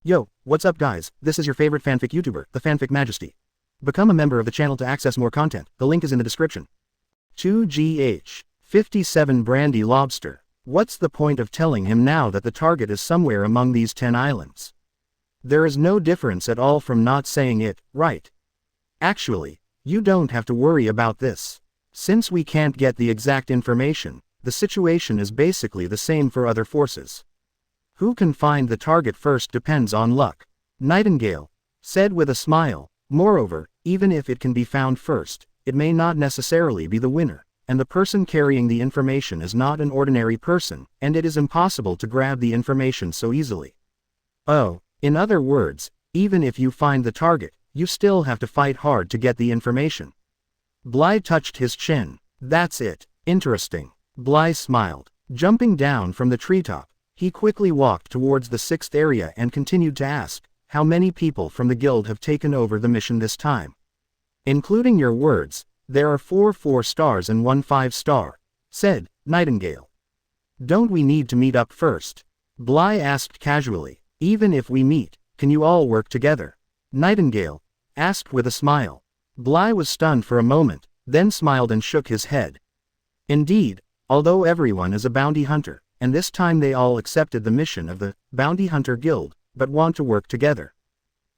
Yo, what's up guys, this is your favorite fanfic YouTuber, the Fanfic Majesty. Become a member of the channel to access more content, the link is in the description. 2GH. 57 Brandy Lobster. What's the point of telling him now that the target is somewhere among these 10 islands? There is no difference at all from not saying it, right? Actually, you don't have to worry about this. Since we can't get the exact information, the situation is basically the same for other forces. Who can find the target first depends on luck. Nightingale said with a smile. Moreover, even if it can be found first, it may not necessarily be the winner, and the person carrying the information is not an ordinary person, and it is impossible to grab the information so easily. Oh, in other words, even if you find the target, you still have to fight hard to get the information. Bly touched his chin. That's it. Interesting. Bly smiled. Jumping down from the treetop, he quickly walked towards the 6th area and continued to ask, how many people from the guild have taken over the mission this time? Including your words, there are 4 4-stars and 1 5-star, said Nightingale. Don't we need to meet up first? Bly asked casually. Even if we meet, can you all work together? Nightingale asked with a smile. Bly was stunned for a moment, then smiled and shook his head. Indeed, although everyone is a bounty hunter, and this time they all accepted the mission of the Bounty Hunter Guild, but want to work together.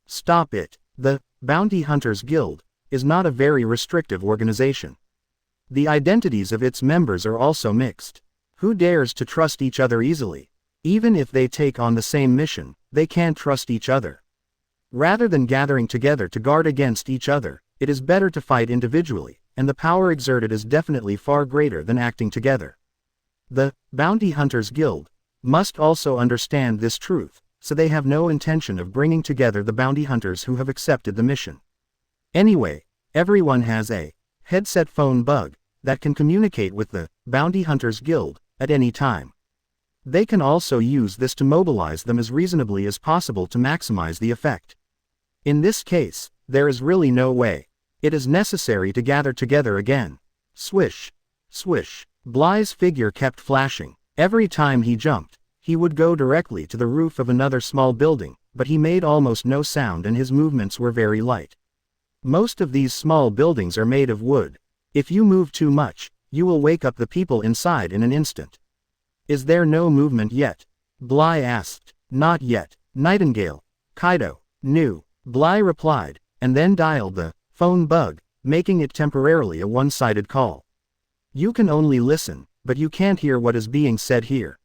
Stop it. The Bounty Hunters Guild is not a very restrictive organization. The identities of its members are also mixed. Who dares to trust each other easily? Even if they take on the same mission, they can't trust each other. Rather than gathering together to guard against each other, it is better to fight individually, and the power exerted is definitely far greater than acting together. The Bounty Hunters Guild must also understand this truth, so they have no intention of bringing together the bounty hunters who have accepted the mission. Anyway, everyone has a headset phone bug that can communicate with the Bounty Hunters Guild at any time. They can also use this to mobilize them as reasonably as possible to maximize the effect. In this case, there is really no way. It is necessary to gather together again. Swish. Swish. Bly's figure kept flashing. Every time he jumped, he would go directly to the roof of another small building, but he made almost no sound and his movements were very light. Most of these small buildings are made of wood. If you move too much, you will wake up the people inside in an instant. Is there no movement yet? Bly asked. Not yet. Nightingale. Kaido. Knew. Bly replied, and then dialed the phone bug, making it temporarily a one-sided call. You can only listen, but you can't hear what is being said here.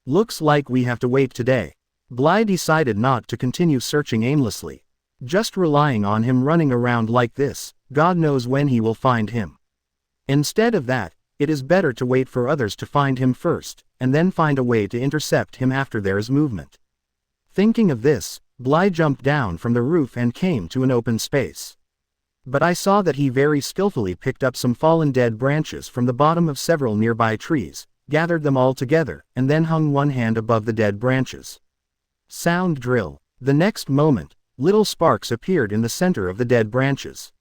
Looks like we have to wait today. Bly decided not to continue searching aimlessly. Just relying on him running around like this, God knows when he will find him. Instead of that, it is better to wait for others to find him first, and then find a way to intercept him after there is movement. Thinking of this, Bly jumped down from the roof and came to an open space. But I saw that he very skillfully picked up some fallen dead branches from the bottom of several nearby trees, gathered them all together, and then hung one hand above the dead branches. Sound drill. The next moment, little sparks appeared in the center of the dead branches.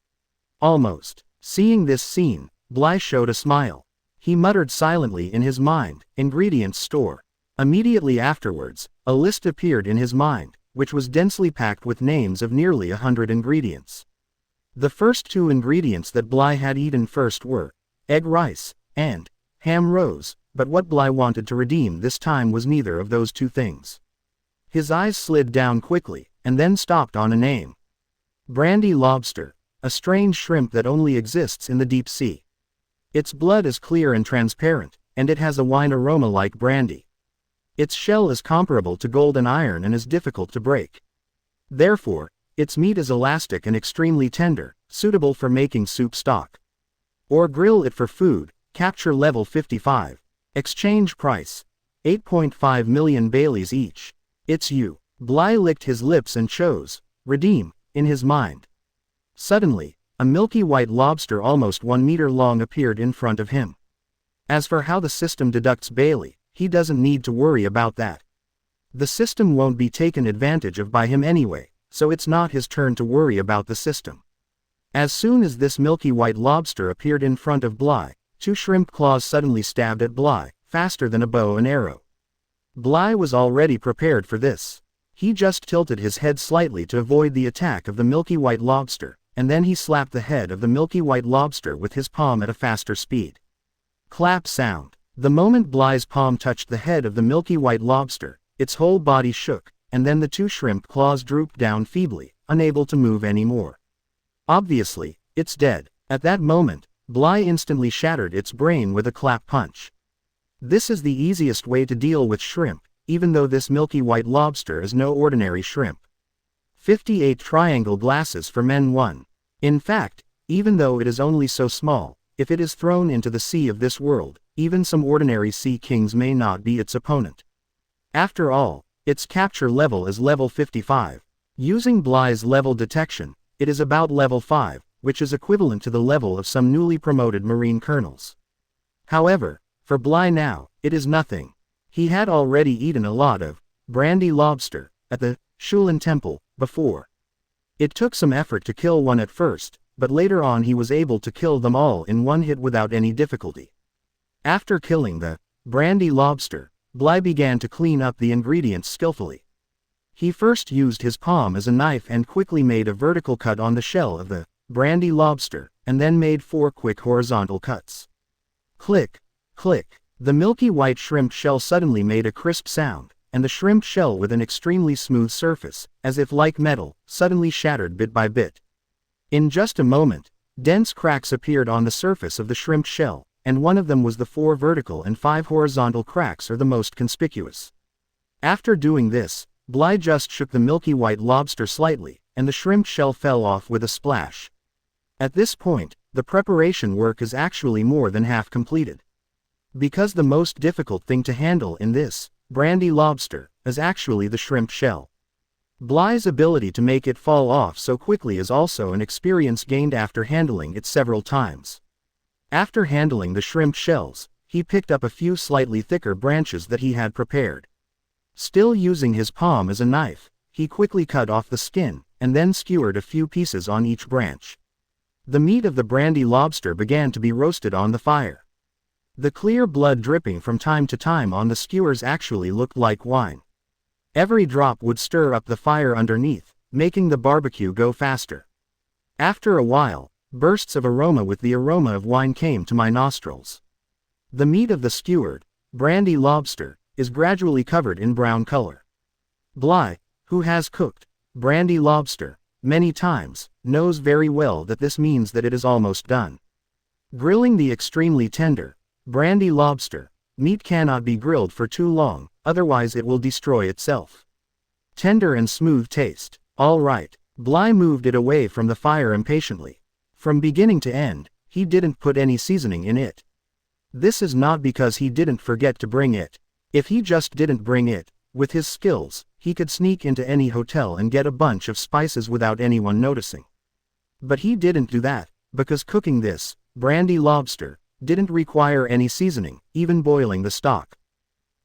Almost. Seeing this scene, Bly showed a smile. He muttered silently in his mind, "Ingredients store." Immediately afterwards, a list appeared in his mind, which was densely packed with names of nearly 100 ingredients. The first 2 ingredients that Bly had eaten first were egg rice and ham rose, but what Bly wanted to redeem this time was neither of those 2 things. His eyes slid down quickly, and then stopped on a name. Brandy lobster, a strange shrimp that only exists in the deep sea. Its blood is clear and transparent, and it has a wine aroma like brandy. Its shell is comparable to gold and iron and is difficult to break. Therefore, its meat is elastic and extremely tender, suitable for making soup stock. Or grill it for food. Capture level 55. Exchange price 8.5 million Baileys each. It's you. Bly licked his lips and chose redeem in his mind. Suddenly, a milky white lobster almost 1 meter long appeared in front of him. As for how the system deducts Bailey, he doesn't need to worry about that. The system won't be taken advantage of by him anyway, so it's not his turn to worry about the system. As soon as this milky white lobster appeared in front of Bly, 2 shrimp claws suddenly stabbed at Bly, faster than a bow and arrow. Bly was already prepared for this. He just tilted his head slightly to avoid the attack of the milky white lobster, and then he slapped the head of the milky white lobster with his palm at a faster speed. Clap sound. The moment Bly's palm touched the head of the milky white lobster, its whole body shook, and then the two shrimp claws drooped down feebly, unable to move anymore. Obviously, it's dead. At that moment, Bly instantly shattered its brain with a clap punch. This is the easiest way to deal with shrimp, even though this milky white lobster is no ordinary shrimp. 58 triangle glasses for men 1. In fact, even though it is only so small, if it is thrown into the sea of this world, even some ordinary sea kings may not be its opponent. After all, its capture level is level 55. Using Bly's level detection, it is about level 5, which is equivalent to the level of some newly promoted marine colonels. However, for Bly now, it is nothing. He had already eaten a lot of brandy lobster at the Shulin Temple before. It took some effort to kill one at first, but later on he was able to kill them all in one hit without any difficulty. After killing the brandy lobster, Bly began to clean up the ingredients skillfully. He first used his palm as a knife and quickly made a vertical cut on the shell of the brandy lobster, and then made 4 quick horizontal cuts. Click, click. The milky white shrimp shell suddenly made a crisp sound, and the shrimp shell with an extremely smooth surface, as if like metal, suddenly shattered bit by bit. In just a moment, dense cracks appeared on the surface of the shrimp shell, and one of them was the 4 vertical and 5 horizontal cracks are the most conspicuous. After doing this, Bly just shook the milky white lobster slightly, and the shrimp shell fell off with a splash. At this point, the preparation work is actually more than half completed. Because the most difficult thing to handle in this brandy lobster is actually the shrimp shell. Bly's ability to make it fall off so quickly is also an experience gained after handling it several times. After handling the shrimp shells, he picked up a few slightly thicker branches that he had prepared. Still using his palm as a knife, he quickly cut off the skin, and then skewered a few pieces on each branch. The meat of the brandy lobster began to be roasted on the fire. The clear blood dripping from time to time on the skewers actually looked like wine. Every drop would stir up the fire underneath, making the barbecue go faster. After a while, bursts of aroma with the aroma of wine came to my nostrils. The meat of the skewered brandy lobster is gradually covered in brown color. Bly, who has cooked brandy lobster many times, knows very well that this means that it is almost done. Grilling the extremely tender brandy lobster meat cannot be grilled for too long, otherwise it will destroy itself. Tender and smooth taste. All right. Bly moved it away from the fire impatiently. From beginning to end, he didn't put any seasoning in it. This is not because he didn't forget to bring it. If he just didn't bring it, with his skills, he could sneak into any hotel and get a bunch of spices without anyone noticing. But he didn't do that, because cooking this brandy lobster didn't require any seasoning, even boiling the stock.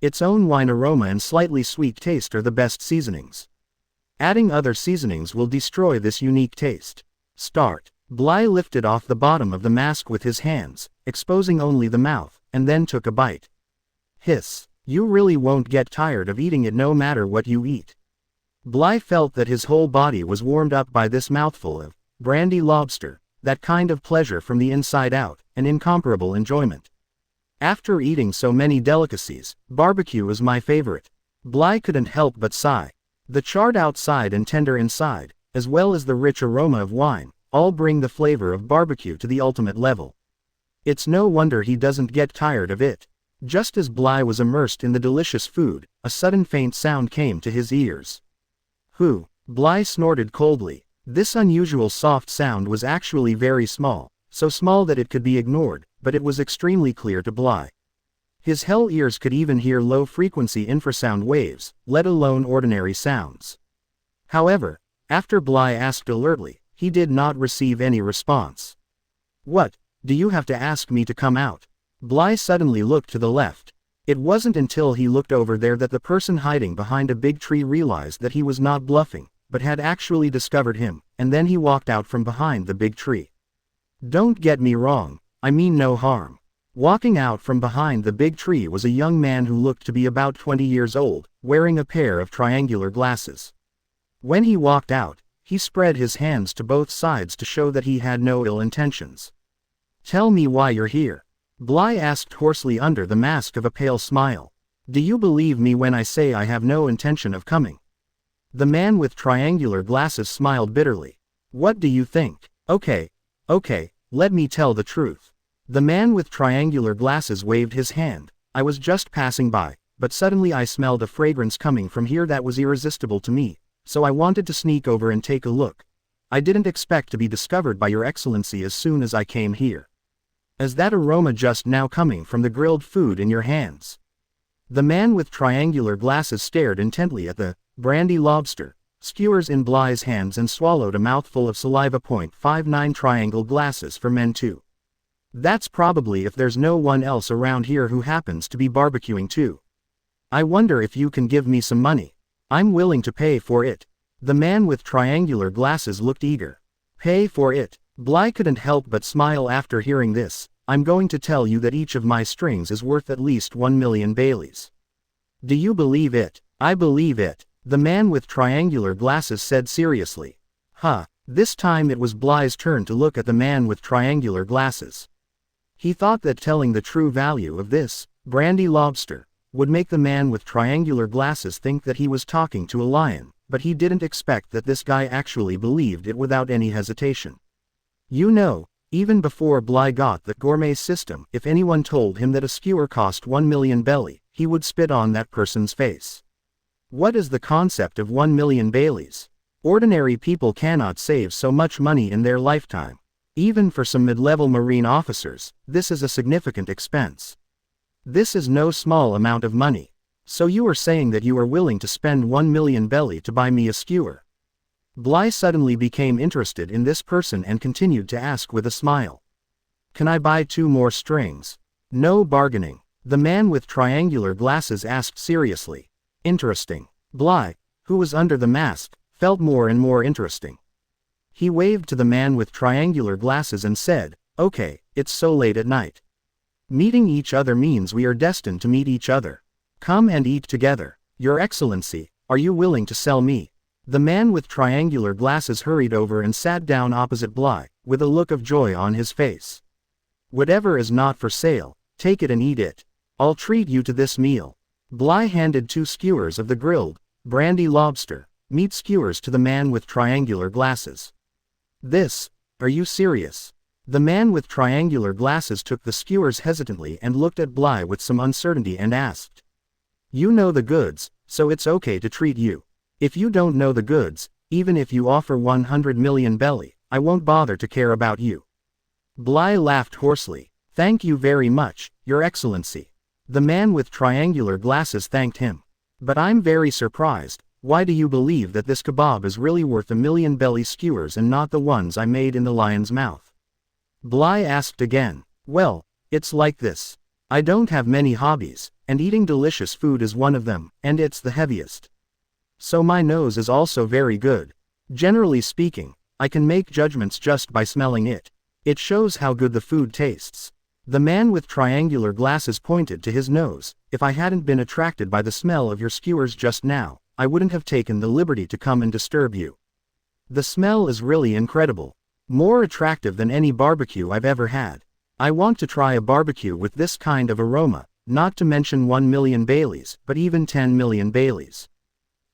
Its own wine aroma and slightly sweet taste are the best seasonings. Adding other seasonings will destroy this unique taste. Start. Bly lifted off the bottom of the mask with his hands, exposing only the mouth, and then took a bite. Hiss. You really won't get tired of eating it no matter what you eat. Bly felt that his whole body was warmed up by this mouthful of brandy lobster, that kind of pleasure from the inside out, an incomparable enjoyment. After eating so many delicacies, barbecue is my favorite. Bly couldn't help but sigh. The charred outside and tender inside, as well as the rich aroma of wine, all bring the flavor of barbecue to the ultimate level. It's no wonder he doesn't get tired of it. Just as Bly was immersed in the delicious food, a sudden faint sound came to his ears. Who? Bly snorted coldly. This unusual soft sound was actually very small, so small that it could be ignored, but it was extremely clear to Bly. His hell ears could even hear low-frequency infrasound waves, let alone ordinary sounds. However, after Bly asked alertly, he did not receive any response. What? Do you have to ask me to come out? Bly suddenly looked to the left. It wasn't until he looked over there that the person hiding behind a big tree realized that he was not bluffing, but had actually discovered him, and then he walked out from behind the big tree. Don't get me wrong, I mean no harm. Walking out from behind the big tree was a young man who looked to be about 20 years old, wearing a pair of triangular glasses. When he walked out, he spread his hands to both sides to show that he had no ill intentions. Tell me why you're here. Bly asked hoarsely under the mask of a pale smile. Do you believe me when I say I have no intention of coming? The man with triangular glasses smiled bitterly. What do you think? Okay, let me tell the truth. The man with triangular glasses waved his hand. I was just passing by, but suddenly I smelled a fragrance coming from here that was irresistible to me, so I wanted to sneak over and take a look. I didn't expect to be discovered by your excellency as soon as I came here. Is that aroma just now coming from the grilled food in your hands? The man with triangular glasses stared intently at the brandy lobster skewers in Bly's hands and swallowed a mouthful of saliva. 59 triangle glasses for men too. That's probably if there's no one else around here who happens to be barbecuing too. I wonder if you can give me some money. I'm willing to pay for it. The man with triangular glasses looked eager. Pay for it? Bly couldn't help but smile after hearing this. I'm going to tell you that each of my strings is worth at least 1 million Baileys. Do you believe it? I believe it, the man with triangular glasses said seriously. This time it was Bly's turn to look at the man with triangular glasses. He thought that telling the true value of this brandy lobster would make the man with triangular glasses think that he was talking to a lion, but he didn't expect that this guy actually believed it without any hesitation. You know, even before Bly got the Gourmet System, if anyone told him that a skewer cost 1 million belly, he would spit on that person's face. What is the concept of 1 million Baileys? Ordinary people cannot save so much money in their lifetime. Even for some mid-level marine officers, this is a significant expense. This is no small amount of money. So you are saying that you are willing to spend 1 million belly to buy me a skewer? Bly suddenly became interested in this person and continued to ask with a smile. Can I buy 2 more strings? No bargaining. The man with triangular glasses asked seriously. Interesting. Bly, who was under the mask, felt more and more interesting. He waved to the man with triangular glasses and said, Okay, it's so late at night. Meeting each other means we are destined to meet each other. Come and eat together. Your Excellency, are you willing to sell me? The man with triangular glasses hurried over and sat down opposite Bly, with a look of joy on his face. Whatever is not for sale, take it and eat it. I'll treat you to this meal. Bly handed 2 skewers of the grilled brandy lobster meat skewers to the man with triangular glasses. Are you serious? The man with triangular glasses took the skewers hesitantly and looked at Bly with some uncertainty and asked. You know the goods, so it's okay to treat you. If you don't know the goods, even if you offer 100 million belly, I won't bother to care about you. Bly laughed hoarsely. Thank you very much, Your Excellency. The man with triangular glasses thanked him. But I'm very surprised. Why do you believe that this kebab is really worth 1 million belly skewers and not the ones I made in the lion's mouth? Bly asked again. Well, it's like this. I don't have many hobbies, and eating delicious food is one of them, and it's the heaviest. So my nose is also very good. Generally speaking, I can make judgments just by smelling it. It shows how good the food tastes. The man with triangular glasses pointed to his nose. If I hadn't been attracted by the smell of your skewers just now, I wouldn't have taken the liberty to come and disturb you. The smell is really incredible. More attractive than any barbecue I've ever had. I want to try a barbecue with this kind of aroma, not to mention 1 million Baileys, but even 10 million Baileys.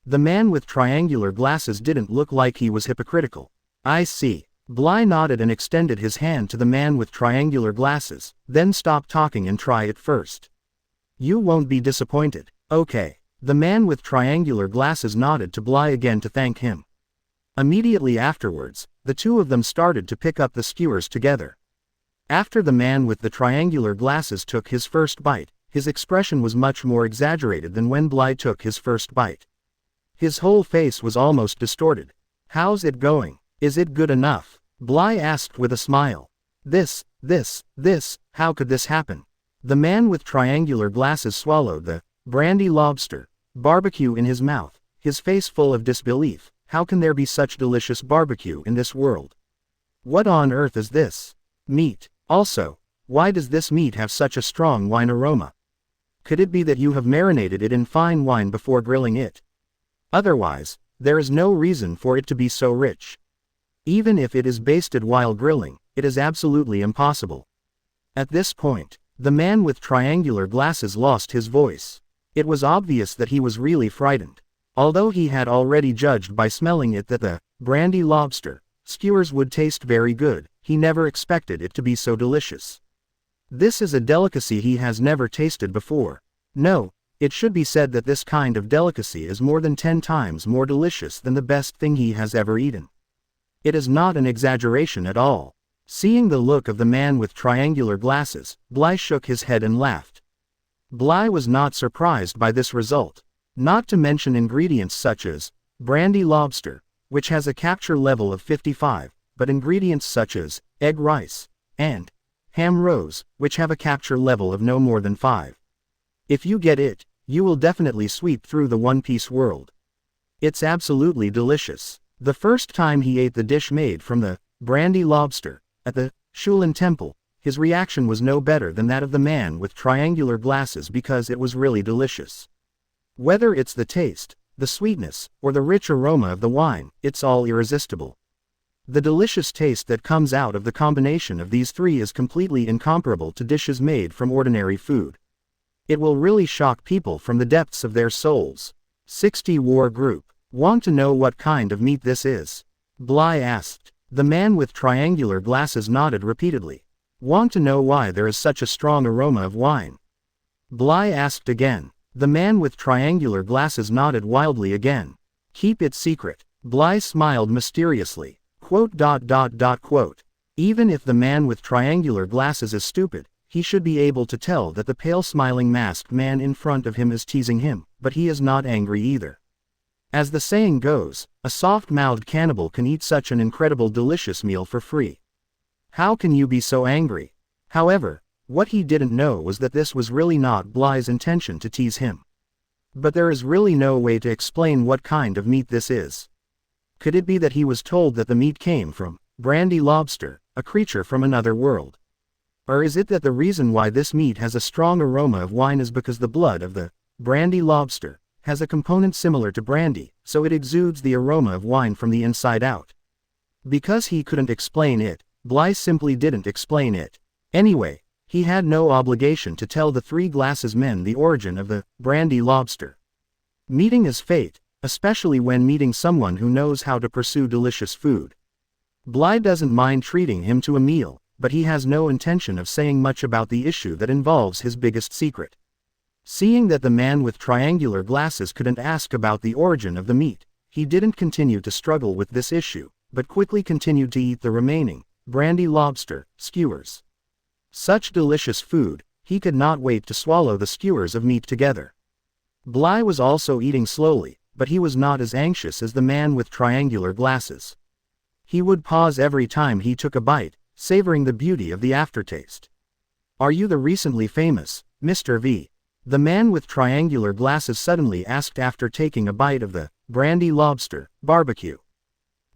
The man with triangular glasses didn't look like he was hypocritical. I see. Bly nodded and extended his hand to the man with triangular glasses, then stop talking and try it first. You won't be disappointed. Okay. The man with triangular glasses nodded to Bly again to thank him. Immediately afterwards, the 2 of them started to pick up the skewers together. After the man with the triangular glasses took his first bite, his expression was much more exaggerated than when Bly took his first bite. His whole face was almost distorted. How's it going? Is it good enough? Bly asked with a smile. How could this happen? The man with triangular glasses swallowed the brandy lobster barbecue in his mouth, his face full of disbelief. How can there be such delicious barbecue in this world? What on earth is this? Meat. Also, why does this meat have such a strong wine aroma? Could it be that you have marinated it in fine wine before grilling it? Otherwise, There is no reason for it to be so rich. Even if it is basted while grilling, it is absolutely impossible. At this point, the man with triangular glasses lost his voice. It was obvious that he was really frightened. Although he had already judged by smelling it that the brandy lobster skewers would taste very good, he never expected it to be so delicious. This is a delicacy he has never tasted before. No, it should be said that this kind of delicacy is more than 10 times more delicious than the best thing he has ever eaten. It is not an exaggeration at all. Seeing the look of the man with triangular glasses, Bly shook his head and laughed. Bly was not surprised by this result. Not to mention ingredients such as brandy lobster, which has a capture level of 55, but ingredients such as egg rice and ham rose, which have a capture level of no more than 5. If you get it, you will definitely sweep through the One Piece world. It's absolutely delicious. The first time he ate the dish made from the brandy lobster at the Shulin Temple, his reaction was no better than that of the man with triangular glasses because it was really delicious. Whether it's the taste, the sweetness, or the rich aroma of the wine, it's all irresistible. The delicious taste that comes out of the combination of these three is completely incomparable to dishes made from ordinary food. It will really shock people from the depths of their souls. 60 War Group. Want to know what kind of meat this is? Bly asked. The man with triangular glasses nodded repeatedly. Want to know why there is such a strong aroma of wine? Bly asked again. The man with triangular glasses nodded wildly again. Keep it secret. Bly smiled mysteriously. Quote. Even if the man with triangular glasses is stupid, he should be able to tell that the pale smiling masked man in front of him is teasing him, but he is not angry either. As the saying goes, a soft-mouthed cannibal can eat such an incredible delicious meal for free. How can you be so angry? However, what he didn't know was that this was really not Bly's intention to tease him. But there is really no way to explain what kind of meat this is. Could it be that he was told that the meat came from brandy lobster, a creature from another world? Or is it that the reason why this meat has a strong aroma of wine is because the blood of the brandy lobster has a component similar to brandy, so it exudes the aroma of wine from the inside out? Because he couldn't explain it, Bly simply didn't explain it. Anyway, he had no obligation to tell the Three Glasses men the origin of the brandy lobster. Meeting is fate, especially when meeting someone who knows how to pursue delicious food. Bly doesn't mind treating him to a meal, but he has no intention of saying much about the issue that involves his biggest secret. Seeing that the man with triangular glasses couldn't ask about the origin of the meat, he didn't continue to struggle with this issue, but quickly continued to eat the remaining brandy lobster skewers. Such delicious food, he could not wait to swallow the skewers of meat together. Bly was also eating slowly, but he was not as anxious as the man with triangular glasses. He would pause every time he took a bite, savoring the beauty of the aftertaste. Are you the recently famous Mr. V? The man with triangular glasses suddenly asked after taking a bite of the brandy lobster barbecue.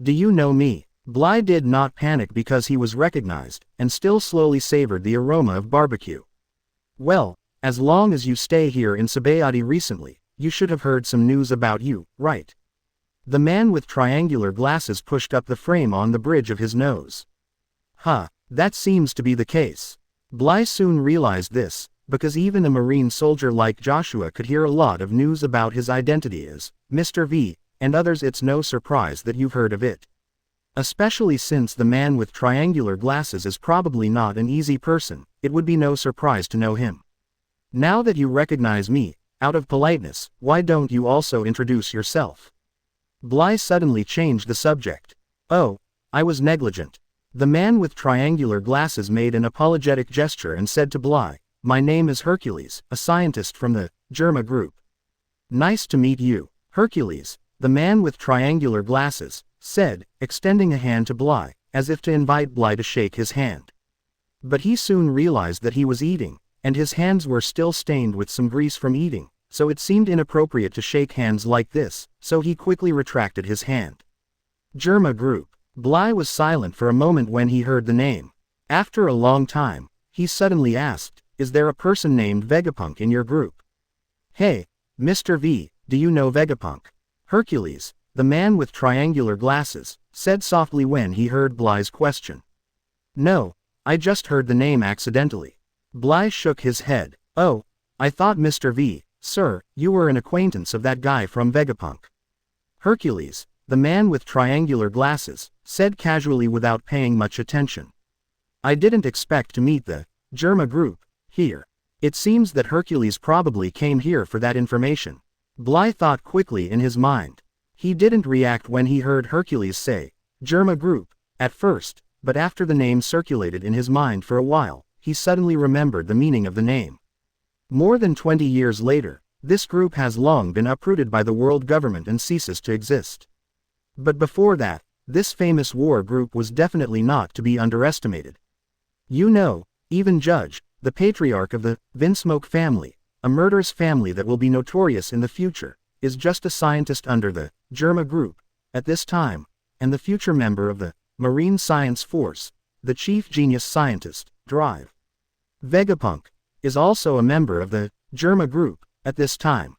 Do you know me? Bly did not panic because he was recognized, and still slowly savored the aroma of barbecue. Well, as long as you stay here in Sabayati recently, you should have heard some news about you, right? The man with triangular glasses pushed up the frame on the bridge of his nose. That seems to be the case. Bly soon realized this, because even a marine soldier like Joshua could hear a lot of news about his identity as Mr. V, and others. It's no surprise that you've heard of it. Especially since the man with triangular glasses is probably not an easy person, it would be no surprise to know him. Now that you recognize me, out of politeness, why don't you also introduce yourself? Bly suddenly changed the subject. Oh, I was negligent. The man with triangular glasses made an apologetic gesture and said to Bly, my name is Hercules, a scientist from the Germa group. Nice to meet you, Hercules, the man with triangular glasses said, extending a hand to Bly, as if to invite Bly to shake his hand. But he soon realized that he was eating, and his hands were still stained with some grease from eating, so it seemed inappropriate to shake hands like this, so he quickly retracted his hand. Germa Group. Bly was silent for a moment when he heard the name. After a long time, he suddenly asked, is there a person named Vegapunk in your group? Hey, Mr. V, do you know Vegapunk? Hercules, the man with triangular glasses, said softly when he heard Bly's question. No, I just heard the name accidentally. Bly shook his head. Oh, I thought Mr. V, sir, you were an acquaintance of that guy from Vegapunk. Hercules, the man with triangular glasses, said casually without paying much attention. I didn't expect to meet the Germa group here. It seems that Hercules probably came here for that information. Bly thought quickly in his mind. He didn't react when he heard Hercules say, Germa group, at first, but after the name circulated in his mind for a while, he suddenly remembered the meaning of the name. More than 20 years later, this group has long been uprooted by the world government and ceases to exist. But before that, this famous war group was definitely not to be underestimated. You know, even Judge, the patriarch of the Invincible family, a murderous family that will be notorious in the future, is just a scientist under the Germa group at this time, and the future member of the Marine Science Force, the chief genius scientist, Drive. Vegapunk is also a member of the Germa group at this time.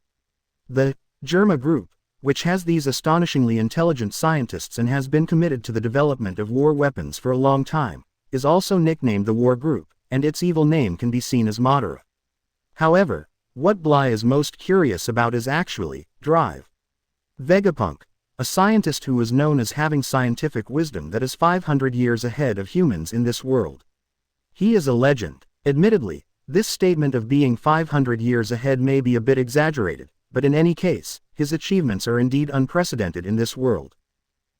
The Germa group, which has these astonishingly intelligent scientists and has been committed to the development of war weapons for a long time, is also nicknamed the War Group, and its evil name can be seen as Madara. However, what Bly is most curious about is actually Drive. Vegapunk, a scientist who is known as having scientific wisdom that is 500 years ahead of humans in this world. He is a legend. Admittedly, this statement of being 500 years ahead may be a bit exaggerated, but in any case, his achievements are indeed unprecedented in this world.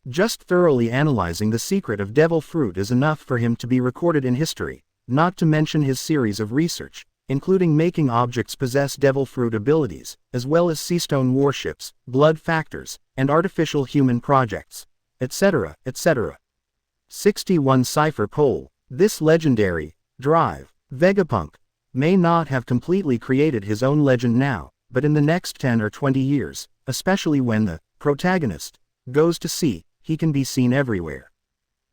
Just thoroughly analyzing the secret of devil fruit is enough for him to be recorded in history, not to mention his series of research, including making objects possess devil fruit abilities, as well as seastone warships, blood factors, and artificial human projects, etc., etc. 61 Cipher Pole. This legendary Drive Vegapunk may not have completely created his own legend now, but in the next 10 or 20 years, especially when the protagonist goes to sea, he can be seen everywhere.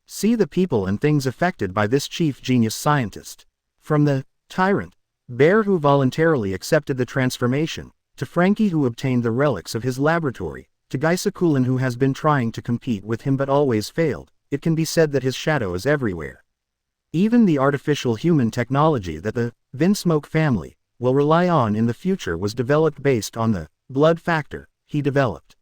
See the people and things affected by this chief genius scientist. From the tyrant bear who voluntarily accepted the transformation, to Frankie who obtained the relics of his laboratory, to Gaisakulan who has been trying to compete with him but always failed, it can be said that his shadow is everywhere. Even the artificial human technology that the Invincible family will rely on in the future was developed based on the blood factor he developed.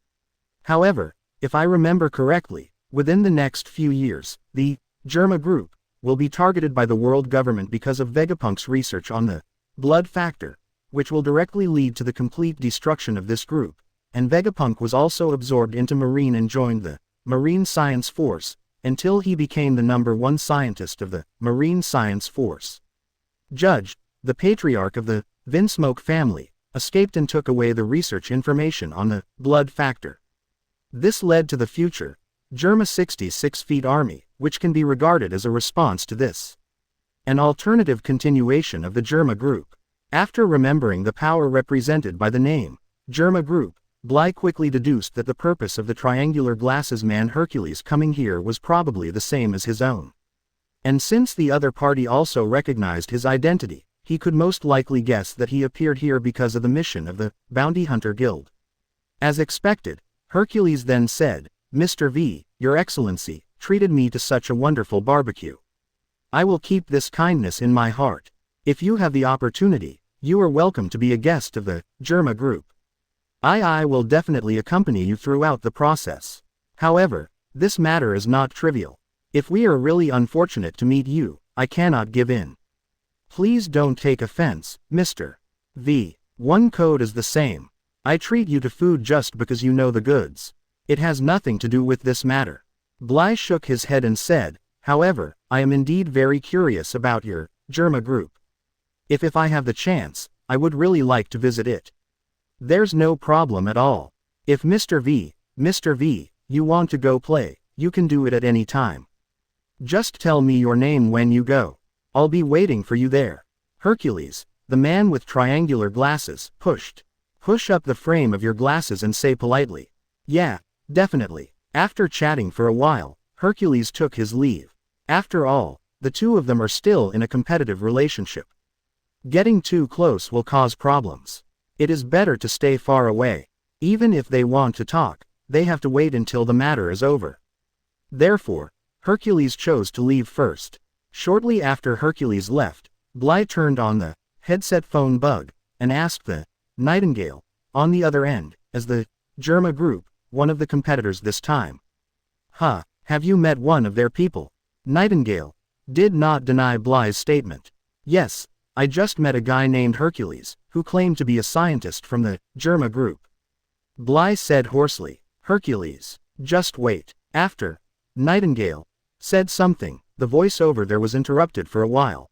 However, if I remember correctly, within the next few years, the Germa group will be targeted by the world government because of Vegapunk's research on the blood factor, which will directly lead to the complete destruction of this group, and Vegapunk was also absorbed into Marine and joined the Marine Science Force, until he became the #1 scientist of the Marine Science Force. Judge, the patriarch of the Invincible family, escaped and took away the research information on the blood factor. This led to the future Germa 66 Feet Army, which can be regarded as a response to this. An alternative continuation of the Germa group. After remembering the power represented by the name Germa group, Bly quickly deduced that the purpose of the triangular glasses man Hercules coming here was probably the same as his own. And since the other party also recognized his identity, he could most likely guess that he appeared here because of the mission of the Bounty Hunter Guild. As expected, Hercules then said, Mr. V, Your Excellency, treated me to such a wonderful barbecue. I will keep this kindness in my heart. If you have the opportunity, you are welcome to be a guest of the Germa group. I will definitely accompany you throughout the process. However, this matter is not trivial. If we are really unfortunate to meet you, I cannot give in. Please don't take offense, Mr. V. One code is the same. I treat you to food just because you know the goods. It has nothing to do with this matter. Bly shook his head and said, however, I am indeed very curious about your Germa group. If I have the chance, I would really like to visit it. There's no problem at all. If Mr. V, you want to go play, you can do it at any time. Just tell me your name when you go. I'll be waiting for you there. Hercules, the man with triangular glasses, push up the frame of your glasses and say politely, yeah, definitely. After chatting for a while, Hercules took his leave. After all, the two of them are still in a competitive relationship. Getting too close will cause problems. It is better to stay far away. Even if they want to talk, they have to wait until the matter is over. Therefore, Hercules chose to leave first. Shortly after Hercules left, Bly turned on the headset phone bug, and asked the Nightingale, on the other end, as the Germa group, one of the competitors this time. Have you met one of their people? Nightingale did not deny Bly's statement. Yes, I just met a guy named Hercules, who claimed to be a scientist from the Germa group. Bly said hoarsely. Hercules, just wait. After Nightingale said something, the voiceover there was interrupted for a while.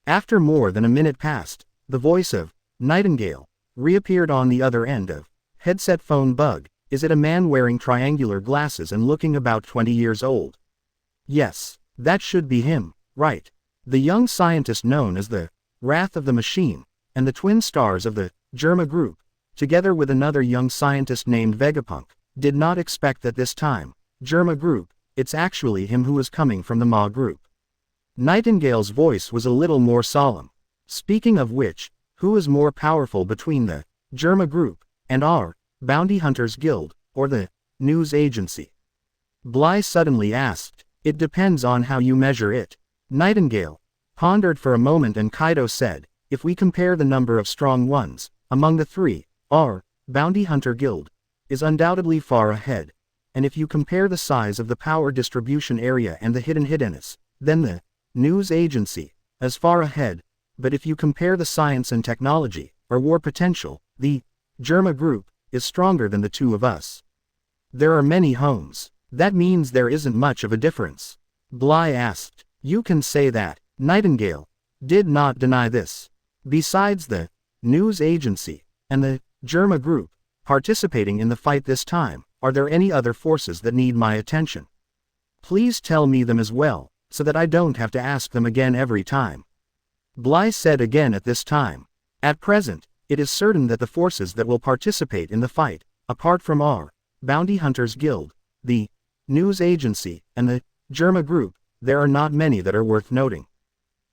After more than a minute passed, the voice of Nightingale reappeared on the other end of headset phone bug. Is it a man wearing triangular glasses and looking about 20 years old? Yes, that should be him, right? The young scientist known as the Wrath of the Machine, and the twin stars of the Germa group, together with another young scientist named Vegapunk, did not expect that this time, Germa group, it's actually him who is coming from the Ma group. Nightingale's voice was a little more solemn. Speaking of which, who is more powerful between the Germa group and our Bounty Hunters Guild, or the news agency? Bly suddenly asked. It depends on how you measure it. Nightingale pondered for a moment and Kaido said, if we compare the number of strong ones among the three, our Bounty Hunter Guild is undoubtedly far ahead. And if you compare the size of the power distribution area and the hiddenness, then the news agency is far ahead. But if you compare the science and technology, or war potential, the Germa group is stronger than the two of us. There are many homes. That means there isn't much of a difference. Bly asked. You can say that. Nightingale did not deny this. Besides the news agency and the Germa group participating in the fight this time, are there any other forces that need my attention? Please tell me them as well, so that I don't have to ask them again every time. Bly said again at this time. At present, it is certain that the forces that will participate in the fight, apart from our Bounty Hunters Guild, the news agency, and the Germa group, there are not many that are worth noting.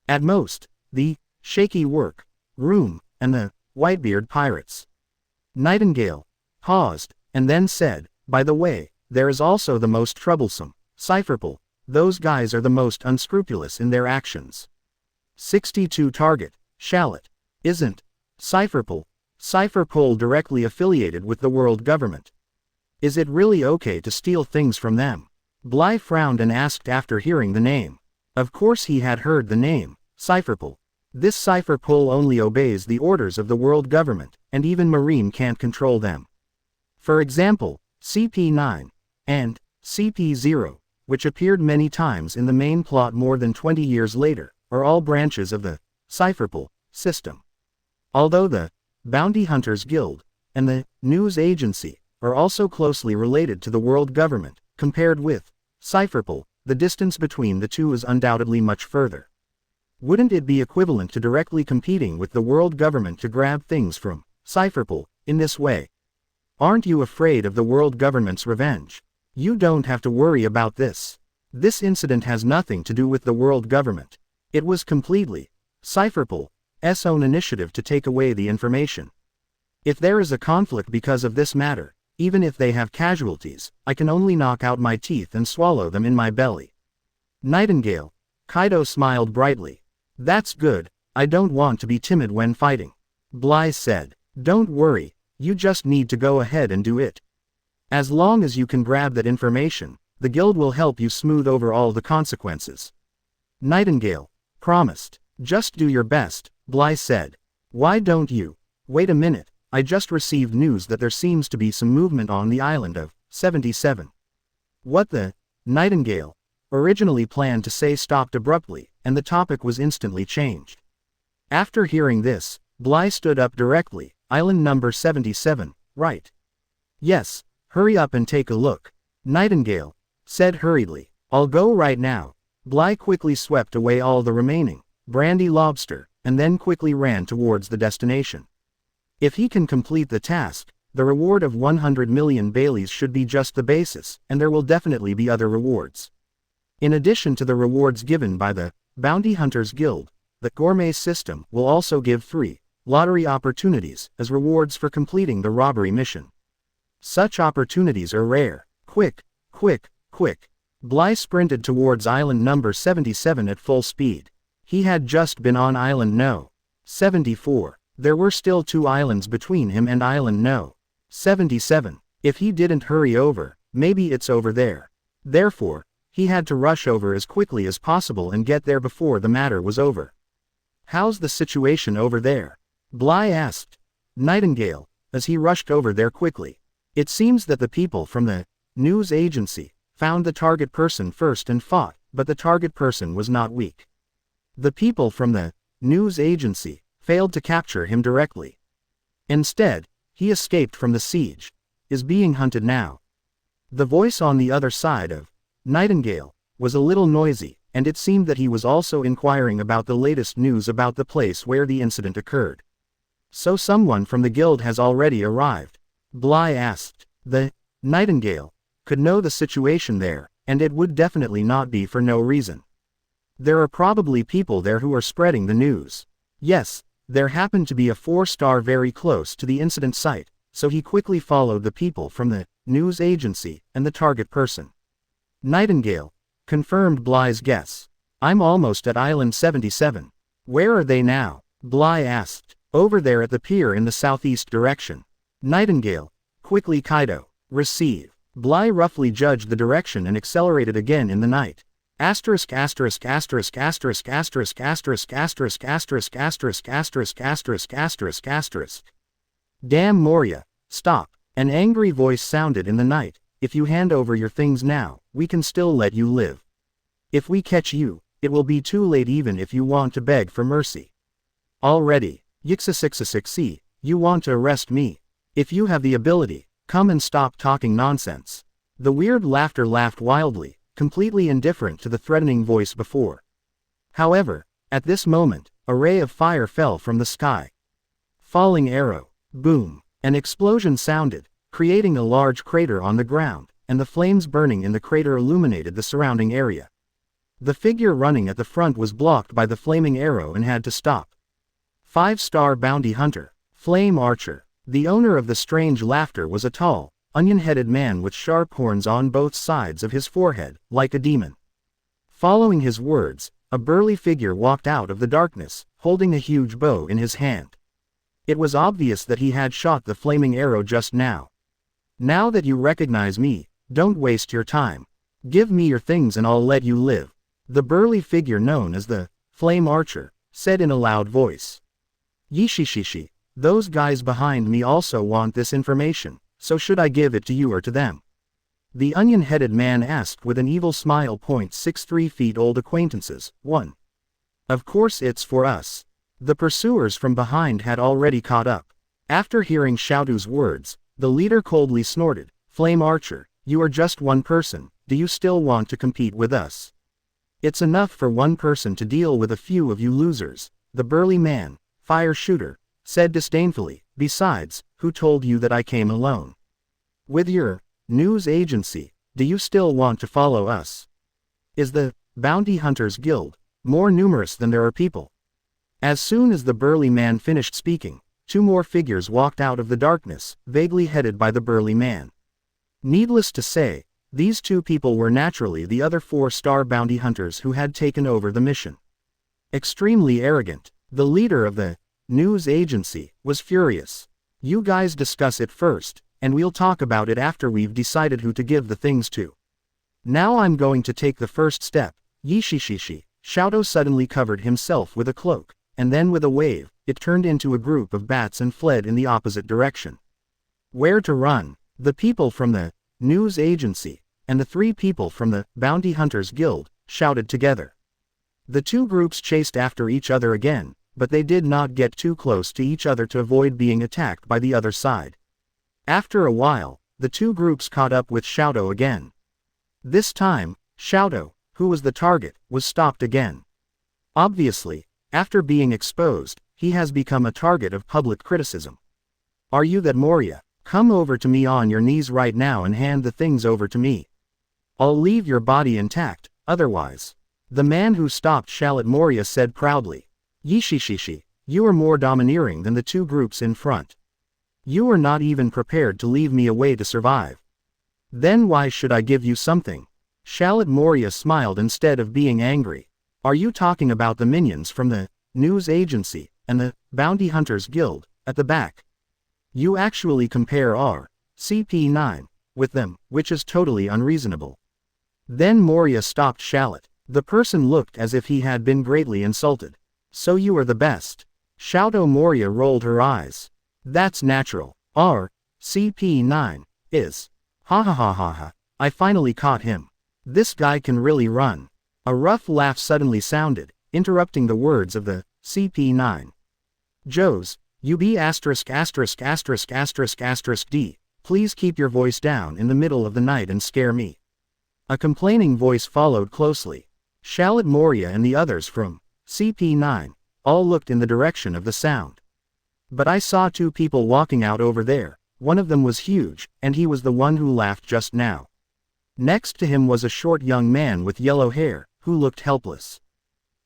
At most, the Shaky Work Room, and the Whitebeard Pirates. Nightingale paused, and then said, by the way, there is also the most troublesome, Cypherpole. Those guys are the most unscrupulous in their actions. 62 Target, Shallot. Isn't Cypherpole directly affiliated with the world government? Is it really okay to steal things from them? Bly frowned and asked after hearing the name. Of course he had heard the name, Cypherpole. This Cypherpole only obeys the orders of the world government, and even Marine can't control them. For example, CP9 and CP0, which appeared many times in the main plot more than 20 years later, are all branches of the Cypherpole system. Although the Bounty Hunters Guild and the news agency are also closely related to the world government, compared with Cypherpole, the distance between the two is undoubtedly much further. Wouldn't it be equivalent to directly competing with the world government to grab things from Cypherpole in this way? Aren't you afraid of the world government's revenge? You don't have to worry about this. This incident has nothing to do with the world government. It was completely Cypherpole's own initiative to take away the information. If there is a conflict because of this matter, even if they have casualties, I can only knock out my teeth and swallow them in my belly. Nightingale. Kaido smiled brightly. That's good, I don't want to be timid when fighting. Bly said. Don't worry, you just need to go ahead and do it. As long as you can grab that information, the guild will help you smooth over all the consequences. Nightingale promised. Just do your best, Bly said. Why don't you? Wait a minute, I just received news that there seems to be some movement on the island of 77. What the? Nightingale originally planned to say stopped abruptly, and the topic was instantly changed. After hearing this, Bly stood up directly. Island number 77, right? Yes, hurry up and take a look. Nightingale said hurriedly. I'll go right now. Bly quickly swept away all the remaining brandy lobster, and then quickly ran towards the destination. If he can complete the task, the reward of 100 million Baileys should be just the basis, and there will definitely be other rewards. In addition to the rewards given by the Bounty Hunters Guild, the Gourmet System will also give 3 lottery opportunities as rewards for completing the robbery mission. Such opportunities are rare. Quick, quick, quick. Bly sprinted towards island number 77 at full speed. He had just been on island no. 74. There were still 2 islands between him and island no. 77. If he didn't hurry over, maybe it's over there. Therefore, he had to rush over as quickly as possible and get there before the matter was over. How's the situation over there? Bly asked Nightingale, as he rushed over there quickly. It seems that the people from the news agency found the target person first and fought, but the target person was not weak. The people from the news agency failed to capture him directly. Instead, he escaped from the siege, is being hunted now. The voice on the other side of Nightingale was a little noisy, and it seemed that he was also inquiring about the latest news about the place where the incident occurred. So someone from the guild has already arrived? Bly asked. The Nightingale could know the situation there, and it would definitely not be for no reason. There are probably people there who are spreading the news. Yes, there happened to be a 4-star very close to the incident site, so he quickly followed the people from the news agency and the target person. Nightingale confirmed Bly's guess. I'm almost at island 77. Where are they now? Bly asked. Over there at the pier in the southeast direction. Nightingale quickly Kaido. Receive. Bly roughly judged the direction and accelerated again in the night. Asterisk asterisk asterisk asterisk asterisk asterisk asterisk asterisk asterisk asterisk asterisk asterisk asterisk. Damn Moria, stop. An angry voice sounded in the night. If you hand over your things now, we can still let you live. If we catch you, it will be too late even if you want to beg for mercy. Already, Yixasixasixi, you want to arrest me. If you have the ability, come and stop talking nonsense. The weird laughter laughed wildly, completely indifferent to the threatening voice before. However, at this moment, a ray of fire fell from the sky. Falling arrow. Boom. An explosion sounded, creating a large crater on the ground, and the flames burning in the crater illuminated the surrounding area. The figure running at the front was blocked by the flaming arrow and had to stop. 5-star bounty hunter. Flame archer. The owner of the strange laughter was a tall, onion-headed man with sharp horns on both sides of his forehead, like a demon. Following his words, a burly figure walked out of the darkness, holding a huge bow in his hand. It was obvious that he had shot the flaming arrow just now. Now that you recognize me, don't waste your time. Give me your things and I'll let you live. The burly figure known as the Flame Archer said in a loud voice. Yishishishi, those guys behind me also want this information, so should I give it to you or to them? The onion-headed man asked with an evil smile. 63 feet old acquaintances, 1. Of course it's for us. The pursuers from behind had already caught up. After hearing Xiaodu's words, the leader coldly snorted, Flame Archer, you are just one person, do you still want to compete with us? It's enough for one person to deal with a few of you losers, the burly man, Fire Shooter, said disdainfully. Besides, who told you that I came alone? With your news agency, do you still want to follow us? Is the Bounty Hunters Guild more numerous than there are people? As soon as the burly man finished speaking, 2 more figures walked out of the darkness, vaguely headed by the burly man. Needless to say, these 2 people were naturally the other 4-star bounty hunters who had taken over the mission. Extremely arrogant, the leader of the news agency was furious. You guys discuss it first, and we'll talk about it after we've decided who to give the things to. Now I'm going to take the first step. Yishishishi. Xiaodu suddenly covered himself with a cloak, and then with a wave, it turned into a group of bats and fled in the opposite direction. Where to run? The people from the news agency and the 3 people from the Bounty Hunters Guild shouted together. The 2 groups chased after each other again, but they did not get too close to each other to avoid being attacked by the other side. After a while, the 2 groups caught up with Xiaodu again. This time, Xiaodu, who was the target, was stopped again. Obviously, after being exposed, he has become a target of public criticism. Are you that Moria? Come over to me on your knees right now and hand the things over to me. I'll leave your body intact, otherwise. The man who stopped Shalit Moria said proudly. Yishishishi, you are more domineering than the 2 groups in front. You are not even prepared to leave me a way to survive. Then why should I give you something? Shallot Moria smiled instead of being angry. Are you talking about the minions from the news agency and the Bounty Hunters Guild at the back? You actually compare our CP9 with them, which is totally unreasonable. Then Moria stopped Shallot. The person looked as if he had been greatly insulted. So you are the best. Shouto Moria rolled her eyes. That's natural. Our CP9 is. Ha ha ha ha ha. I finally caught him. This guy can really run. A rough laugh suddenly sounded, interrupting the words of the CP9. Joes, UB asterisk asterisk asterisk asterisk asterisk D, please keep your voice down in the middle of the night and scare me. A complaining voice followed closely. Shallot Moria and the others from CP9 all looked in the direction of the sound. But I saw two people walking out over there. One of them was huge, and he was the one who laughed just now. Next to him was a short young man with yellow hair, who looked helpless.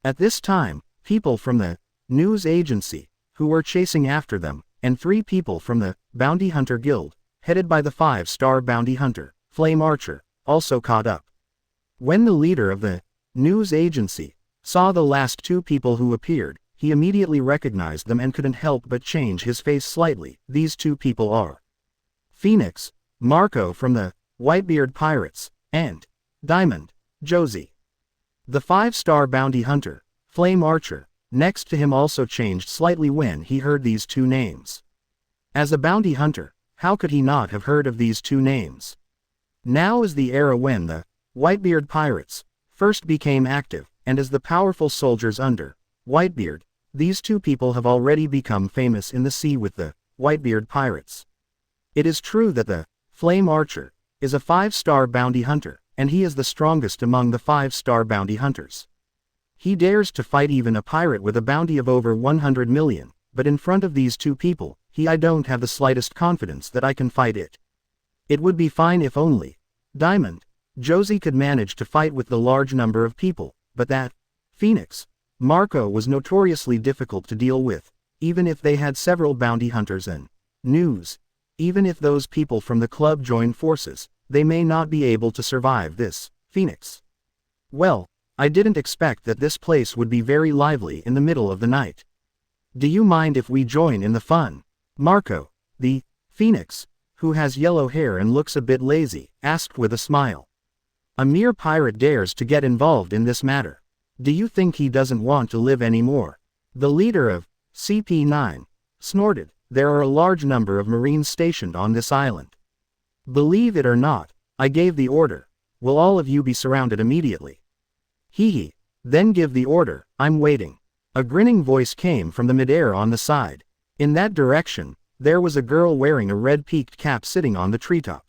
At this time, people from the news agency, who were chasing after them, and 3 people from the Bounty Hunter Guild, headed by the 5-star bounty hunter, Flame Archer, also caught up. When the leader of the news agency saw the last 2 people who appeared, he immediately recognized them and couldn't help but change his face slightly. These 2 people are Phoenix, Marco from the Whitebeard Pirates, and Diamond, Josie. The 5-star bounty hunter, Flame Archer, next to him also changed slightly when he heard these 2 names. As a bounty hunter, how could he not have heard of these 2 names? Now is the era when the Whitebeard Pirates first became active, and as the powerful soldiers under Whitebeard, these 2 people have already become famous in the sea with the Whitebeard Pirates. It is true that the Flame Archer is a 5-star bounty hunter, and he is the strongest among the 5-star bounty hunters. He dares to fight even a pirate with a bounty of over 100 million, but in front of these 2 people, I don't have the slightest confidence that I can fight it. It would be fine if only Diamond, Josie could manage to fight with the large number of people, but that Phoenix, Marco was notoriously difficult to deal with, even if they had several bounty hunters and news. Even if those people from the club join forces, they may not be able to survive this, Phoenix. Well, I didn't expect that this place would be very lively in the middle of the night. Do you mind if we join in the fun? Marco, the Phoenix, who has yellow hair and looks a bit lazy, asked with a smile. A mere pirate dares to get involved in this matter. Do you think he doesn't want to live anymore? The leader of CP9 snorted. There are a large number of Marines stationed on this island. Believe it or not, I gave the order. Will all of you be surrounded immediately? Hee. Then give the order, I'm waiting. A grinning voice came from the midair on the side. In that direction, there was a girl wearing a red peaked cap sitting on the treetop.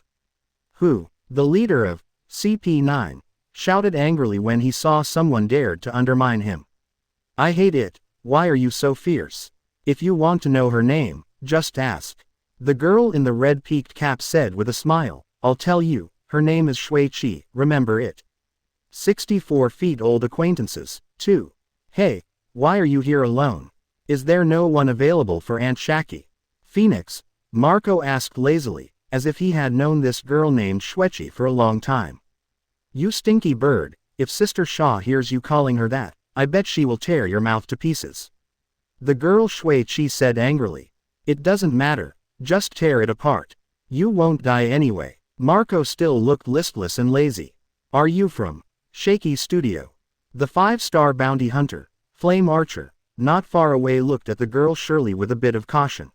Who? The leader of CP9 shouted angrily when he saw someone dared to undermine him. I hate it. Why are you so fierce? If you want to know her name, just ask. The girl in the red peaked cap said with a smile, I'll tell you, her name is Shuichi, remember it. 64 feet old acquaintances, too. Hey, why are you here alone? Is there no one available for Aunt Shaki? Phoenix, Marco asked lazily, as if he had known this girl named Shuichi for a long time. You stinky bird, if Sister Shaw hears you calling her that, I bet she will tear your mouth to pieces. The girl Shuichi said angrily. It doesn't matter, just tear it apart. You won't die anyway. Marco still looked listless and lazy. Are you from Shaky Studio? The 5-star bounty hunter, Flame Archer, not far away looked at the girl Shirley with a bit of caution.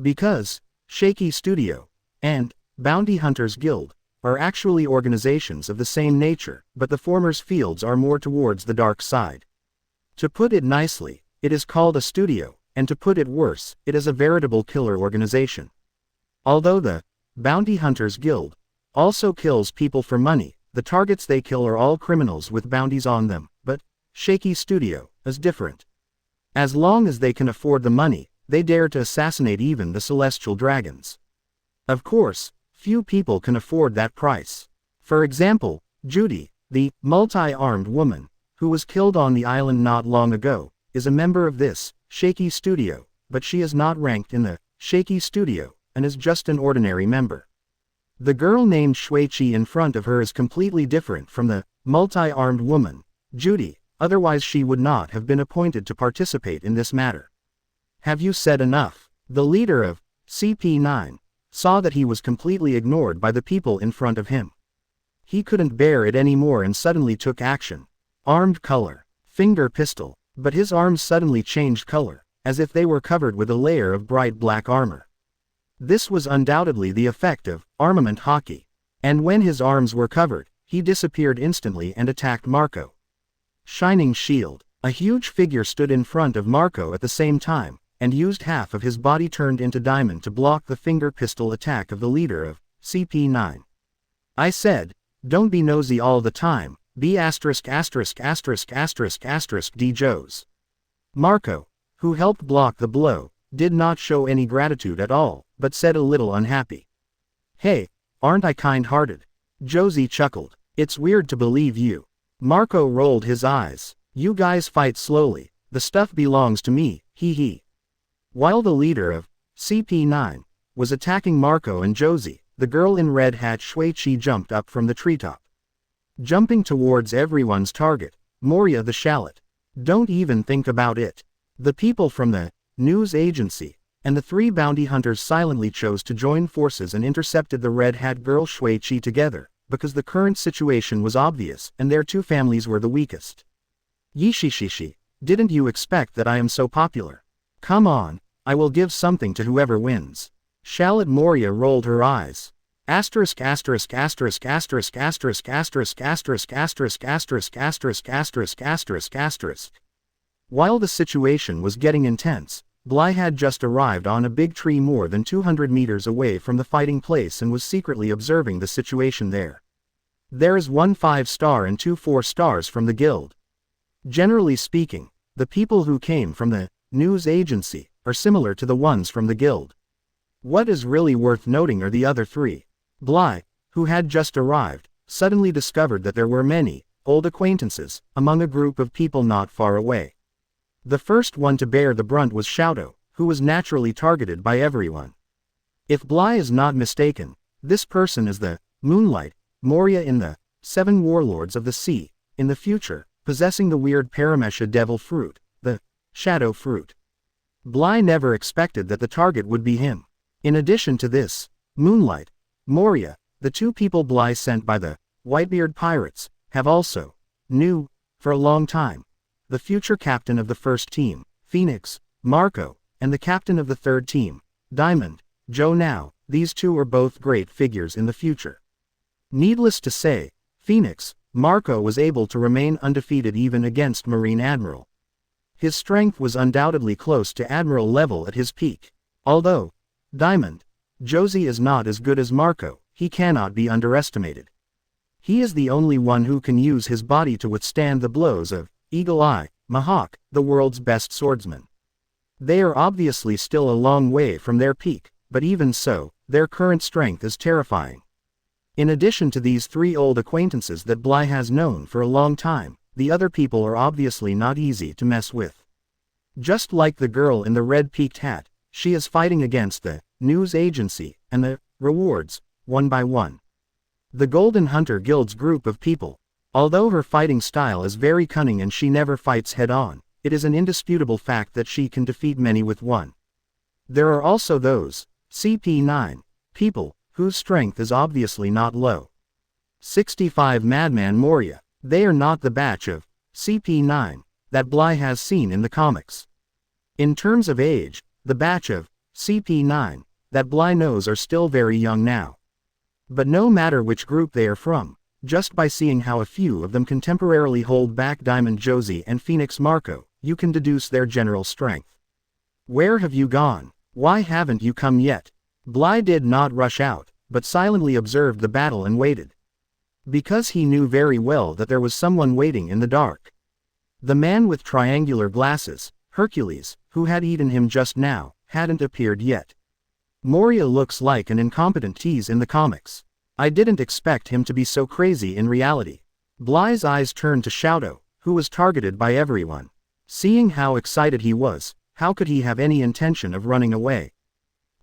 Because Shaky Studio and Bounty Hunters Guild are actually organizations of the same nature, but the former's fields are more towards the dark side. To put it nicely, it is called a studio, and to put it worse, it is a veritable killer organization. Although the Bounty Hunters Guild also kills people for money, the targets they kill are all criminals with bounties on them, but Shaky Studio is different. As long as they can afford the money, they dare to assassinate even the celestial dragons. Of course, few people can afford that price. For example, Judy, the multi-armed woman, who was killed on the island not long ago, is a member of this Shaky Studio, but she is not ranked in the shaky studio, and is just an ordinary member. The girl named Shuichi in front of her is completely different from the multi-armed woman, Judy, otherwise she would not have been appointed to participate in this matter. Have you said enough? The leader of CP9 saw that he was completely ignored by the people in front of him. He couldn't bear it anymore and suddenly took action. Armed color, finger pistol, but his arms suddenly changed color, as if they were covered with a layer of bright black armor. This was undoubtedly the effect of armament hockey. And when his arms were covered, he disappeared instantly and attacked Marco. Shining shield. A huge figure stood in front of Marco at the same time, and used half of his body turned into diamond to block the finger pistol attack of the leader of CP9. I said, don't be nosy all the time, be *********** D. Joes. Marco, who helped block the blow, did not show any gratitude at all, but said a little unhappy. Hey, aren't I kind-hearted? Josie chuckled. It's weird to believe you. Marco rolled his eyes. You guys fight slowly, the stuff belongs to me, hee hee. While the leader of CP9 was attacking Marco and Josie, the girl in red hat Shuichi jumped up from the treetop. Jumping towards everyone's target, Moria the shallot. Don't even think about it. The people from the news agency and the 3 bounty hunters silently chose to join forces and intercepted the red hat girl Shuichi together, because the current situation was obvious and their 2 families were the weakest. Yishishishi, didn't you expect that I am so popular? Come on, I will give something to whoever wins. Shallot Moria rolled her eyes. Asterisk asterisk asterisk asterisk asterisk asterisk asterisk asterisk asterisk asterisk asterisk asterisk asterisk. While the situation was getting intense, Bly had just arrived on a big tree more than 200 meters away from the fighting place and was secretly observing the situation there. There is 1 5-star and 2 4-stars from the guild. Generally speaking, the people who came from the news agency are similar to the ones from the guild. What is really worth noting are the other 3. Bly, who had just arrived, suddenly discovered that there were many old acquaintances among a group of people not far away. The first one to bear the brunt was Shadow, who was naturally targeted by everyone. If Bly is not mistaken, this person is the Moonlight Moria in the 7 Warlords of the Sea, in the future, possessing the weird Paramesha devil fruit, the Shadow fruit. Bly never expected that the target would be him. In addition to this, Moonlight Moria, the 2 people Bly sent by the Whitebeard pirates, have also knew, for a long time, the future captain of the first team, Phoenix, Marco, and the captain of the third team, Diamond, Joe. Now, these 2 are both great figures in the future. Needless to say, Phoenix, Marco was able to remain undefeated even against Marine Admiral. His strength was undoubtedly close to Admiral level at his peak. Although Diamond, Josie is not as good as Marco, he cannot be underestimated. He is the only one who can use his body to withstand the blows of Eagle Eye Mahawk, the world's best swordsman. They are obviously still a long way from their peak, but even so, their current strength is terrifying. In addition to these 3 old acquaintances that Bly has known for a long time, the other people are obviously not easy to mess with. Just like the girl in the red peaked hat, she is fighting against the news agency and the rewards, one by one. The Golden Hunter Guild's group of people. Although her fighting style is very cunning and she never fights head-on, it is an indisputable fact that she can defeat many with one. There are also those CP9 people whose strength is obviously not low. 65 Madman Moria. They are not the batch of CP9 that Bly has seen in the comics. In terms of age, the batch of CP9 that Bly knows are still very young now. But no matter which group they are from, just by seeing how a few of them can temporarily hold back Diamond Josie and Phoenix Marco, you can deduce their general strength. Where have you gone? Why haven't you come yet? Bly did not rush out, but silently observed the battle and waited. Because he knew very well that there was someone waiting in the dark. The man with triangular glasses, Hercules, who had eaten him just now, hadn't appeared yet. Moria looks like an incompetent tease in the comics. I didn't expect him to be so crazy in reality. Bly's eyes turned to Shadow, who was targeted by everyone. Seeing how excited he was, how could he have any intention of running away?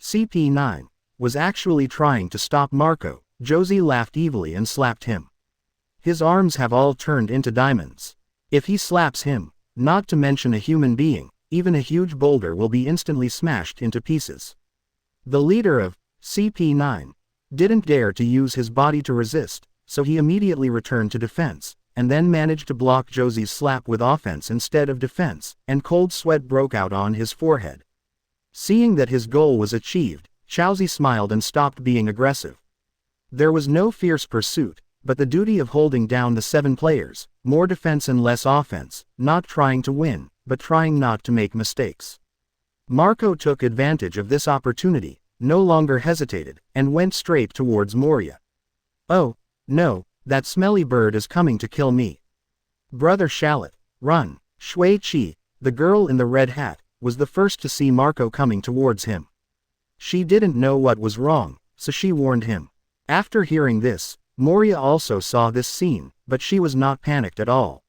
CP9 was actually trying to stop Marco. Josie laughed evilly and slapped him. His arms have all turned into diamonds. If he slaps him, not to mention a human being, even a huge boulder will be instantly smashed into pieces. The leader of CP9 didn't dare to use his body to resist, so he immediately returned to defense, and then managed to block Josie's slap with offense instead of defense, and cold sweat broke out on his forehead. Seeing that his goal was achieved, Chaozi smiled and stopped being aggressive. There was no fierce pursuit, but the duty of holding down the 7 players, more defense and less offense, not trying to win, but trying not to make mistakes. Marco took advantage of this opportunity, no longer hesitated, and went straight towards Moria. Oh, no, that smelly bird is coming to kill me. Brother Shallot, run. Shui Chi, the girl in the red hat, was the first to see Marco coming towards him. She didn't know what was wrong, so she warned him. After hearing this, Moria also saw this scene, but she was not panicked at all.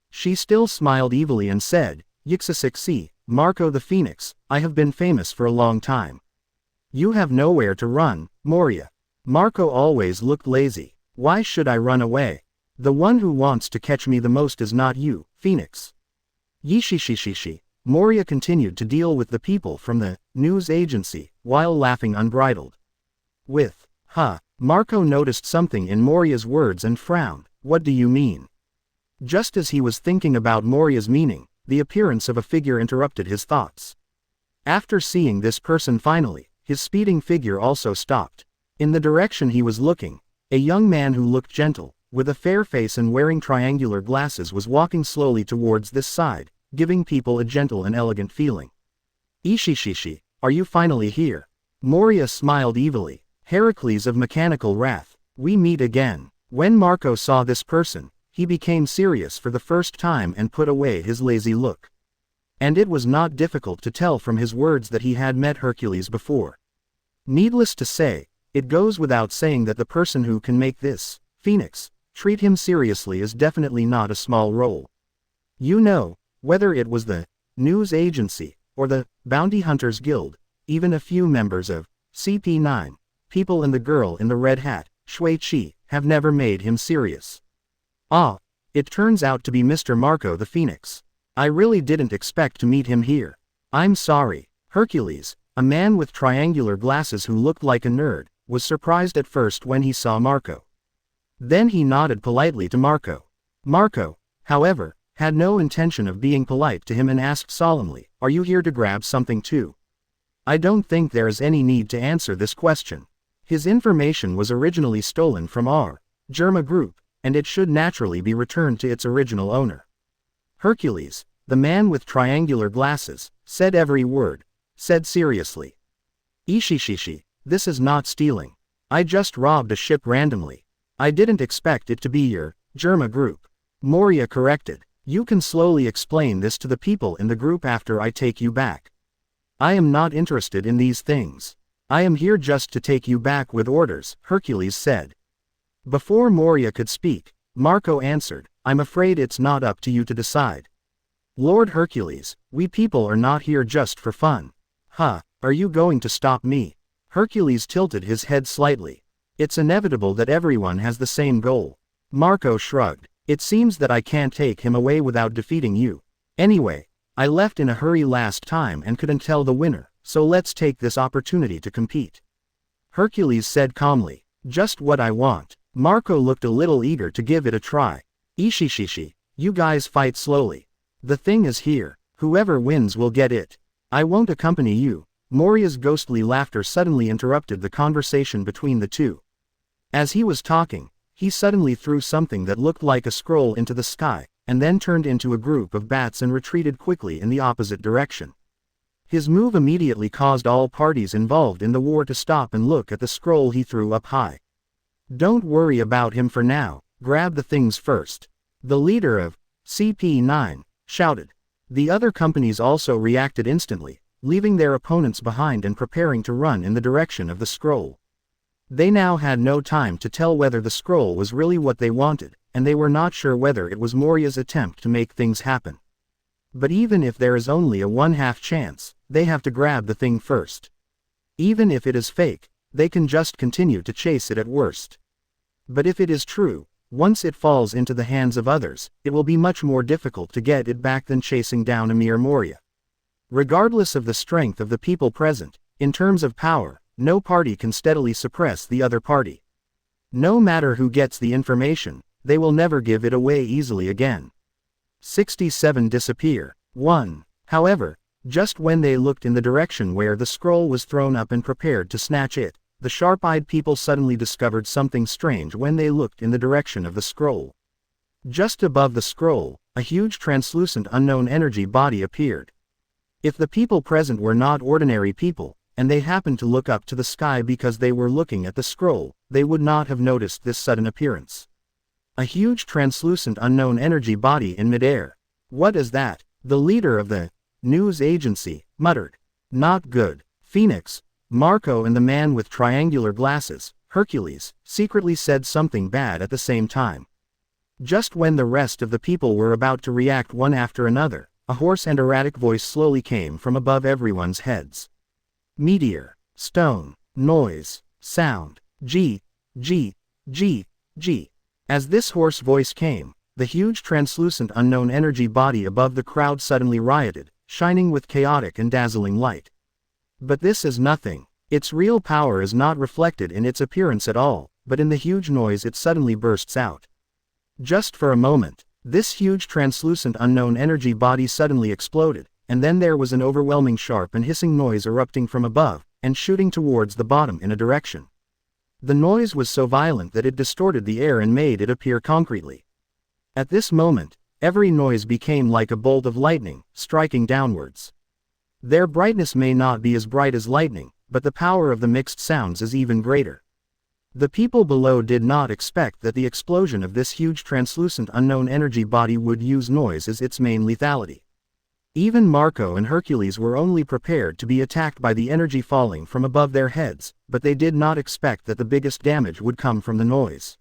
She still smiled evilly and said, "Yixasixi, Marco the Phoenix, I have been famous for a long time. You have nowhere to run, Moria. Marco always looked lazy. Why should I run away? The one who wants to catch me the most is not you, Phoenix." Yishishishishi. Moria continued to deal with the people from the news agency, while laughing unbridled. Marco noticed something in Moria's words and frowned. What do you mean? Just as he was thinking about Moria's meaning, the appearance of a figure interrupted his thoughts. After seeing this person finally, his speeding figure also stopped. In the direction he was looking, a young man who looked gentle, with a fair face and wearing triangular glasses was walking slowly towards this side, giving people a gentle and elegant feeling. Ishishishi, are you finally here? Moria smiled evilly. Heracles of mechanical wrath, we meet again. When Marco saw this person, he became serious for the first time and put away his lazy look. And it was not difficult to tell from his words that he had met Hercules before. Needless to say, it goes without saying that the person who can make this, Phoenix, treat him seriously is definitely not a small role. You know, whether it was the news agency, or the Bounty Hunters Guild, even a few members of CP9, people and the girl in the red hat, Shui Chi, have never made him serious. Ah, it turns out to be Mr. Marco the Phoenix. I really didn't expect to meet him here. I'm sorry. Hercules, a man with triangular glasses who looked like a nerd, was surprised at first when he saw Marco. Then he nodded politely to Marco. Marco, however, had no intention of being polite to him and asked solemnly, "Are you here to grab something too?" I don't think there is any need to answer this question. His information was originally stolen from our Germa group, and it should naturally be returned to its original owner. Hercules, the man with triangular glasses, said every word, said seriously. Ishishishi, this is not stealing. I just robbed a ship randomly. I didn't expect it to be your Germa group. Moria corrected. You can slowly explain this to the people in the group after I take you back. I am not interested in these things. I am here just to take you back with orders, Hercules said. Before Moria could speak, Marco answered, I'm afraid it's not up to you to decide. Lord Hercules, we people are not here just for fun. Are you going to stop me? Hercules tilted his head slightly. It's inevitable that everyone has the same goal. Marco shrugged. It seems that I can't take him away without defeating you. Anyway, I left in a hurry last time and couldn't tell the winner, so let's take this opportunity to compete. Hercules said calmly. Just what I want. Marco looked a little eager to give it a try. Ishishishi, you guys fight slowly. The thing is here. Whoever wins will get it. I won't accompany you. Moria's ghostly laughter suddenly interrupted the conversation between the two. As he was talking, he suddenly threw something that looked like a scroll into the sky, and then turned into a group of bats and retreated quickly in the opposite direction. His move immediately caused all parties involved in the war to stop and look at the scroll he threw up high. Don't worry about him for now, grab the things first. The leader of CP9 shouted. The other companies also reacted instantly, leaving their opponents behind and preparing to run in the direction of the scroll. They now had no time to tell whether the scroll was really what they wanted, and they were not sure whether it was Moria's attempt to make things happen. But even if there is only a 1/2 chance, they have to grab the thing first. Even if it is fake, they can just continue to chase it at worst. But if it is true, once it falls into the hands of others, it will be much more difficult to get it back than chasing down a mere Moria. Regardless of the strength of the people present, in terms of power, no party can steadily suppress the other party. No matter who gets the information, they will never give it away easily again. 67 disappear. 1. However, just when they looked in the direction where the scroll was thrown up and prepared to snatch it, the sharp-eyed people suddenly discovered something strange when they looked in the direction of the scroll. Just above the scroll, a huge translucent unknown energy body appeared. If the people present were not ordinary people, and they happened to look up to the sky because they were looking at the scroll, they would not have noticed this sudden appearance. A huge translucent unknown energy body in midair. What is that? The leader of the news agency muttered. Not good. Phoenix, Marco and the man with triangular glasses, Hercules, secretly said something bad at the same time. Just when the rest of the people were about to react one after another, a hoarse and erratic voice slowly came from above everyone's heads. Meteor, stone, noise, sound, G, G, G, G. As this hoarse voice came, the huge translucent unknown energy body above the crowd suddenly rioted, shining with chaotic and dazzling light. But this is nothing. Its real power is not reflected in its appearance at all, but in the huge noise it suddenly bursts out. Just for a moment, this huge translucent unknown energy body suddenly exploded, and then there was an overwhelming sharp and hissing noise erupting from above, and shooting towards the bottom in a direction. The noise was so violent that it distorted the air and made it appear concretely. At this moment, every noise became like a bolt of lightning, striking downwards. Their brightness may not be as bright as lightning, but the power of the mixed sounds is even greater. The people below did not expect that the explosion of this huge translucent unknown energy body would use noise as its main lethality. Even Marco and Hercules were only prepared to be attacked by the energy falling from above their heads, but they did not expect that the biggest damage would come from the noise.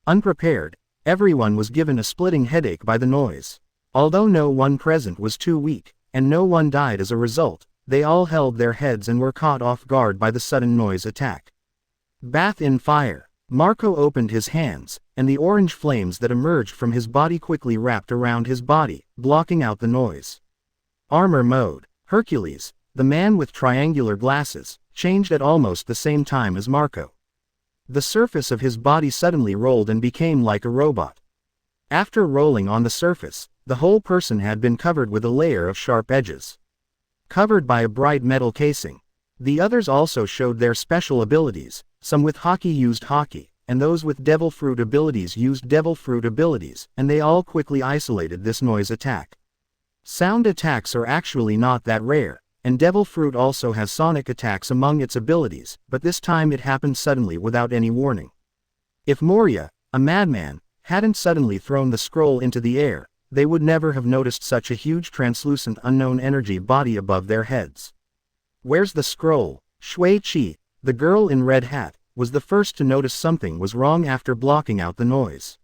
Unprepared, everyone was given a splitting headache by the noise. Although no one present was too weak, and no one died as a result, they all held their heads and were caught off guard by the sudden noise attack. Bath in fire. Marco opened his hands, and the orange flames that emerged from his body quickly wrapped around his body, blocking out the noise. Armor mode. Hercules, the man with triangular glasses, changed at almost the same time as Marco. The surface of his body suddenly rolled and became like a robot. After rolling on the surface, the whole person had been covered with a layer of sharp edges. Covered by a bright metal casing. The others also showed their special abilities. Some with hockey used hockey, and those with devil fruit abilities used devil fruit abilities, and they all quickly isolated this noise attack. Sound attacks are actually not that rare, and devil fruit also has sonic attacks among its abilities, but this time it happened suddenly without any warning. If Moria, a madman, hadn't suddenly thrown the scroll into the air, they would never have noticed such a huge translucent unknown energy body above their heads. Where's the scroll? Shui Qi, the girl in red hat, was the first to notice something was wrong after blocking out the noise.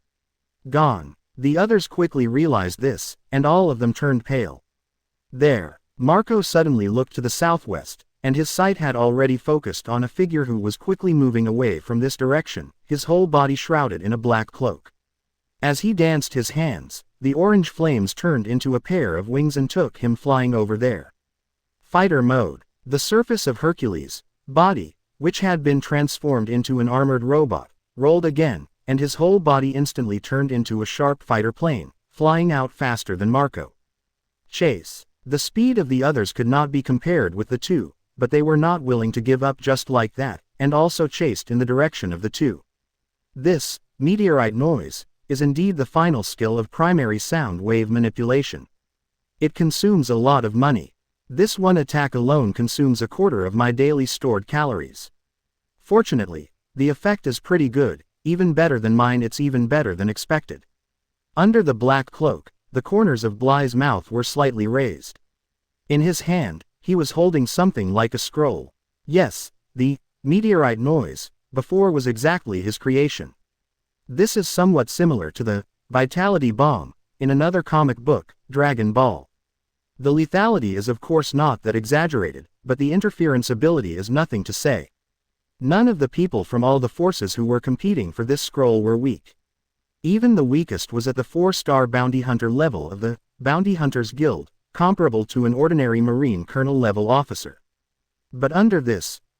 Gone. The others quickly realized this, and all of them turned pale. There. Marco suddenly looked to the southwest, and his sight had already focused on a figure who was quickly moving away from this direction, his whole body shrouded in a black cloak. As he danced his hands, the orange flames turned into a pair of wings and took him flying over there. Fighter mode. The surface of Hercules' body, which had been transformed into an armored robot, rolled again, and his whole body instantly turned into a sharp fighter plane, flying out faster than Marco. Chase. The speed of the others could not be compared with the two, but they were not willing to give up just like that, and also chased in the direction of the two. This, meteorite noise, is indeed the final skill of primary sound wave manipulation. It consumes a lot of money. This one attack alone consumes a quarter of my daily stored calories. Fortunately, the effect is pretty good, even better than mine. It's even better than expected. Under the black cloak, the corners of Bly's mouth were slightly raised. In his hand, he was holding something like a scroll. Yes, the meteorite noise before was exactly his creation. This is somewhat similar to the vitality bomb in another comic book, Dragon Ball. The lethality is of course not that exaggerated, but the interference ability is nothing to say. None of the people from all the forces who were competing for this scroll were weak. Even the weakest was at the 4-star bounty hunter level of the Bounty Hunters Guild, comparable to an ordinary Marine Colonel level officer. But under this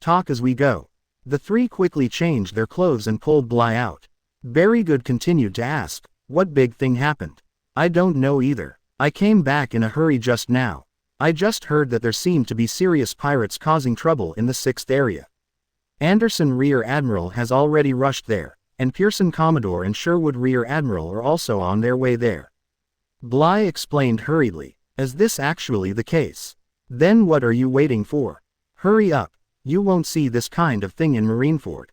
talk as we go. The three quickly changed their clothes and pulled Bly out. Berrygood continued to ask, what big thing happened? I don't know either. I came back in a hurry just now. I just heard that there seemed to be serious pirates causing trouble in the 6th area. Anderson Rear Admiral has already rushed there, and Pearson Commodore and Sherwood Rear Admiral are also on their way there. Bly explained hurriedly, is this actually the case? Then what are you waiting for? Hurry up, you won't see this kind of thing in Marineford.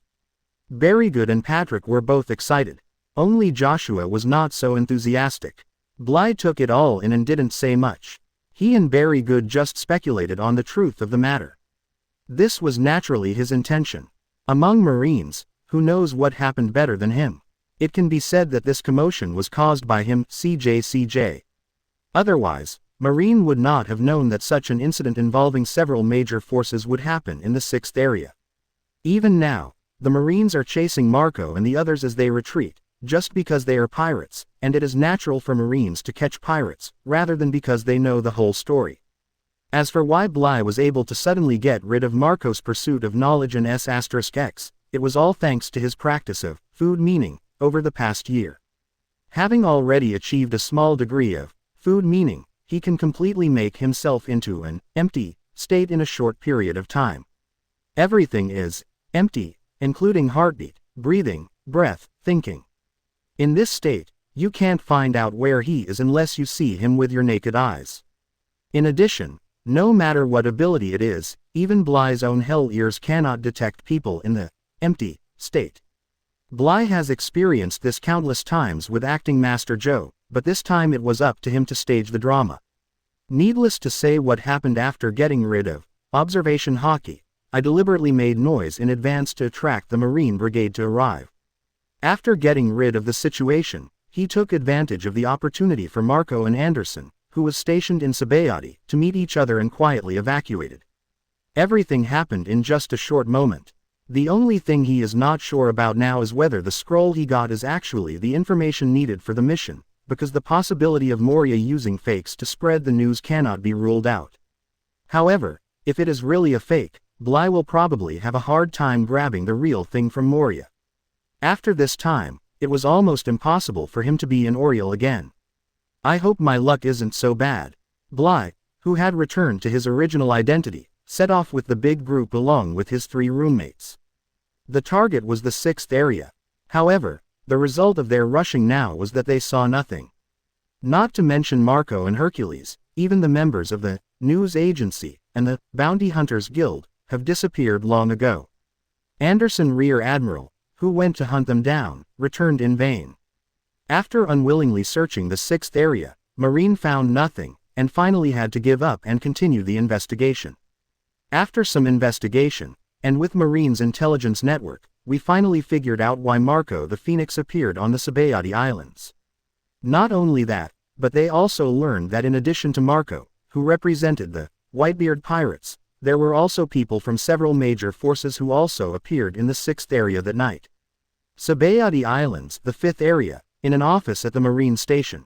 Berrygood and Patrick were both excited. Only Joshua was not so enthusiastic. Bly took it all in and didn't say much. He and Berrygood just speculated on the truth of the matter. This was naturally his intention. Among Marines, who knows what happened better than him? It can be said that this commotion was caused by him, CJ. Otherwise, Marine would not have known that such an incident involving several major forces would happen in the 6th area. Even now, the Marines are chasing Marco and the others as they retreat, just because they are pirates, and it is natural for Marines to catch pirates, rather than because they know the whole story. As for why Bly was able to suddenly get rid of Marco's pursuit of knowledge and S**X, it was all thanks to his practice of food meaning over the past year. Having already achieved a small degree of food meaning, he can completely make himself into an empty state in a short period of time. Everything is empty, including heartbeat, breathing, breath, thinking. In this state, you can't find out where he is unless you see him with your naked eyes. In addition, no matter what ability it is, even Bly's own hell ears cannot detect people in the empty state. Bly has experienced this countless times with acting Master Joe, but this time it was up to him to stage the drama. Needless to say what happened after getting rid of observation hockey, I deliberately made noise in advance to attract the Marine Brigade to arrive. After getting rid of the situation, he took advantage of the opportunity for Marco and Anderson, who was stationed in Sabayati, to meet each other and quietly evacuated. Everything happened in just a short moment. The only thing he is not sure about now is whether the scroll he got is actually the information needed for the mission, because the possibility of Moria using fakes to spread the news cannot be ruled out. However, if it is really a fake, Bly will probably have a hard time grabbing the real thing from Moria. After this time, it was almost impossible for him to be in Oriel again. I hope my luck isn't so bad. Bly, who had returned to his original identity, set off with the big group along with his 3 roommates. The target was the 6th area. However, the result of their rushing now was that they saw nothing. Not to mention Marco and Hercules, even the members of the news agency and the Bounty Hunters Guild have disappeared long ago. Anderson Rear Admiral, who went to hunt them down, returned in vain. After unwillingly searching the 6th area, Marine found nothing, and finally had to give up and continue the investigation. After some investigation, and with Marine's intelligence network, we finally figured out why Marco the Phoenix appeared on the Sabayati Islands. Not only that, but they also learned that in addition to Marco, who represented the Whitebeard pirates, there were also people from several major forces who also appeared in the 6th area that night. Sabayati Islands, the 5th area, in an office at the Marine station.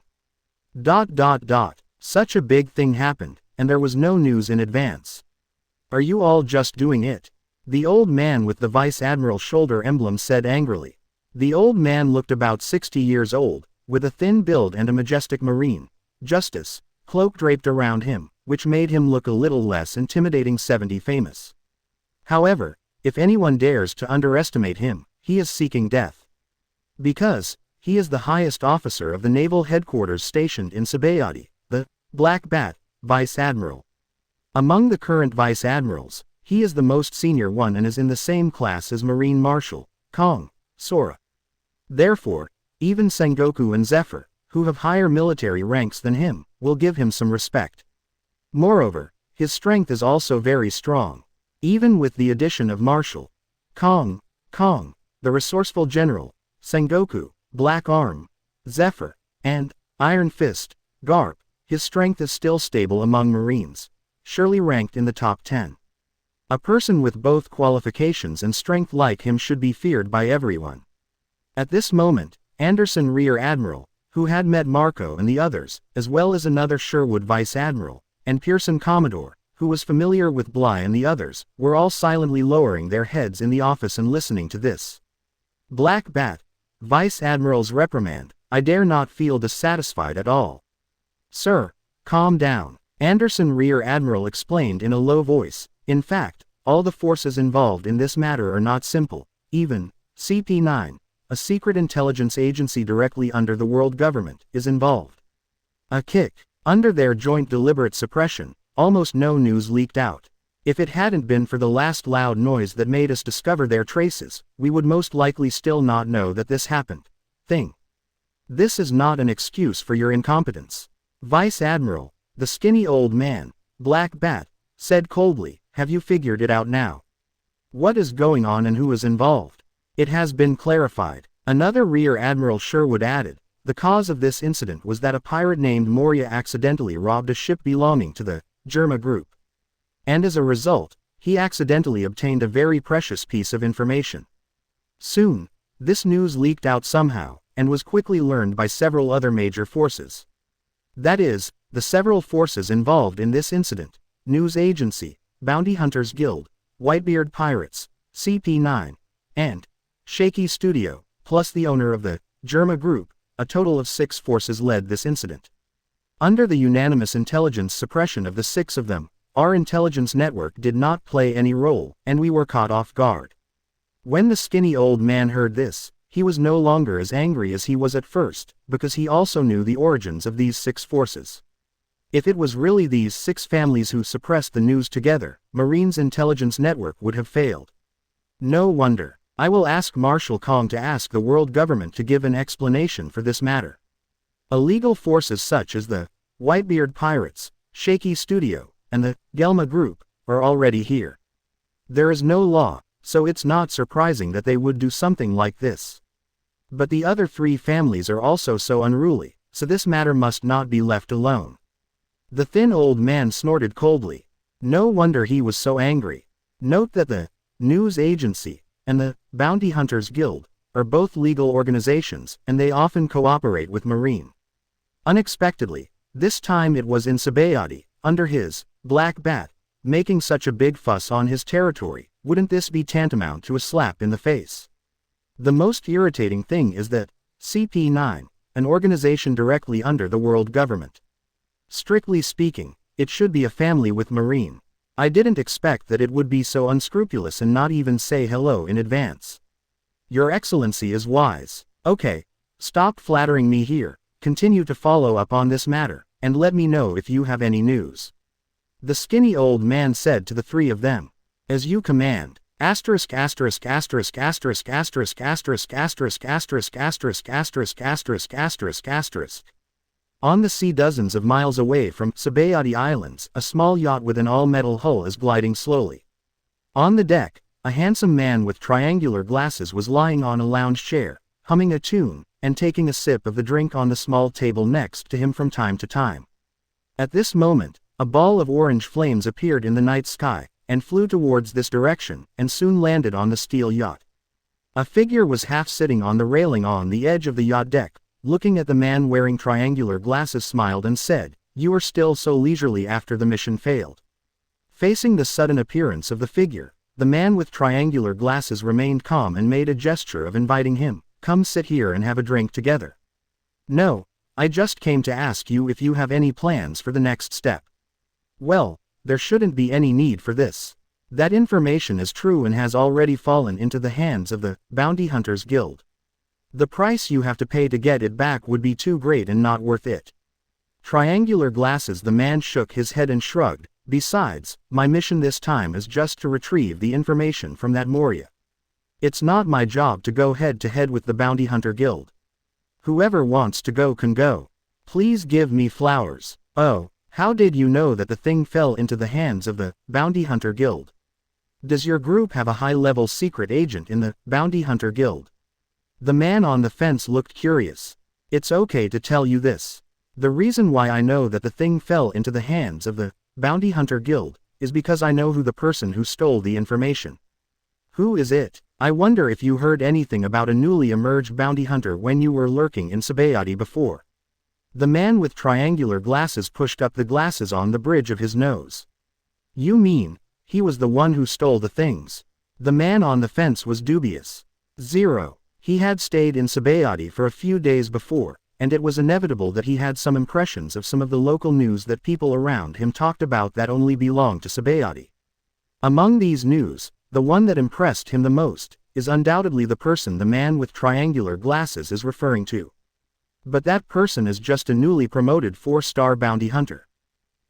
Such a big thing happened, and there was no news in advance. Are you all just doing it? The old man with the Vice Admiral shoulder emblem said angrily. The old man looked about 60 years old, with a thin build and a majestic marine justice cloak draped around him, which made him look a little less intimidating. 70 famous. However, if anyone dares to underestimate him, he is seeking death. Because he is the highest officer of the naval headquarters stationed in Sabayati, the Black Bat, Vice Admiral. Among the current Vice Admirals, he is the most senior one and is in the same class as Marine Marshal Kong Sora. Therefore, even Sengoku and Zephyr, who have higher military ranks than him, will give him some respect. Moreover, his strength is also very strong. Even with the addition of Marshal Kong, the resourceful general, Sengoku, Black Arm, Zephyr, and Iron Fist, Garp, his strength is still stable among Marines, surely ranked in the top 10. A person with both qualifications and strength like him should be feared by everyone. At this moment, Anderson Rear Admiral, who had met Marco and the others, as well as another Sherwood Vice Admiral, and Pearson Commodore, who was familiar with Bly and the others, were all silently lowering their heads in the office and listening to this. Black Bat, Vice Admiral's reprimand, I dare not feel dissatisfied at all. Sir, calm down, Anderson Rear Admiral explained in a low voice. In fact, all the forces involved in this matter are not simple. Even CP9, a secret intelligence agency directly under the world government, is involved. A kick. Under their joint deliberate suppression, almost no news leaked out. If it hadn't been for the last loud noise that made us discover their traces, we would most likely still not know that this happened. This is not an excuse for your incompetence. Vice Admiral, the skinny old man, Black Bat, said coldly, have you figured it out now? What is going on and who is involved? It has been clarified. Another Rear Admiral Sherwood added, the cause of this incident was that a pirate named Moria accidentally robbed a ship belonging to the Germa group. And as a result, he accidentally obtained a very precious piece of information. Soon, this news leaked out somehow, and was quickly learned by several other major forces. That is, the several forces involved in this incident: News Agency, Bounty Hunters Guild, Whitebeard Pirates, CP9, and Shaky Studio, plus the owner of the Germa group. A total of 6 forces led this incident. Under the unanimous intelligence suppression of the 6 of them, our intelligence network did not play any role, and we were caught off guard. When the skinny old man heard this, he was no longer as angry as he was at first, because he also knew the origins of these 6 forces. If it was really these 6 families who suppressed the news together, Marine's intelligence network would have failed. No wonder. I will ask Marshal Kong to ask the world government to give an explanation for this matter. Illegal forces such as the Whitebeard Pirates, Shaky Studio, and the Gelma Group are already here. There is no law, so it's not surprising that they would do something like this. But the other 3 families are also so unruly, so this matter must not be left alone. The thin old man snorted coldly. No wonder he was so angry. Note that the News Agency and the Bounty Hunters Guild are both legal organizations, and they often cooperate with Marine. Unexpectedly, this time it was in Sabayati, under his Black Bat, making such a big fuss on his territory. Wouldn't this be tantamount to a slap in the face? The most irritating thing is that CP9, an organization directly under the world government. Strictly speaking, it should be a family with Marine. I didn't expect that it would be so unscrupulous and not even say hello in advance. Your Excellency is wise. Okay, stop flattering me here, continue to follow up on this matter, and let me know if you have any news. The skinny old man said to the 3 of them. As you command. Asterisk asterisk asterisk asterisk asterisk asterisk asterisk asterisk asterisk asterisk asterisk asterisk asterisk. On the sea dozens of miles away from Sabayati Islands, a small yacht with an all-metal hull is gliding slowly. On the deck, a handsome man with triangular glasses was lying on a lounge chair, humming a tune, and taking a sip of the drink on the small table next to him from time to time. At this moment, a ball of orange flames appeared in the night sky, and flew towards this direction, and soon landed on the steel yacht. A figure was half sitting on the railing on the edge of the yacht deck, looking at the man wearing triangular glasses, smiled and said, "You are still so leisurely after the mission failed." Facing the sudden appearance of the figure, the man with triangular glasses remained calm and made a gesture of inviting him, "Come sit here and have a drink together." "No, I just came to ask you if you have any plans for the next step." "Well, there shouldn't be any need for this. That information is true and has already fallen into the hands of the Bounty Hunters Guild. The price you have to pay to get it back would be too great and not worth it." Triangular glasses. The man shook his head and shrugged. "Besides, my mission this time is just to retrieve the information from that Moria. It's not my job to go head to head with the Bounty Hunter Guild. Whoever wants to go can go. Please give me flowers." "Oh, how did you know that the thing fell into the hands of the Bounty Hunter Guild? Does your group have a high-level secret agent in the Bounty Hunter Guild?" The man on the fence looked curious. "It's okay to tell you this. The reason why I know that the thing fell into the hands of the Bounty Hunter Guild is because I know who the person who stole the information." "Who is it? I wonder if you heard anything about a newly emerged bounty hunter when you were lurking in Sabayati before." The man with triangular glasses pushed up the glasses on the bridge of his nose. You mean, he was the one who stole the things? The man on the fence was dubious. 0. He had stayed in Sabayati for a few days before, and it was inevitable that he had some impressions of some of the local news that people around him talked about that only belonged to Sabayati. Among these news, the one that impressed him the most, is undoubtedly the person the man with triangular glasses is referring to. But that person is just a newly promoted 4-star bounty hunter.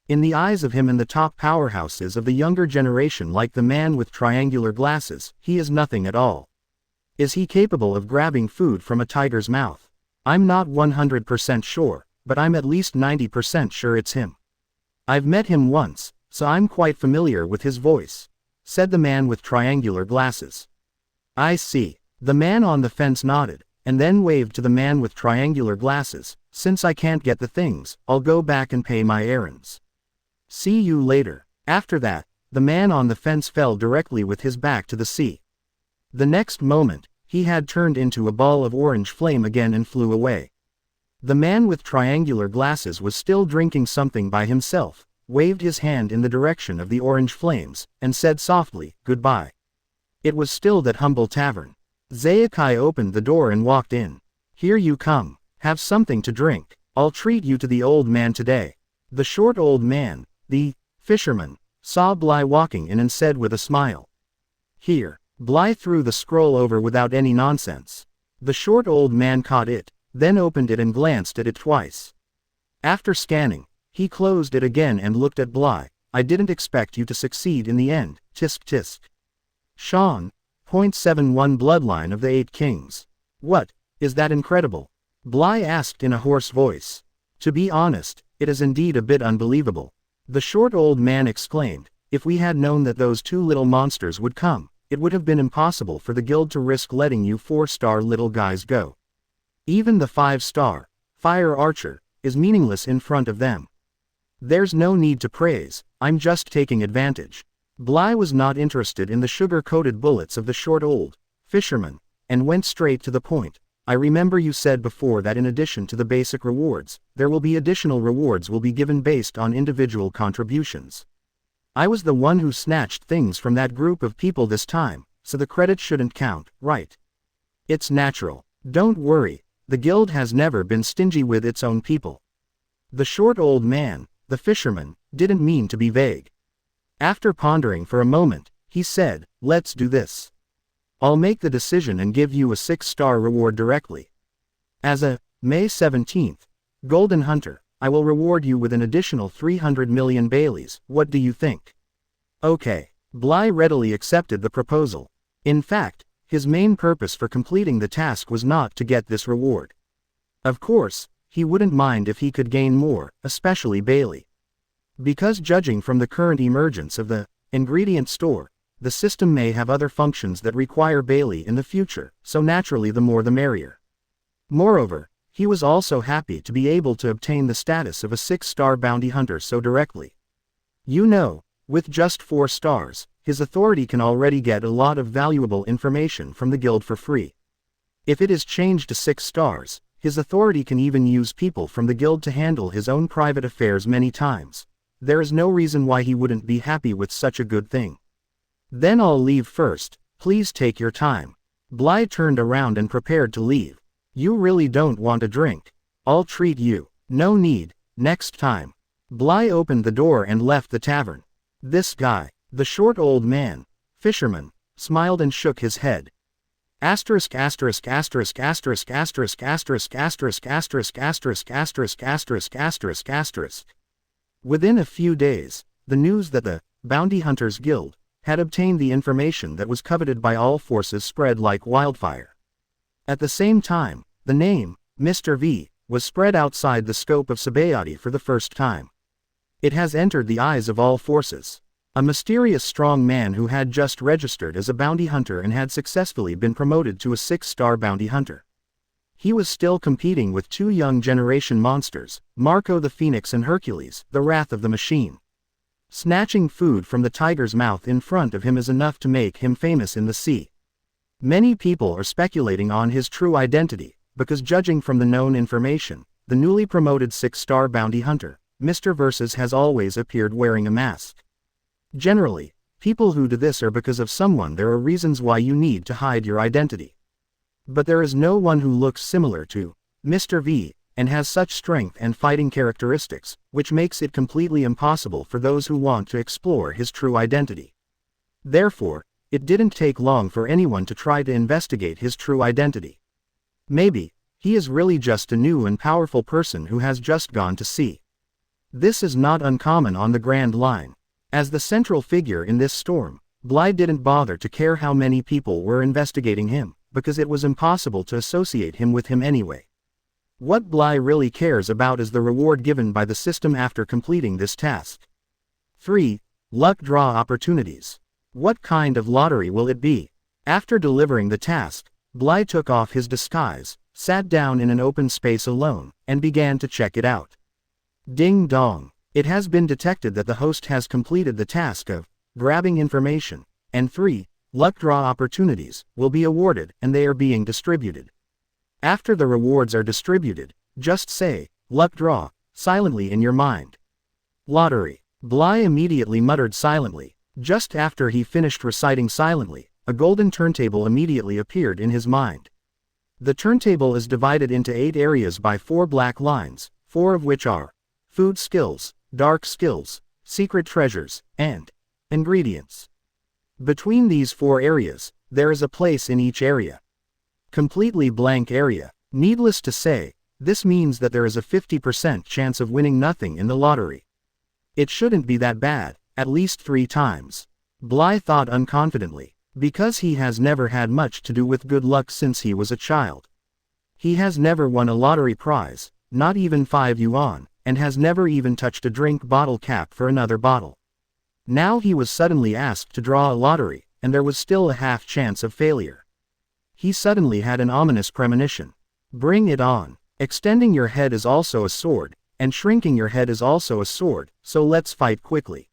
In the eyes of him and the top powerhouses of the younger generation like the man with triangular glasses, he is nothing at all. Is he capable of grabbing food from a tiger's mouth? I'm not 100% sure, but I'm at least 90% sure it's him. I've met him once, so I'm quite familiar with his voice, said the man with triangular glasses. I see. The man on the fence nodded, and then waved to the man with triangular glasses. Since I can't get the things, I'll go back and pay my errands. See you later. After that, the man on the fence fell directly with his back to the sea. The next moment, he had turned into a ball of orange flame again and flew away. The man with triangular glasses was still drinking something by himself, waved his hand in the direction of the orange flames, and said softly, "Goodbye." It was still that humble tavern. Zayakai opened the door and walked in. "Here you come. Have something to drink. I'll treat you to the old man today." The short old man, the fisherman, saw Bly walking in and said with a smile, "Here." Bly threw the scroll over without any nonsense. The short old man caught it, then opened it and glanced at it twice. After scanning, he closed it again and looked at Bly. "I didn't expect you to succeed in the end, tisk tisk. Sean, .71 bloodline of the 8 kings. What, is that incredible?" Bly asked in a hoarse voice. "To be honest, it is indeed a bit unbelievable," the short old man exclaimed. "If we had known that those 2 little monsters would come, it would have been impossible for the guild to risk letting you 4-star little guys go. Even the 5-star, fire archer, is meaningless in front of them. There's no need to praise, I'm just taking advantage." Bly was not interested in the sugar-coated bullets of the short old fisherman, and went straight to the point. "I remember you said before that in addition to the basic rewards, there will be additional rewards will be given based on individual contributions. I was the one who snatched things from that group of people this time, so the credit shouldn't count, right? It's natural. Don't worry, the guild has never been stingy with its own people." The short old man, the fisherman, didn't mean to be vague. After pondering for a moment, he said, "Let's do this. I'll make the decision and give you a 6-star reward directly. As a May 17th Golden Hunter, I will reward you with an additional 300 million Baileys. What do you think?" Okay. Bly readily accepted the proposal. In fact, his main purpose for completing the task was not to get this reward. Of course, he wouldn't mind if he could gain more, especially Bailey. Because judging from the current emergence of the ingredient store, the system may have other functions that require Bailey in the future, so naturally the more the merrier. Moreover, he was also happy to be able to obtain the status of a 6-star bounty hunter so directly. You know, with just 4 stars, his authority can already get a lot of valuable information from the guild for free. If it is changed to 6 stars, his authority can even use people from the guild to handle his own private affairs many times. There is no reason why he wouldn't be happy with such a good thing. "Then I'll leave first, please take your time." Bly turned around and prepared to leave. "You really don't want a drink? I'll treat you." "No need, next time." Bly opened the door and left the tavern. This guy, the short old man, fisherman, smiled and shook his head. Asterisk asterisk asterisk asterisk asterisk asterisk asterisk asterisk asterisk asterisk asterisk asterisk asterisk. Within a few days, the news that the Bounty Hunters Guild had obtained the information that was coveted by all forces spread like wildfire. At the same time, the name, Mr. V, was spread outside the scope of Sabayati for the first time. It has entered the eyes of all forces. A mysterious strong man who had just registered as a bounty hunter and had successfully been promoted to a 6-star bounty hunter. He was still competing with 2 young generation monsters, Marco the Phoenix and Hercules, the Wrath of the Machine. Snatching food from the tiger's mouth in front of him is enough to make him famous in the sea. Many people are speculating on his true identity, because judging from the known information, the newly promoted 6-star bounty hunter, Mr. Versus has always appeared wearing a mask. Generally, people who do this are because of someone. There are reasons why you need to hide your identity. But there is no one who looks similar to Mr. V, and has such strength and fighting characteristics, which makes it completely impossible for those who want to explore his true identity. Therefore, it didn't take long for anyone to try to investigate his true identity. Maybe, he is really just a new and powerful person who has just gone to sea. This is not uncommon on the Grand Line. As the central figure in this storm, Bly didn't bother to care how many people were investigating him, because it was impossible to associate him with him anyway. What Bly really cares about is the reward given by the system after completing this task. 3. Luck draw opportunities. What kind of lottery will it be? After delivering the task, Bly took off his disguise, sat down in an open space alone, and began to check it out. Ding dong. It has been detected that the host has completed the task of grabbing information, and 3. Luck draw opportunities will be awarded and they are being distributed. After the rewards are distributed, just say, luck draw, silently in your mind. Lottery. Bly immediately muttered silently. Just after he finished reciting silently, a golden turntable immediately appeared in his mind. The turntable is divided into 8 areas by 4 black lines, 4 of which are food skills, dark skills, secret treasures, and ingredients. Between these 4 areas, there is a place in each area. Completely blank area. Needless to say, this means that there is a 50% chance of winning nothing in the lottery. It shouldn't be that bad, at least 3 times. Bly thought unconfidently, because he has never had much to do with good luck since he was a child. He has never won a lottery prize, not even 5 yuan, and has never even touched a drink bottle cap for another bottle. Now he was suddenly asked to draw a lottery, and there was still a half chance of failure. He suddenly had an ominous premonition. Bring it on. Extending your head is also a sword, and shrinking your head is also a sword, so let's fight quickly.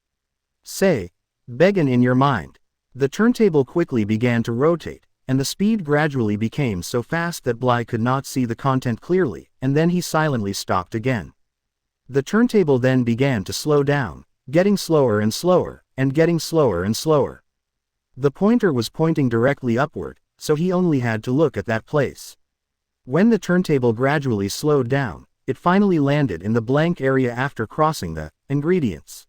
Say, Began in your mind. The turntable quickly began to rotate, and the speed gradually became so fast that Bly could not see the content clearly, and then he silently stopped again. The turntable then began to slow down, getting slower and slower, and getting slower and slower. The pointer was pointing directly upward, so he only had to look at that place. When the turntable gradually slowed down, it finally landed in the blank area after crossing the ingredients.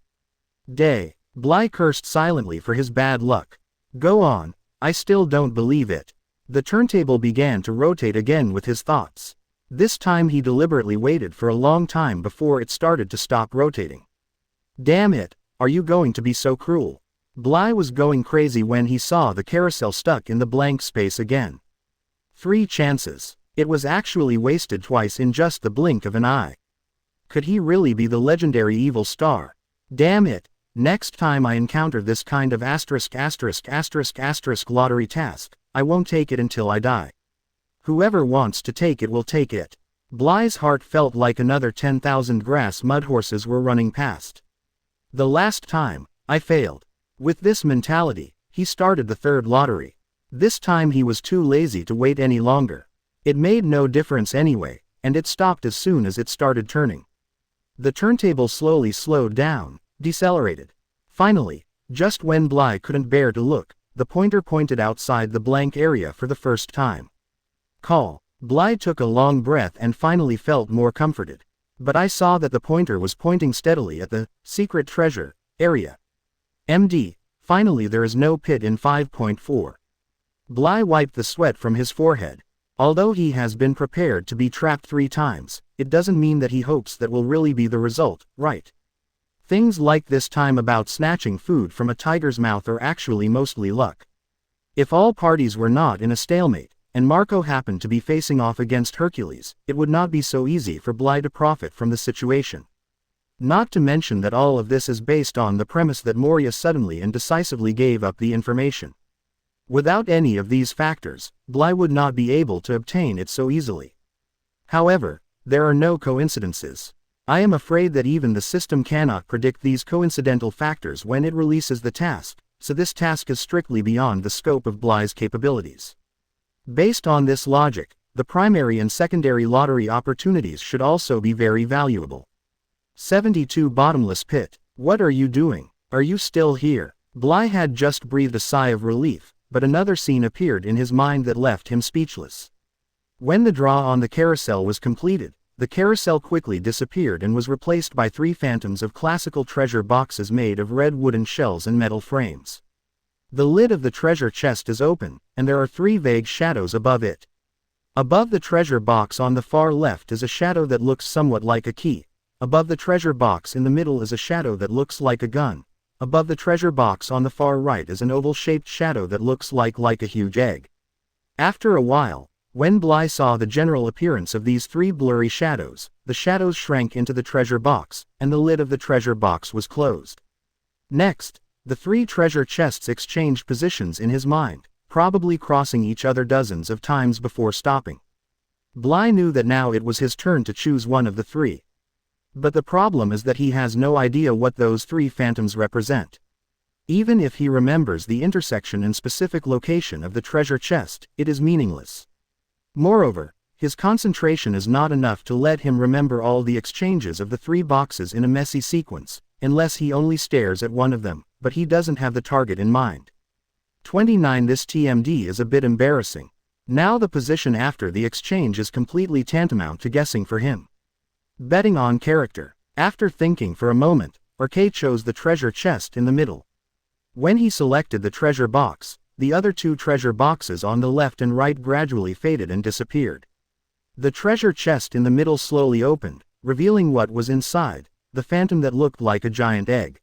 Bly cursed silently for his bad luck. Go on, I still don't believe it. The turntable began to rotate again with his thoughts. This time he deliberately waited for a long time before it started to stop rotating. Damn it, are you going to be so cruel? Bly was going crazy when he saw the carousel stuck in the blank space again. 3 chances. It was actually wasted twice in just the blink of an eye. Could he really be the legendary evil star? Damn it, next time I encounter this kind of **** lottery task, I won't take it until I die. Whoever wants to take it will take it. Bly's heart felt like another 10,000 grass mud horses were running past. The last time, I failed. With this mentality, he started the 3rd lottery. This time he was too lazy to wait any longer. It made no difference anyway, and it stopped as soon as it started turning. The turntable slowly slowed down, decelerated. Finally, just when Bly couldn't bear to look, the pointer pointed outside the blank area for the first time. Call. Bly took a long breath and finally felt more comforted. But I saw that the pointer was pointing steadily at the secret treasure area. MD, finally there is no pit in 5.4. Bly wiped the sweat from his forehead. Although he has been prepared to be trapped 3 times, it doesn't mean that he hopes that will really be the result, right? Things like this time about snatching food from a tiger's mouth are actually mostly luck. If all parties were not in a stalemate, and Marco happened to be facing off against Hercules, it would not be so easy for Bly to profit from the situation. Not to mention that all of this is based on the premise that Moria suddenly and decisively gave up the information. Without any of these factors, Bly would not be able to obtain it so easily. However, there are no coincidences. I am afraid that even the system cannot predict these coincidental factors when it releases the task, so this task is strictly beyond the scope of Bly's capabilities. Based on this logic, the primary and secondary lottery opportunities should also be very valuable. 72 Bottomless Pit. What are you doing? Are you still here? Bly had just breathed a sigh of relief, but another scene appeared in his mind that left him speechless. When the draw on the carousel was completed, the carousel quickly disappeared and was replaced by 3 phantoms of classical treasure boxes made of red wooden shells and metal frames. The lid of the treasure chest is open, and there are 3 vague shadows above it. Above the treasure box on the far left is a shadow that looks somewhat like a key. Above the treasure box in the middle is a shadow that looks like a gun. Above the treasure box on the far right is an oval-shaped shadow that looks like a huge egg. After a while, when Bly saw the general appearance of these 3 blurry shadows, the shadows shrank into the treasure box, and the lid of the treasure box was closed. Next, the 3 treasure chests exchanged positions in his mind, probably crossing each other dozens of times before stopping. Bly knew that now it was his turn to choose one of the 3. But the problem is that he has no idea what those 3 phantoms represent. Even if he remembers the intersection and specific location of the treasure chest, it is meaningless. Moreover, his concentration is not enough to let him remember all the exchanges of the 3 boxes in a messy sequence, unless he only stares at one of them, but he doesn't have the target in mind. 29 This TMD is a bit embarrassing. Now the position after the exchange is completely tantamount to guessing for him. Betting on character. After thinking for a moment, RK chose the treasure chest in the middle. When he selected the treasure box, the other 2 treasure boxes on the left and right gradually faded and disappeared. The treasure chest in the middle slowly opened, revealing what was inside, the phantom that looked like a giant egg.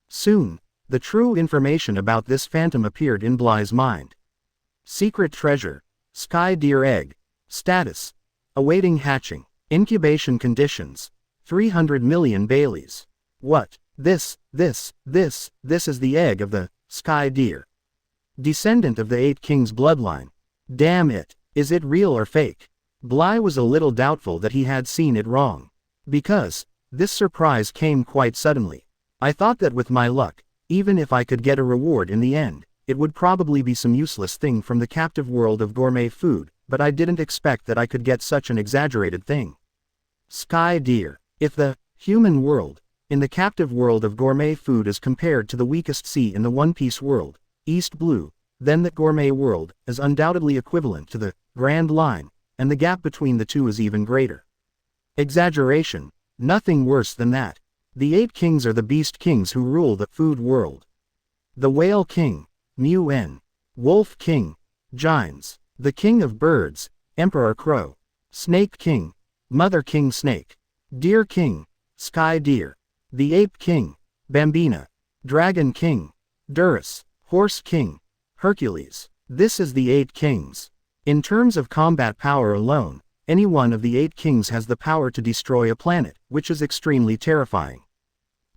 Soon, the true information about this phantom appeared in Bly's mind. Secret treasure, sky deer egg, status, awaiting hatching. Incubation conditions, 300 million Baileys. What? This is the egg of the sky deer. Descendant of the 8 kings bloodline. Damn it, is it real or fake? Bly was a little doubtful that he had seen it wrong. Because, this surprise came quite suddenly. I thought that with my luck, even if I could get a reward in the end, it would probably be some useless thing from the captive world of gourmet food, but I didn't expect that I could get such an exaggerated thing. Sky deer. If the human world, in the captive world of gourmet food is compared to the weakest sea in the One Piece world, East Blue, then the gourmet world is undoubtedly equivalent to the Grand Line, and the gap between the two is even greater. Exaggeration. Nothing worse than that. The 8 kings are the beast kings who rule the food world. The Whale King, Mu-En. Wolf King, Gines. The King of Birds, Emperor Crow. Snake King, Mother King Snake. Deer King, Sky Deer. The Ape King, Bambina. Dragon King, Durus. Horse King, Hercules. This is the 8 kings. In terms of combat power alone, any one of the 8 kings has the power to destroy a planet, which is extremely terrifying.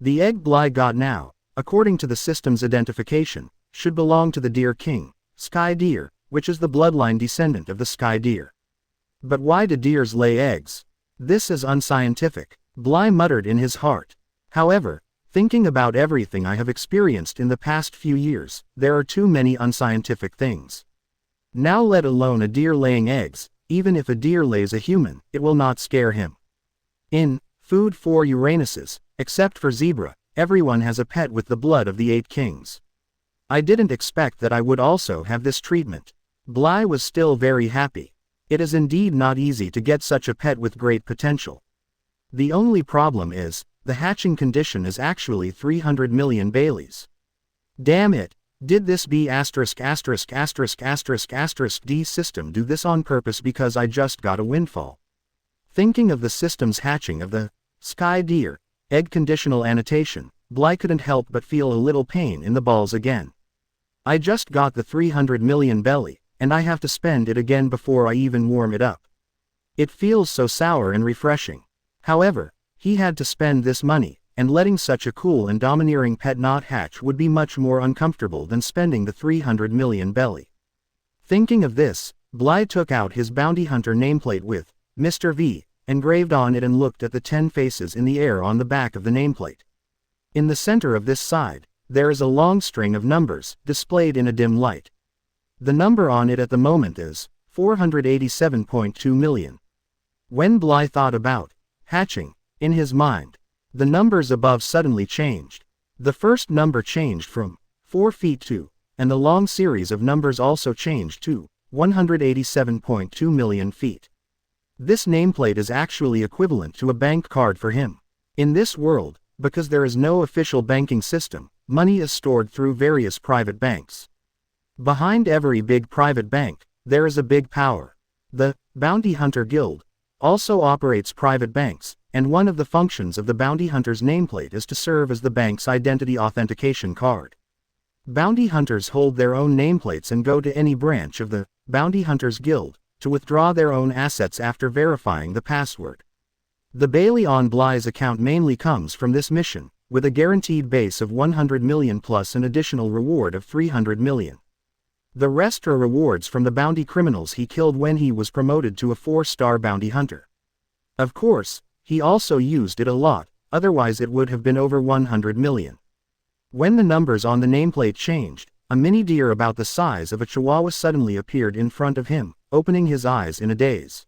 The egg Bly got now, according to the system's identification, should belong to the Deer King, Sky Deer, which is the bloodline descendant of the Sky Deer. But why do deers lay eggs? This is unscientific, Bly muttered in his heart. However, thinking about everything I have experienced in the past few years, there are too many unscientific things. Now let alone a deer laying eggs, even if a deer lays a human, it will not scare him. In Food for Uranuses, except for Zebra, everyone has a pet with the blood of the 8 kings. I didn't expect that I would also have this treatment. Bly was still very happy. It is indeed not easy to get such a pet with great potential. The only problem is, the hatching condition is actually 300 million Baileys. Damn it, did this B*************** D system do this on purpose because I just got a windfall? Thinking of the system's hatching of the Sky Deer egg conditional annotation, Bly couldn't help but feel a little pain in the balls again. I just got the 300 million belly, and I have to spend it again before I even warm it up. It feels so sour and refreshing. However, he had to spend this money, and letting such a cool and domineering pet not hatch would be much more uncomfortable than spending the 300 million belly. Thinking of this, Bly took out his bounty hunter nameplate with Mr. V engraved on it and looked at the 10 faces in the air on the back of the nameplate. In the center of this side, there is a long string of numbers, displayed in a dim light. The number on it at the moment is 487.2 million. When Bly thought about hatching, in his mind, the numbers above suddenly changed. The first number changed from 4 feet to, and the long series of numbers also changed to 187.2 million feet. This nameplate is actually equivalent to a bank card for him. In this world, because there is no official banking system, money is stored through various private banks. Behind every big private bank, there is a big power. The Bounty Hunter Guild also operates private banks, and one of the functions of the bounty hunter's nameplate is to serve as the bank's identity authentication card. Bounty hunters hold their own nameplates and go to any branch of the Bounty Hunters Guild to withdraw their own assets after verifying the password. The Bailey on Bly's account mainly comes from this mission, with a guaranteed base of 100 million plus an additional reward of 300 million. The rest are rewards from the bounty criminals he killed when he was promoted to a 4-star bounty hunter. Of course, he also used it a lot, otherwise it would have been over 100 million. When the numbers on the nameplate changed, a mini deer about the size of a chihuahua suddenly appeared in front of him, opening his eyes in a daze.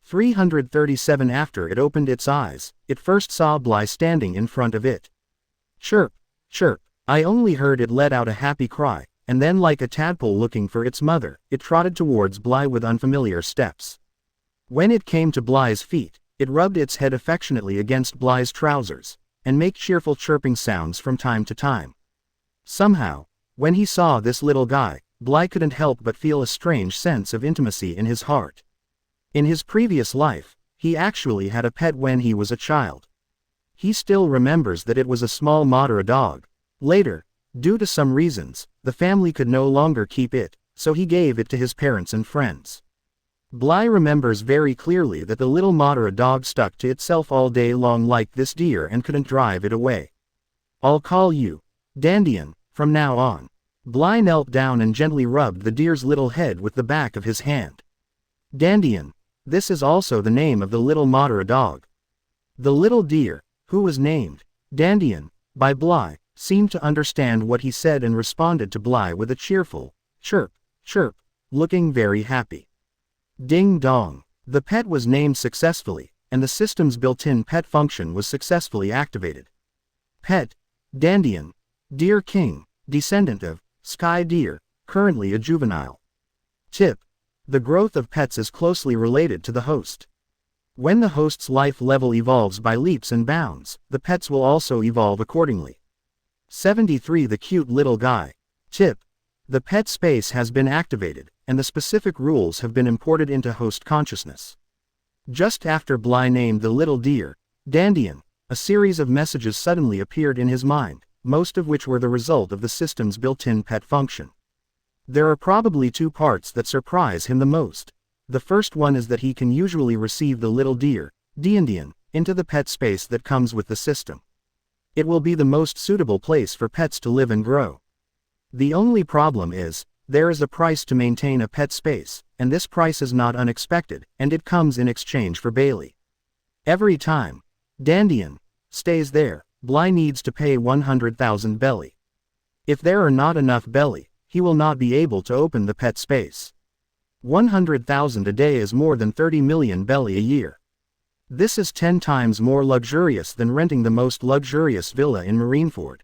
337 after it opened its eyes, it first saw Bly standing in front of it. Chirp, chirp, I only heard it let out a happy cry, and then like a tadpole looking for its mother, it trotted towards Bly with unfamiliar steps. When it came to Bly's feet, it rubbed its head affectionately against Bly's trousers, and made cheerful chirping sounds from time to time. Somehow, when he saw this little guy, Bly couldn't help but feel a strange sense of intimacy in his heart. In his previous life, he actually had a pet when he was a child. He still remembers that it was a small Madara dog. Later, due to some reasons, the family could no longer keep it, so he gave it to his parents and friends. Bly remembers very clearly that the little Madara dog stuck to itself all day long like this deer and couldn't drive it away. I'll call you Dandian from now on. Bly knelt down and gently rubbed the deer's little head with the back of his hand. Dandian. This is also the name of the little Madara dog. The little deer, who was named Dandian by Bly, seemed to understand what he said and responded to Bly with a cheerful chirp, chirp, looking very happy. Ding dong. The pet was named successfully, and the system's built-in pet function was successfully activated. Pet, Dandian, Deer King, descendant of Sky Deer, currently a juvenile. Tip. The growth of pets is closely related to the host. When the host's life level evolves by leaps and bounds, the pets will also evolve accordingly. 73 The cute little guy. Tip. The pet space has been activated, and the specific rules have been imported into host consciousness. Just after Bly named the little deer Dandian, a series of messages suddenly appeared in his mind, most of which were the result of the system's built-in pet function. There are probably two parts that surprise him the most. The first one is that he can usually receive the little deer, Dandian, into the pet space that comes with the system. It will be the most suitable place for pets to live and grow. The only problem is, there is a price to maintain a pet space, and this price is not unexpected, and it comes in exchange for Bailey. Every time Dandian stays there, Bly needs to pay 100,000 belly. If there are not enough belly, he will not be able to open the pet space. 100,000 a day is more than 30 million belly a year. This is 10 times more luxurious than renting the most luxurious villa in Marineford.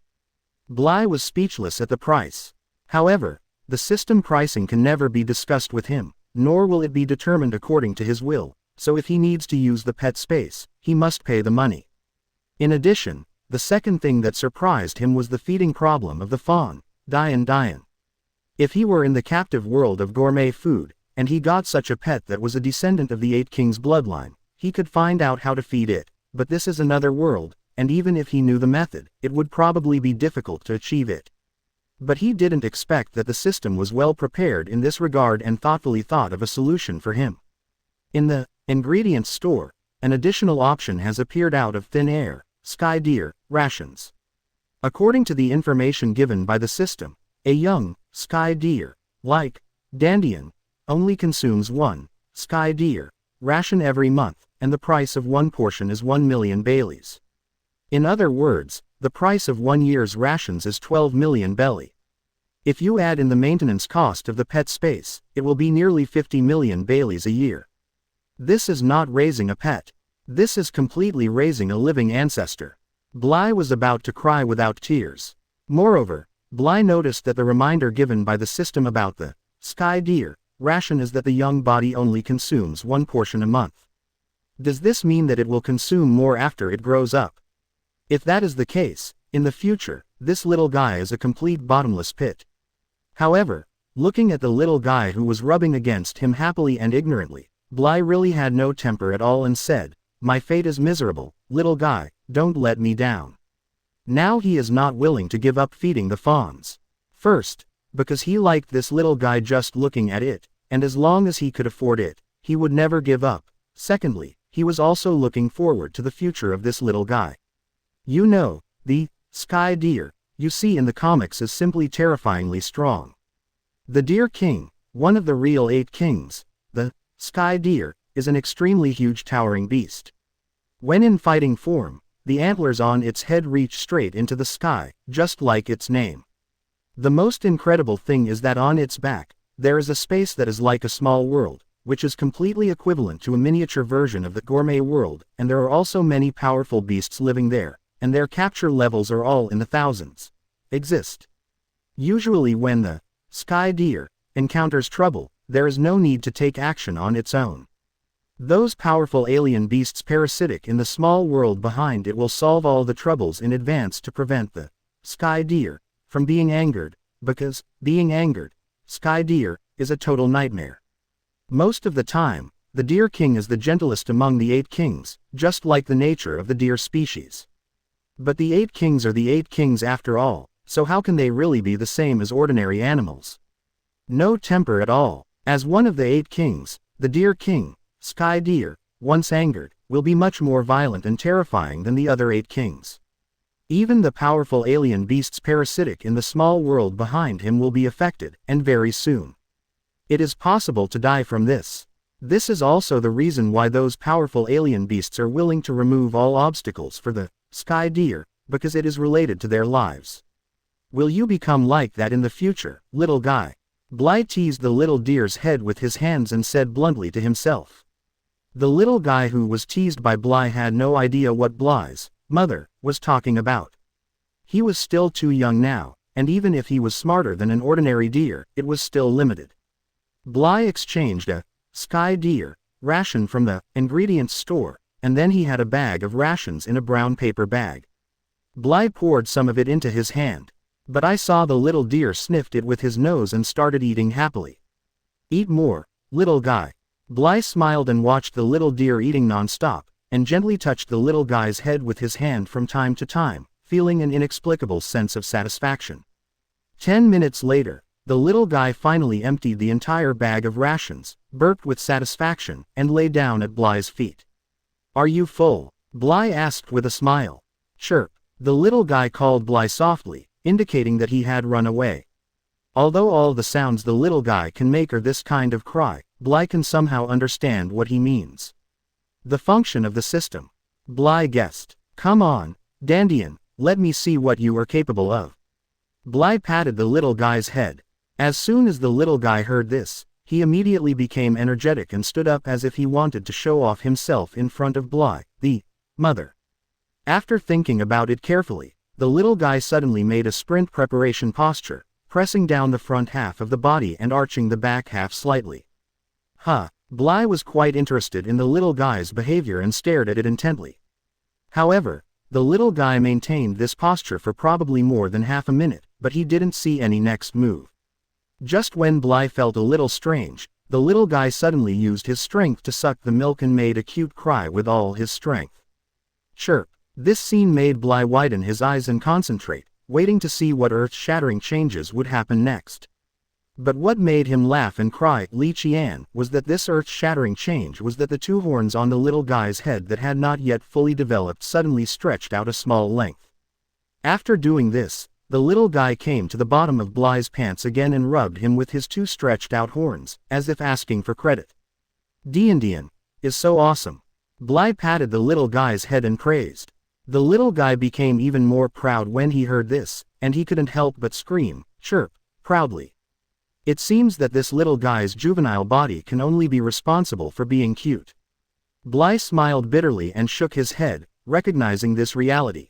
Bly was speechless at the price. However, the system pricing can never be discussed with him, nor will it be determined according to his will, so if he needs to use the pet space, he must pay the money. In addition, the second thing that surprised him was the feeding problem of the fawn, Dian. If he were in the captive world of gourmet food, and he got such a pet that was a descendant of the 8 Kings bloodline, he could find out how to feed it, but this is another world, and even if he knew the method, it would probably be difficult to achieve it. But he didn't expect that the system was well prepared in this regard and thoughtfully thought of a solution for him. In the ingredients store, an additional option has appeared out of thin air: Sky Deer rations. According to the information given by the system, a young Sky Deer, like Dandian, only consumes one Sky Deer ration every month, and the price of one portion is 1 million Baileys. In other words, the price of 1 year's rations is 12 million belly. If you add in the maintenance cost of the pet space, it will be nearly 50 million Baileys a year. This is not raising a pet. This is completely raising a living ancestor. Bly was about to cry without tears. Moreover, Bly noticed that the reminder given by the system about the sky deer ration is that the young body only consumes one portion a month. Does this mean that it will consume more after it grows up? If that is the case, in the future, this little guy is a complete bottomless pit. However, looking at the little guy who was rubbing against him happily and ignorantly, Bly really had no temper at all and said, "My fate is miserable, little guy, don't let me down." Now he is not willing to give up feeding the fawns. First, because he liked this little guy just looking at it, and as long as he could afford it, he would never give up. Secondly, he was also looking forward to the future of this little guy. You know, the sky deer you see in the comics is simply terrifyingly strong. The Deer King, one of the real 8 kings, the sky deer, is an extremely huge towering beast. When in fighting form, the antlers on its head reach straight into the sky, just like its name. The most incredible thing is that on its back, there is a space that is like a small world, which is completely equivalent to a miniature version of the gourmet world, and there are also many powerful beasts living there, and their capture levels are all in the thousands. Exist. Usually when the sky deer encounters trouble, there is no need to take action on its own. Those powerful alien beasts parasitic in the small world behind it will solve all the troubles in advance to prevent the sky deer from being angered, because, being angered, sky deer, is a total nightmare. Most of the time, the Deer King is the gentlest among the 8 kings, just like the nature of the deer species. But the 8 kings are the 8 kings after all, so how can they really be the same as ordinary animals? No temper at all. As one of the 8 kings, the Deer King, sky deer, once angered, will be much more violent and terrifying than the other 8 kings. Even the powerful alien beasts parasitic in the small world behind him will be affected, and very soon. It is possible to die from this. This is also the reason why those powerful alien beasts are willing to remove all obstacles for the sky deer, because it is related to their lives. Will you become like that in the future, little guy? Bly teased the little deer's head with his hands and said bluntly to himself. The little guy who was teased by Bly had no idea what Bly's mother was talking about. He was still too young now, and even if he was smarter than an ordinary deer, it was still limited. Bly exchanged a sky deer ration from the ingredients store, and then he had a bag of rations in a brown paper bag. Bly poured some of it into his hand, but I saw the little deer sniffed it with his nose and started eating happily. Eat more, little guy. Bly smiled and watched the little deer eating non-stop, and gently touched the little guy's head with his hand from time to time, feeling an inexplicable sense of satisfaction. 10 minutes later, the little guy finally emptied the entire bag of rations, burped with satisfaction, and lay down at Bly's feet. "Are you full?" Bly asked with a smile. "Chirp." The little guy called Bly softly, indicating that he had run away. Although all the sounds the little guy can make are this kind of cry, Bly can somehow understand what he means. The function of the system. Bly guessed. "Come on, Dandian, let me see what you are capable of." Bly patted the little guy's head. As soon as the little guy heard this, he immediately became energetic and stood up as if he wanted to show off himself in front of Bly, the mother. After thinking about it carefully, the little guy suddenly made a sprint preparation posture, pressing down the front half of the body and arching the back half slightly. Bly was quite interested in the little guy's behavior and stared at it intently. However, the little guy maintained this posture for probably more than half a minute, but he didn't see any next move. Just when Bly felt a little strange, the little guy suddenly used his strength to suck the milk and made a cute cry with all his strength. Chirp. This scene made Bly widen his eyes and concentrate, waiting to see what earth-shattering changes would happen next. But what made him laugh and cry, Li Qian, was that this earth-shattering change was that the 2 horns on the little guy's head that had not yet fully developed suddenly stretched out a small length. After doing this, the little guy came to the bottom of Bly's pants again and rubbed him with his 2 stretched-out horns, as if asking for credit. "Dandian is so awesome." Bly patted the little guy's head and praised. The little guy became even more proud when he heard this, and he couldn't help but scream, chirp, proudly. It seems that this little guy's juvenile body can only be responsible for being cute. Bly smiled bitterly and shook his head, recognizing this reality.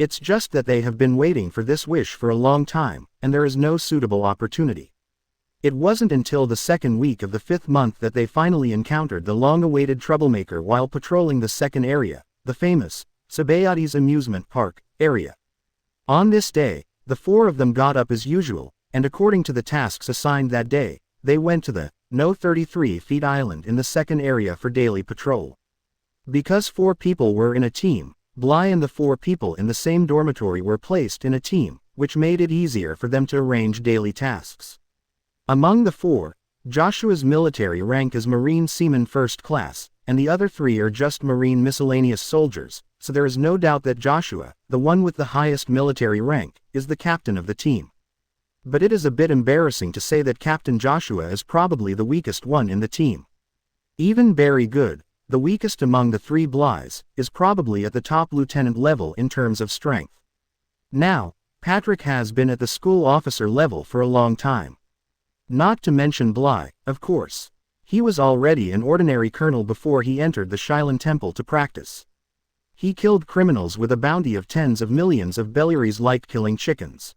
It's just that they have been waiting for this wish for a long time, and there is no suitable opportunity. It wasn't until the second week of the 5th month that they finally encountered the long-awaited troublemaker while patrolling the second area, the famous Sabayati's amusement park area. On this day, the 4 of them got up as usual, and according to the tasks assigned that day, they went to the No 33 Feet Island in the second area for daily patrol. Because 4 people were in a team, Bly and the 4 people in the same dormitory were placed in a team, which made it easier for them to arrange daily tasks. Among the 4, Joshua's military rank is Marine Seaman First Class, and the other 3 are just Marine Miscellaneous Soldiers, so there is no doubt that Joshua, the one with the highest military rank, is the captain of the team. But it is a bit embarrassing to say that Captain Joshua is probably the weakest one in the team. Even Barry Good, the weakest among the 3 Blys, is probably at the top lieutenant level in terms of strength. Now, Patrick has been at the school officer level for a long time. Not to mention Bly, of course. He was already an ordinary colonel before he entered the Shilan Temple to practice. He killed criminals with a bounty of tens of millions of Bellieries like killing chickens.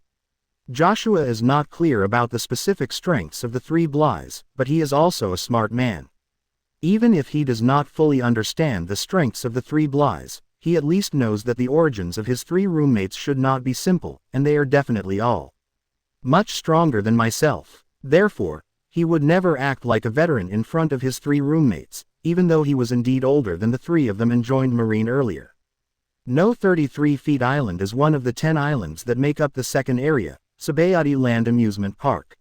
Joshua is not clear about the specific strengths of the 3 Blys, but he is also a smart man. Even if he does not fully understand the strengths of the 3 Blys, he at least knows that the origins of his 3 roommates should not be simple, and they are definitely all much stronger than myself. Therefore, he would never act like a veteran in front of his 3 roommates, even though he was indeed older than the 3 of them and joined Marine earlier. No 33 Feet Island is one of the 10 islands that make up the second area, Sabayati Land Amusement Park.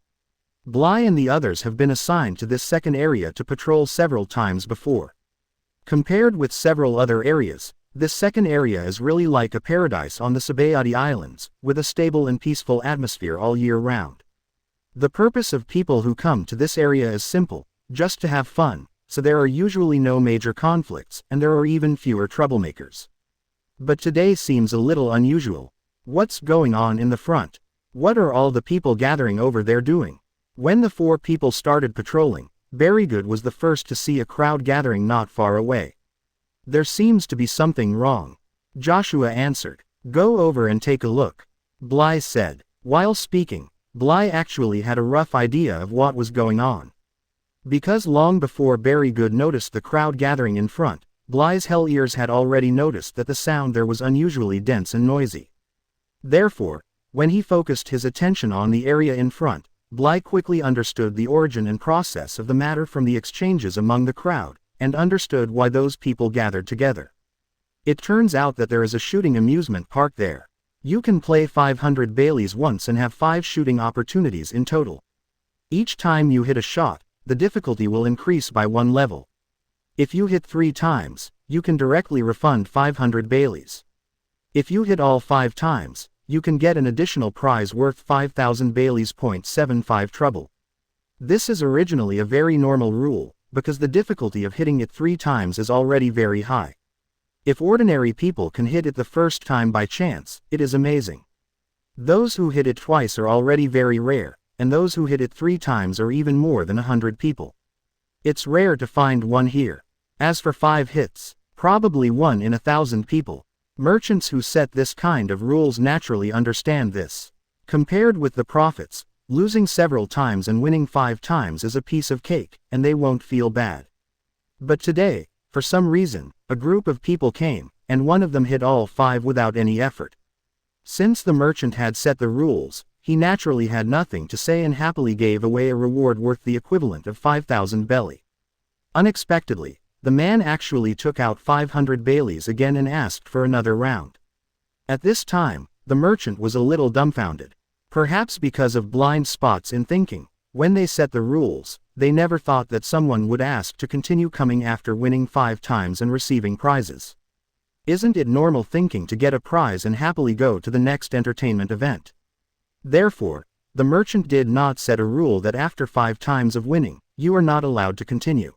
Bly and the others have been assigned to this second area to patrol several times before. Compared with several other areas, this second area is really like a paradise on the Sabayati Islands, with a stable and peaceful atmosphere all year round. The purpose of people who come to this area is simple, just to have fun, so there are usually no major conflicts and there are even fewer troublemakers. But today seems a little unusual. What's going on in the front? What are all the people gathering over there doing? When the 4 people started patrolling, Berrygood was the first to see a crowd gathering not far away. There seems to be something wrong. Joshua answered. Go over and take a look. Bly said. While speaking, Bly actually had a rough idea of what was going on. Because long before Berrygood noticed the crowd gathering in front, Bly's hell ears had already noticed that the sound there was unusually dense and noisy. Therefore, when he focused his attention on the area in front, Bly quickly understood the origin and process of the matter from the exchanges among the crowd, and understood why those people gathered together. It turns out that there is a shooting amusement park there. You can play 500 Baileys once and have 5 shooting opportunities in total. Each time you hit a shot, the difficulty will increase by 1 level. If you hit 3 times, you can directly refund 500 Baileys. If you hit all 5 times, you can get an additional prize worth 5,000 Baileys. 75 trouble. This is originally a very normal rule, because the difficulty of hitting it 3 times is already very high. If ordinary people can hit it the first time by chance, it is amazing. Those who hit it twice are already very rare, and those who hit it 3 times are even more than 100 people. It's rare to find one here. As for 5 hits, probably 1 in 1,000 people. Merchants who set this kind of rules naturally understand this. Compared with the profits, losing several times and winning 5 times is a piece of cake, and they won't feel bad. But today, for some reason, a group of people came, and one of them hit all 5 without any effort. Since the merchant had set the rules, he naturally had nothing to say and happily gave away a reward worth the equivalent of 5,000 belly. Unexpectedly, the man actually took out 500 Baileys again and asked for another round. At this time, the merchant was a little dumbfounded. Perhaps because of blind spots in thinking. When they set the rules, they never thought that someone would ask to continue coming after winning 5 times and receiving prizes. Isn't it normal thinking to get a prize and happily go to the next entertainment event? Therefore, the merchant did not set a rule that after 5 times of winning, you are not allowed to continue.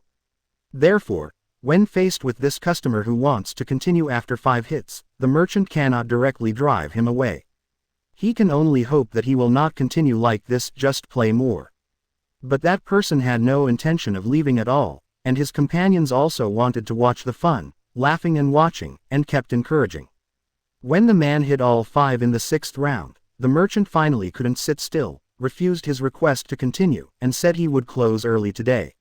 Therefore, when faced with this customer who wants to continue after 5 hits, the merchant cannot directly drive him away. He can only hope that he will not continue like this, just play more. But that person had no intention of leaving at all, and his companions also wanted to watch the fun, laughing and watching, and kept encouraging. When the man hit all 5 in the 6th round, the merchant finally couldn't sit still, refused his request to continue, and said he would close early today.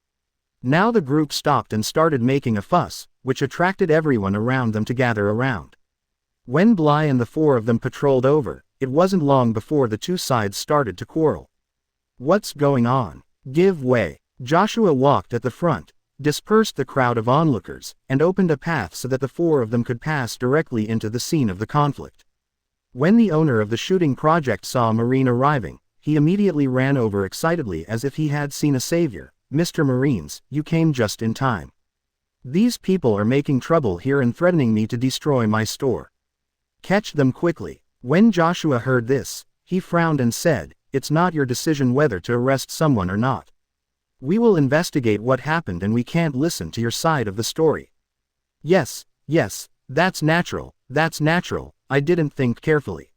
Now the group stopped and started making a fuss, which attracted everyone around them to gather around. When Bly and the 4 of them patrolled over, it wasn't long before the 2 sides started to quarrel. What's going on? Give way. Joshua walked at the front, dispersed the crowd of onlookers, and opened a path so that the 4 of them could pass directly into the scene of the conflict. When the owner of the shooting project saw Marine arriving, he immediately ran over excitedly as if he had seen a savior. "Mr. Marines, you came just in time. These people are making trouble here and threatening me to destroy my store. Catch them quickly." When Joshua heard this, he frowned and said, "It's not your decision whether to arrest someone or not. We will investigate what happened and we can't listen to your side of the story." Yes, that's natural, I didn't think carefully."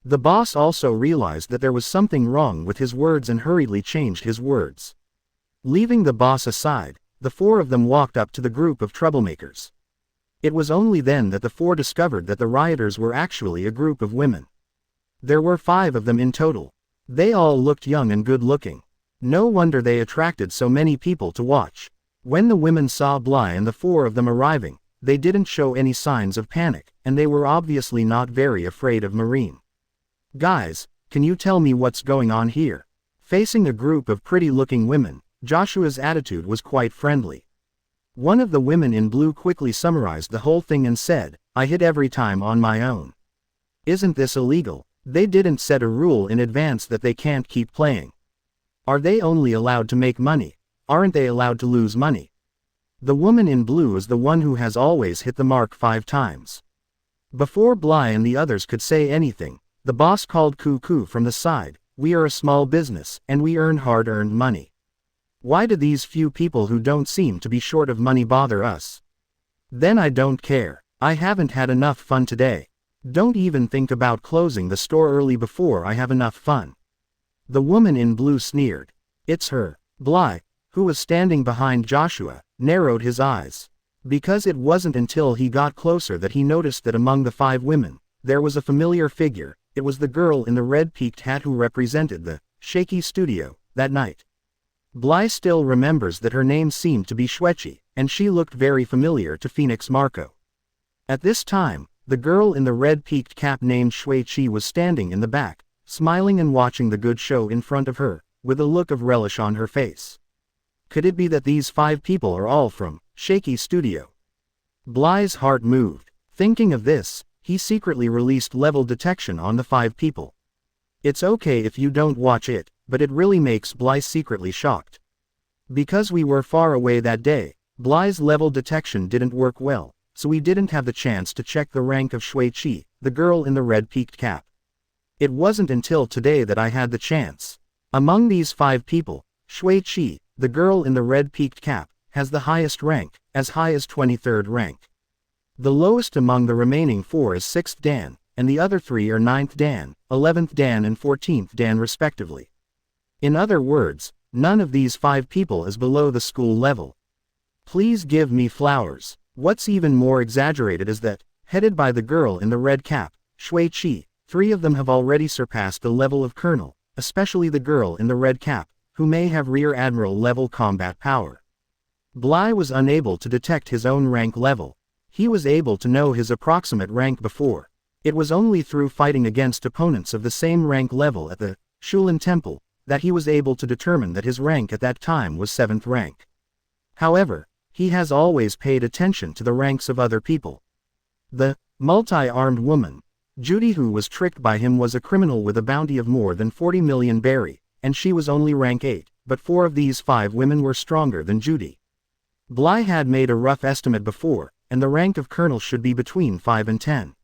The boss also realized that there was something wrong with his words and hurriedly changed his words. Leaving the boss aside, the 4 of them walked up to the group of troublemakers. It was only then that the 4 discovered that the rioters were actually a group of women. There were 5 of them in total. They all looked young and good-looking. No wonder they attracted so many people to watch. When the women saw Bly and the 4 of them arriving, they didn't show any signs of panic, and they were obviously not very afraid of Marine. "Guys, can you tell me what's going on here?" Facing a group of pretty-looking women, Joshua's attitude was quite friendly. One of the women in blue quickly summarized the whole thing and said, "I hit every time on my own. Isn't this illegal? They didn't set a rule in advance that they can't keep playing. Are they only allowed to make money? Aren't they allowed to lose money?" The woman in blue is the one who has always hit the mark 5 times. Before Bly and the others could say anything, the boss called Cuckoo from the side, "We are a small business, and we earn hard-earned money. Why do these few people who don't seem to be short of money bother us? Then I don't care. I haven't had enough fun today. Don't even think about closing the store early before I have enough fun." The woman in blue sneered. "It's her." Bly, who was standing behind Joshua, narrowed his eyes. Because it wasn't until he got closer that he noticed that among the 5 women, there was a familiar figure. It was the girl in the red peaked hat who represented the shaky studio that night. Bly still remembers that her name seemed to be Shuichi, and she looked very familiar to Phoenix Marco. At this time, the girl in the red peaked cap named Shuichi was standing in the back, smiling and watching the good show in front of her, with a look of relish on her face. Could it be that these 5 people are all from Shaky Studio? Bly's heart moved. Thinking of this, he secretly released level detection on the 5 people. It's okay if you don't watch it, but it really makes Bly secretly shocked. Because we were far away that day, Bly's level detection didn't work well, so we didn't have the chance to check the rank of Shuichi, the girl in the red peaked cap. It wasn't until today that I had the chance. Among these 5 people, Shuichi, the girl in the red peaked cap, has the highest rank, as high as 23rd rank. The lowest among the remaining 4 is 6th Dan, and the other 3 are 9th Dan, 11th Dan and 14th Dan respectively. In other words, none of these 5 people is below the school level. Please give me flowers. What's even more exaggerated is that, headed by the girl in the red cap, Shuichi, 3 of them have already surpassed the level of colonel, especially the girl in the red cap, who may have rear admiral level combat power. Bly was unable to detect his own rank level. He was able to know his approximate rank before. It was only through fighting against opponents of the same rank level at the Shulin Temple that he was able to determine that his rank at that time was 7th rank. However, he has always paid attention to the ranks of other people. The multi-armed woman, Judy, who was tricked by him, was a criminal with a bounty of more than 40 million berry, and she was only rank 8, but 4 of these 5 women were stronger than Judy. Bly had made a rough estimate before, and the rank of colonel should be between 5 and 10.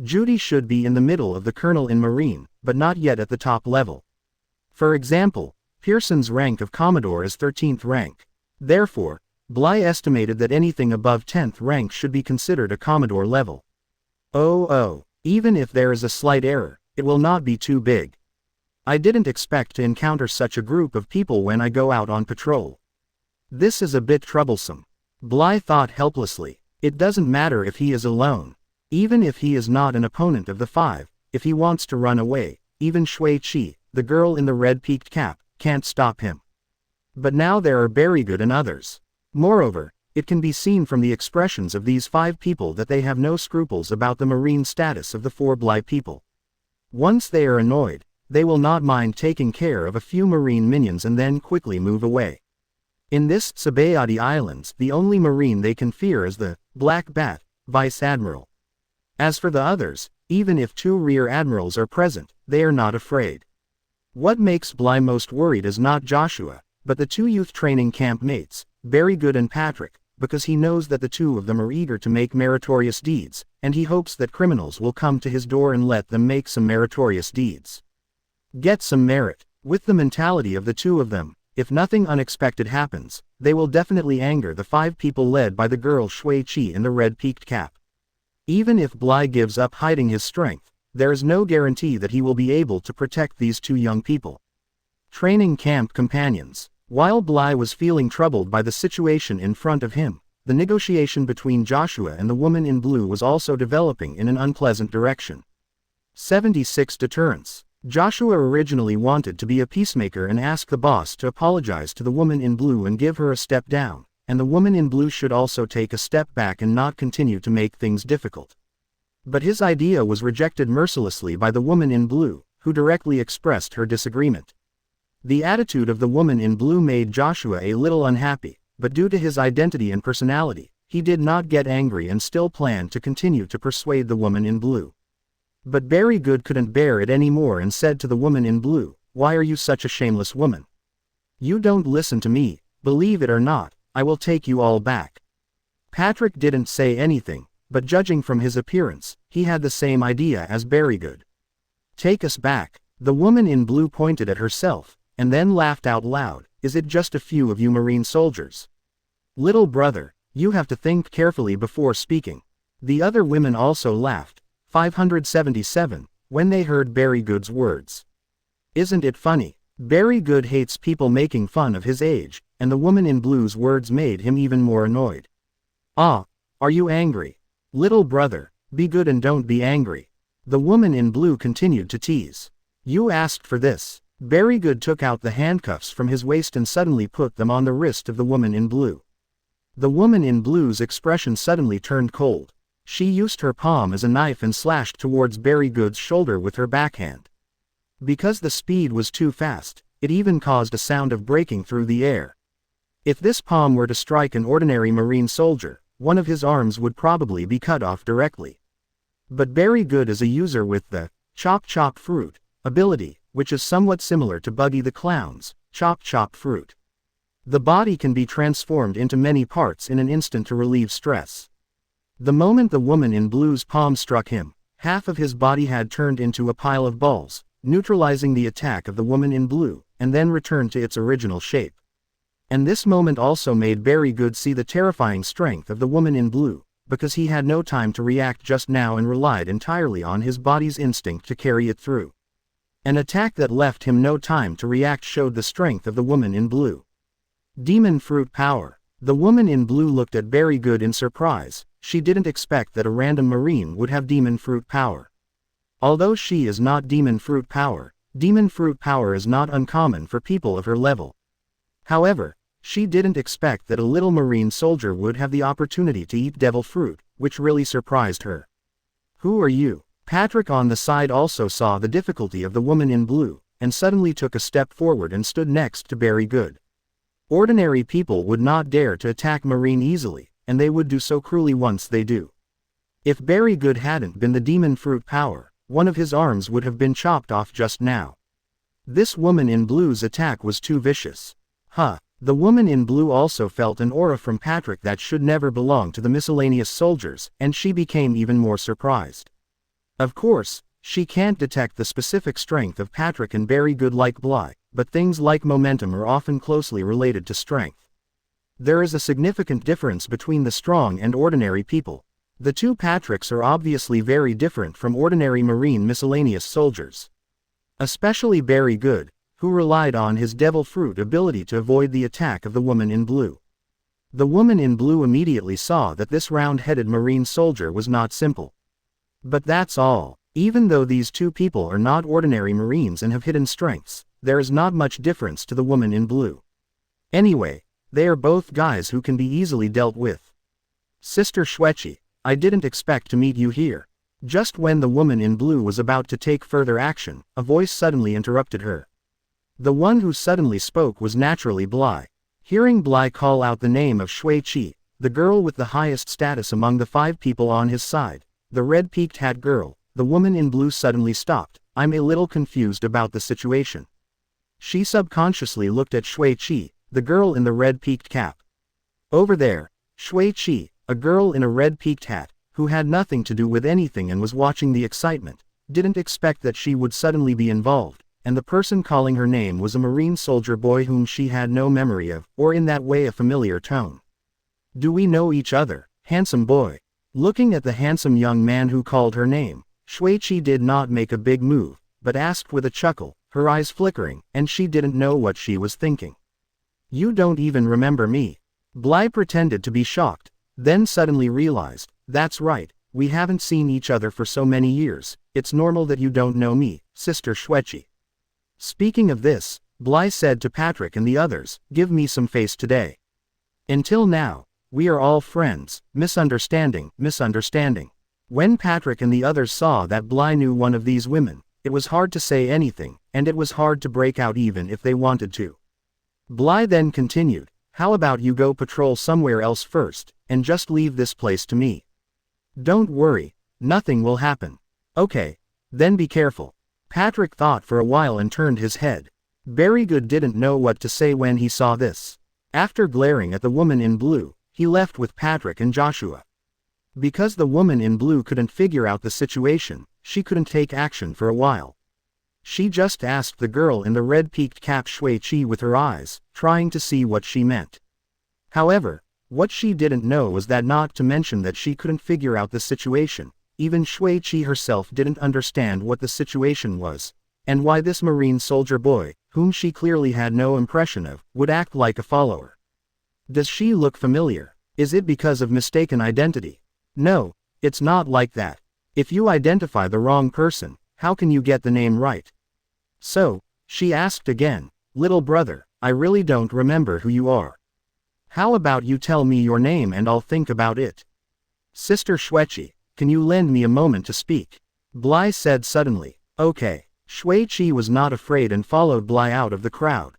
Judy should be in the middle of the colonel in Marine, but not yet at the top level. For example, Pearson's rank of Commodore is 13th rank. Therefore, Bly estimated that anything above 10th rank should be considered a Commodore level. Even if there is a slight error, it will not be too big. I didn't expect to encounter such a group of people when I go out on patrol. This is a bit troublesome. Bly thought helplessly. It doesn't matter if he is alone. Even if he is not an opponent of the 5, if he wants to run away, even Shui Chi, the girl in the red peaked cap, can't stop him. But now there are Berrygood and others. Moreover, it can be seen from the expressions of these 5 people that they have no scruples about the marine status of the 4 Bly people. Once they are annoyed, they will not mind taking care of a few marine minions and then quickly move away. In this Sabayati Islands, the only marine they can fear is the Black Bat, Vice Admiral. As for the others, even if 2 rear admirals are present, they are not afraid. What makes Bly most worried is not Joshua, but the 2 youth training camp mates, Berrygood and Patrick, because he knows that the 2 of them are eager to make meritorious deeds, and he hopes that criminals will come to his door and let them make some meritorious deeds. Get some merit. With the mentality of the 2 of them, if nothing unexpected happens, they will definitely anger the 5 people led by the girl Shui Chi in the red peaked cap. Even if Bly gives up hiding his strength, there is no guarantee that he will be able to protect these 2 young people. Training camp companions. While Bly was feeling troubled by the situation in front of him, the negotiation between Joshua and the woman in blue was also developing in an unpleasant direction. 76 Deterrence. Joshua originally wanted to be a peacemaker and ask the boss to apologize to the woman in blue and give her a step down, and the woman in blue should also take a step back and not continue to make things difficult. But his idea was rejected mercilessly by the woman in blue, who directly expressed her disagreement. The attitude of the woman in blue made Joshua a little unhappy, but due to his identity and personality, he did not get angry and still planned to continue to persuade the woman in blue. But Berrygood couldn't bear it anymore and said to the woman in blue, "Why are you such a shameless woman? You don't listen to me, believe it or not, I will take you all back." Patrick didn't say anything, but judging from his appearance, he had the same idea as Berrygood. "Take us back." The woman in blue pointed at herself, and then laughed out loud. "Is it just a few of you marine soldiers? Little brother, you have to think carefully before speaking." The other women also laughed. 577, when they heard Berrygood's words. Isn't it funny? Berrygood hates people making fun of his age, and the woman in blue's words made him even more annoyed. "Ah, are you angry? Little brother, be good and don't be angry." The woman in blue continued to tease. "You asked for this." Berrygood took out the handcuffs from his waist and suddenly put them on the wrist of the woman in blue. The woman in blue's expression suddenly turned cold. She used her palm as a knife and slashed towards Berrygood's shoulder with her backhand. Because the speed was too fast, it even caused a sound of breaking through the air. If this palm were to strike an ordinary marine soldier, one of his arms would probably be cut off directly. But Berrygood is a user with the Chop Chop Fruit ability, which is somewhat similar to Buggy the Clown's Chop Chop Fruit. The body can be transformed into many parts in an instant to relieve stress. The moment the woman in blue's palm struck him, half of his body had turned into a pile of balls, neutralizing the attack of the woman in blue, and then returned to its original shape. And this moment also made Berrygood see the terrifying strength of the woman in blue, because he had no time to react just now and relied entirely on his body's instinct to carry it through. An attack that left him no time to react showed the strength of the woman in blue. Demon Fruit Power. The woman in blue looked at Berrygood in surprise. She didn't expect that a random marine would have Demon Fruit Power. Although she is not Demon Fruit Power is not uncommon for people of her level. However, she didn't expect that a little marine soldier would have the opportunity to eat devil fruit, which really surprised her. "Who are you?" Patrick on the side also saw the difficulty of the woman in blue, and suddenly took a step forward and stood next to Berrygood. Ordinary people would not dare to attack Marine easily, and they would do so cruelly once they do. If Berrygood hadn't been the Demon Fruit Power, one of his arms would have been chopped off just now. This woman in blue's attack was too vicious. The woman in blue also felt an aura from Patrick that should never belong to the miscellaneous soldiers, and she became even more surprised. Of course, she can't detect the specific strength of Patrick and Berrygood like Bly, but things like momentum are often closely related to strength. There is a significant difference between the strong and ordinary people. The 2 Patricks are obviously very different from ordinary marine miscellaneous soldiers. Especially Berrygood, who relied on his devil fruit ability to avoid the attack of the woman in blue. The woman in blue immediately saw that this round-headed marine soldier was not simple. But that's all. Even though these two people are not ordinary Marines and have hidden strengths, there is not much difference to the woman in blue. Anyway, they are both guys who can be easily dealt with. Sister Shuichi, I didn't expect to meet you here. Just when the woman in blue was about to take further action, a voice suddenly interrupted her. The one who suddenly spoke was naturally Bly. Hearing Bly call out the name of Shuichi, the girl with the highest status among the 5 people on his side, the red-peaked hat girl, the woman in blue suddenly stopped. I'm a little confused about the situation. She subconsciously looked at Shuichi, the girl in the red-peaked cap. Over there, Shuichi, a girl in a red-peaked hat, who had nothing to do with anything and was watching the excitement, didn't expect that she would suddenly be involved, and the person calling her name was a Marine soldier boy whom she had no memory of, or in that way a familiar tone. Do we know each other, handsome boy? Looking at the handsome young man who called her name, Shuichi did not make a big move, but asked with a chuckle, her eyes flickering, and she didn't know what she was thinking. You don't even remember me. Bly pretended to be shocked, then suddenly realized, that's right, we haven't seen each other for so many years, it's normal that you don't know me, Sister Shuichi. Speaking of this, Bly said to Patrick and the others, give me some face today. Until now, we are all friends, misunderstanding. When Patrick and the others saw that Bly knew one of these women, it was hard to say anything, and it was hard to break out even if they wanted to. Bly then continued, how about you go patrol somewhere else first, and just leave this place to me? Don't worry, nothing will happen. Okay, then be careful. Patrick thought for a while and turned his head. Berrygood didn't know what to say when he saw this. After glaring at the woman in blue, he left with Patrick and Joshua. Because the woman in blue couldn't figure out the situation, she couldn't take action for a while. She just asked the girl in the red-peaked cap Shuichi with her eyes, trying to see what she meant. However, what she didn't know was that not to mention that she couldn't figure out the situation, even Shuichi herself didn't understand what the situation was, and why this Marine soldier boy, whom she clearly had no impression of, would act like a follower. Does she look familiar? Is it because of mistaken identity? No, it's not like that. If you identify the wrong person, how can you get the name right? So, she asked again, little brother, I really don't remember who you are. How about you tell me your name and I'll think about it? Sister Shuichi, can you lend me a moment to speak? Bly said suddenly. Okay. Shuichi was not afraid and followed Bly out of the crowd.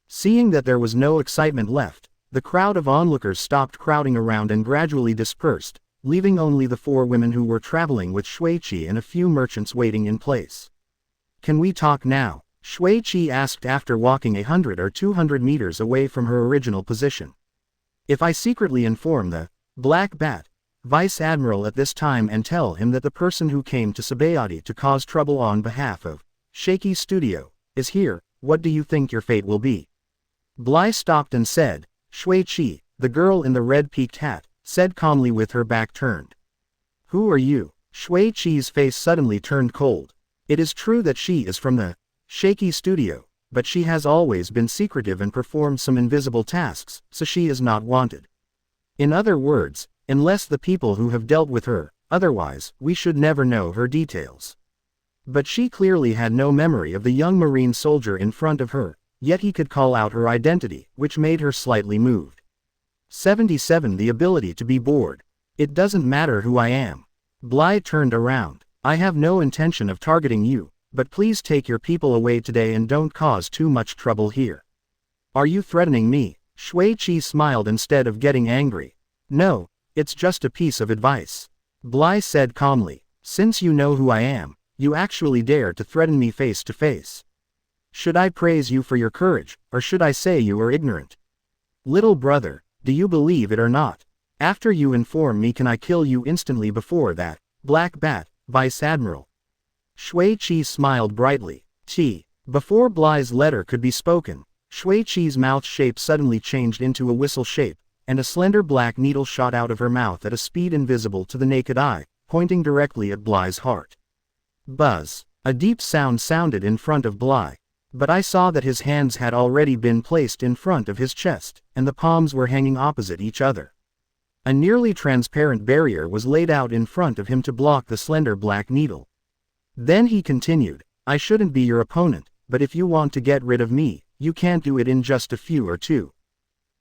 Seeing that there was no excitement left, the crowd of onlookers stopped crowding around and gradually dispersed, leaving only the 4 women who were traveling with Shuichi and a few merchants waiting in place. Can we talk now? Shuichi asked after walking 100 or 200 meters away from her original position. If I secretly inform the Black Bat Vice Admiral at this time and tell him that the person who came to Sabayati to cause trouble on behalf of Shaky Studio is here, what do you think your fate will be? Bly stopped and said, Shuichi, the girl in the red-peaked hat, said calmly with her back turned. Who are you? Shuichi's face suddenly turned cold. It is true that she is from the Shaky Studio, but she has always been secretive and performed some invisible tasks, so she is not wanted. In other words, unless the people who have dealt with her, otherwise, we should never know her details. But she clearly had no memory of the young Marine soldier in front of her, yet he could call out her identity, which made her slightly moved. 77 The ability to be bored. It doesn't matter who I am. Bly turned around. I have no intention of targeting you, but please take your people away today and don't cause too much trouble here. Are you threatening me? Shuichi smiled instead of getting angry. No, it's just a piece of advice. Bly said calmly. Since you know who I am, you actually dare to threaten me face to face. Should I praise you for your courage, or should I say you are ignorant? Little brother, do you believe it or not? After you inform me, can I kill you instantly before that, Black Bat, Vice Admiral? Shuichi smiled brightly. Before Bly's letter could be spoken, Shuichi's mouth shape suddenly changed into a whistle shape, and a slender black needle shot out of her mouth at a speed invisible to the naked eye, pointing directly at Bly's heart. Buzz. A deep sound sounded in front of Bly. But I saw that his hands had already been placed in front of his chest, and the palms were hanging opposite each other. A nearly transparent barrier was laid out in front of him to block the slender black needle. Then he continued, I shouldn't be your opponent, but if you want to get rid of me, you can't do it in just a few or two.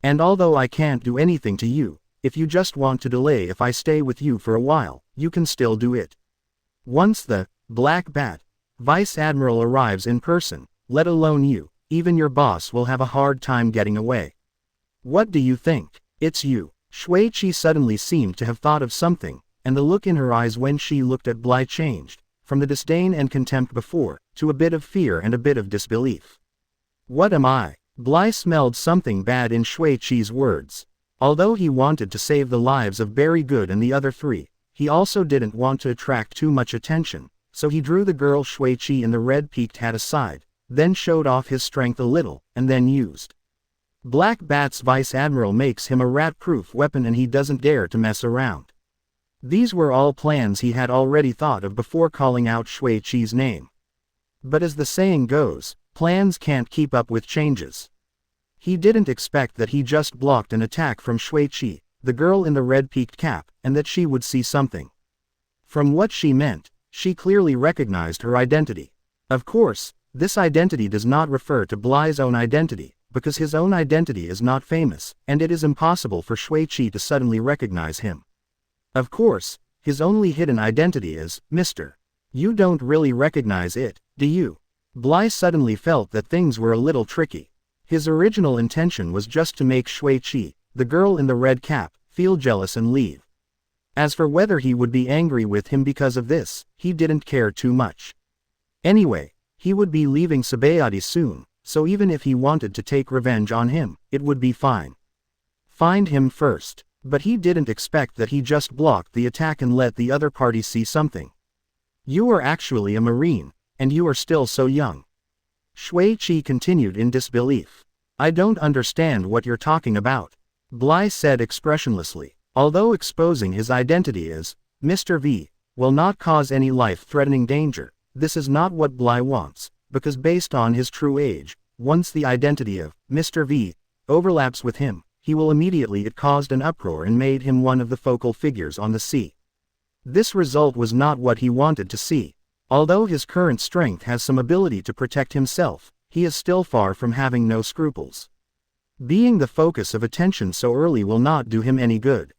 And although I can't do anything to you, if you just want to delay if I stay with you for a while, you can still do it. Once the Black Bat Vice Admiral arrives in person, let alone you, even your boss will have a hard time getting away. What do you think? It's you. Shuichi suddenly seemed to have thought of something, and the look in her eyes when she looked at Bly changed, from the disdain and contempt before, to a bit of fear and a bit of disbelief. What am I? Bly smelled something bad in Shuichi's words. Although he wanted to save the lives of Berry Good and the other three, he also didn't want to attract too much attention, so he drew the girl Shuichi in the red peaked hat aside, then showed off his strength a little, and then used Black Bat's Vice Admiral makes him a rat-proof weapon and he doesn't dare to mess around. These were all plans he had already thought of before calling out Shuichi's name. But as the saying goes, plans can't keep up with changes. He didn't expect that he just blocked an attack from Shuichi, the girl in the red-peaked cap, and that she would see something. From what she meant, she clearly recognized her identity. Of course, this identity does not refer to Bly's own identity, because his own identity is not famous, and it is impossible for Shuichi to suddenly recognize him. Of course, his only hidden identity is, Mr. You don't really recognize it, do you? Bly suddenly felt that things were a little tricky. His original intention was just to make Shuichi, the girl in the red cap, feel jealous and leave. As for whether he would be angry with him because of this, he didn't care too much. Anyway, he would be leaving Sabayati soon, so even if he wanted to take revenge on him, it would be fine. Find him first. But he didn't expect that he just blocked the attack and let the other party see something. You are actually a Marine, and you are still so young. Shuichi continued in disbelief. I don't understand what you're talking about. Bly said expressionlessly. Although exposing his identity as Mr. V will not cause any life-threatening danger, this is not what Bly wants, because based on his true age, once the identity of Mr. V overlaps with him, he will immediately it caused an uproar and made him one of the focal figures on the sea. This result was not what he wanted to see. Although his current strength has some ability to protect himself, he is still far from having no scruples. Being the focus of attention so early will not do him any good.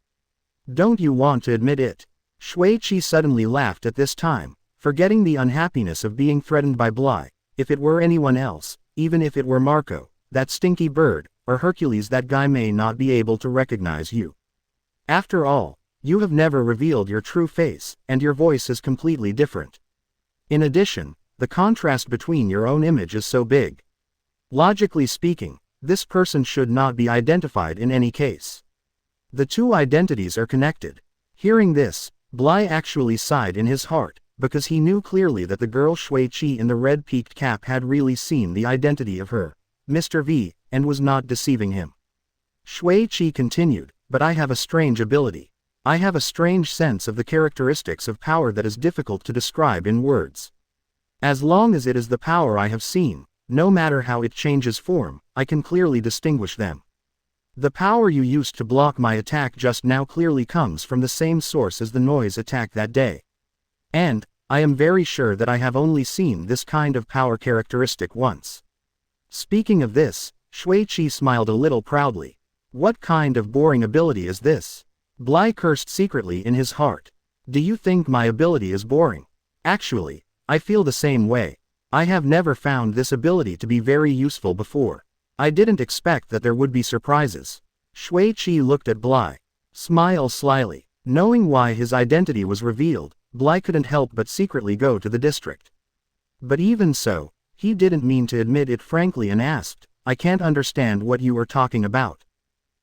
Don't you want to admit it? Shuichi suddenly laughed at this time, forgetting the unhappiness of being threatened by Bly. If it were anyone else, even if it were Marco, that stinky bird, or Hercules, that guy may not be able to recognize you. After all, you have never revealed your true face, and your voice is completely different. In addition, the contrast between your own image is so big. Logically speaking, this person should not be identified in any case. The two identities are connected. Hearing this, Bly actually sighed in his heart, because he knew clearly that the girl Shuichi in the red-peaked cap had really seen the identity of her, Mr. V, and was not deceiving him. Shuichi continued, but I have a strange ability. I have a strange sense of the characteristics of power that is difficult to describe in words. As long as it is the power I have seen, no matter how it changes form, I can clearly distinguish them. The power you used to block my attack just now clearly comes from the same source as the noise attack that day. And, I am very sure that I have only seen this kind of power characteristic once. Speaking of this, Shuichi smiled a little proudly. What kind of boring ability is this? Bly cursed secretly in his heart. Do you think my ability is boring? Actually, I feel the same way. I have never found this ability to be very useful before. I didn't expect that there would be surprises. Shuichi looked at Bly. Smile slyly. Knowing why his identity was revealed, Bly couldn't help but secretly go to the district. But even so, he didn't mean to admit it frankly and asked, I can't understand what you are talking about.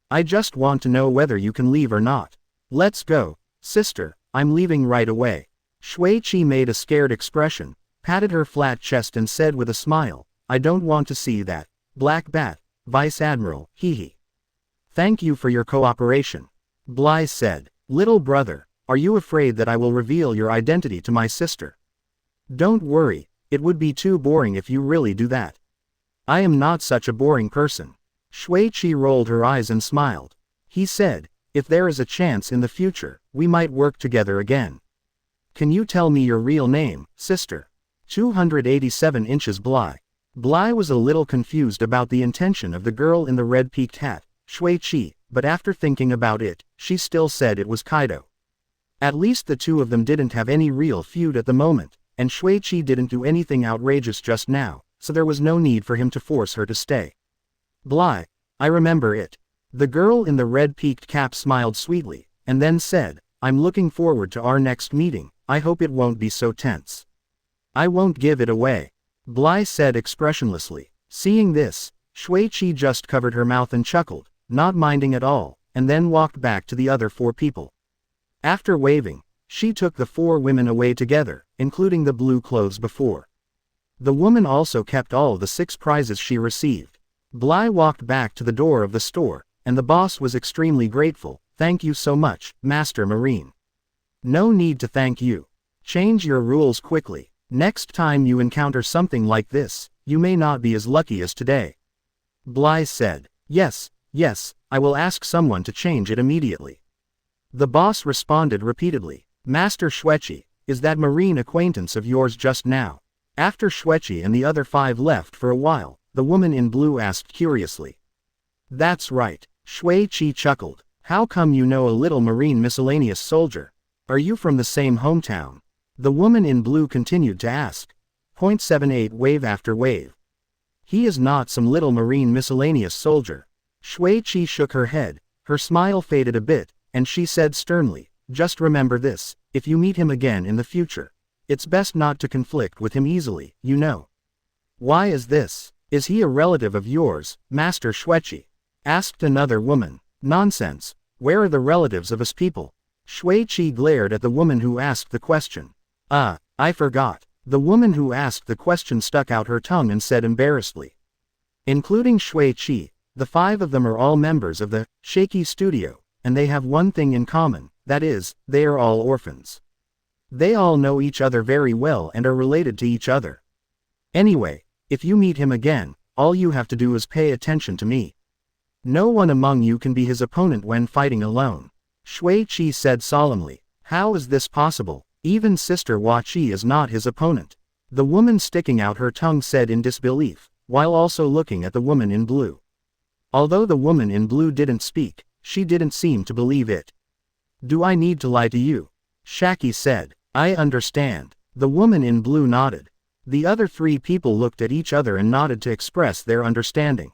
I just want to know whether you can leave or not. Let's go, sister, I'm leaving right away. Shuichi made a scared expression, patted her flat chest and said with a smile, I don't want to see that. Black Bat, Vice Admiral, hee. Thank you for your cooperation. Bly said, little brother, are you afraid that I will reveal your identity to my sister? Don't worry, it would be too boring if you really do that. I am not such a boring person. Shuichi rolled her eyes and smiled. He said, If there is a chance in the future, we might work together again. Can you tell me your real name, sister? 287 inches Bly. Bly was a little confused about the intention of the girl in the red peaked hat, Shuichi, but after thinking about it, she still said it was Kaido. At least the two of them didn't have any real feud at the moment, and Shuichi didn't do anything outrageous just now, so there was no need for him to force her to stay. Bly, I remember it. The girl in the red peaked cap smiled sweetly, and then said, I'm looking forward to our next meeting, I hope it won't be so tense. I won't give it away. Bly said expressionlessly. Seeing this, Shuichi just covered her mouth and chuckled, not minding at all, and then walked back to the other 4 people. After waving, she took the 4 women away together, including the blue clothes before. The woman also kept all the 6 prizes she received. Bly walked back to the door of the store, and the boss was extremely grateful. Thank you so much, Master Marine. No need to thank you. Change your rules quickly. Next time you encounter something like this, you may not be as lucky as today. Bly said. Yes, I will ask someone to change it immediately. The boss responded repeatedly. Master Shuichi, is that marine acquaintance of yours just now? After Shuichi and the other 5 left for a while, the woman in blue asked curiously. That's right. Shuichi chuckled. How come you know a little marine miscellaneous soldier? Are you from the same hometown? The woman in blue continued to ask. 0.78 wave after wave. He is not some little marine miscellaneous soldier. Shuichi shook her head, her smile faded a bit, and she said sternly, just remember this, if you meet him again in the future, it's best not to conflict with him easily, you know. Why is this? Is he a relative of yours, Master Shuichi? Asked another woman. Nonsense. Where are the relatives of us people? Shuichi glared at the woman who asked the question. I forgot. The woman who asked the question stuck out her tongue and said embarrassedly. Including Shuichi, the 5 of them are all members of the Shaky Studio, and they have one thing in common, that is, they are all orphans. They all know each other very well and are related to each other. Anyway, if you meet him again, all you have to do is pay attention to me. No one among you can be his opponent when fighting alone. Shuichi said solemnly. How is this possible? Even Sister Wachi is not his opponent. The woman sticking out her tongue said in disbelief, while also looking at the woman in blue. Although the woman in blue didn't speak, she didn't seem to believe it. Do I need to lie to you? Shaki said. I understand. The woman in blue nodded. The other 3 people looked at each other and nodded to express their understanding.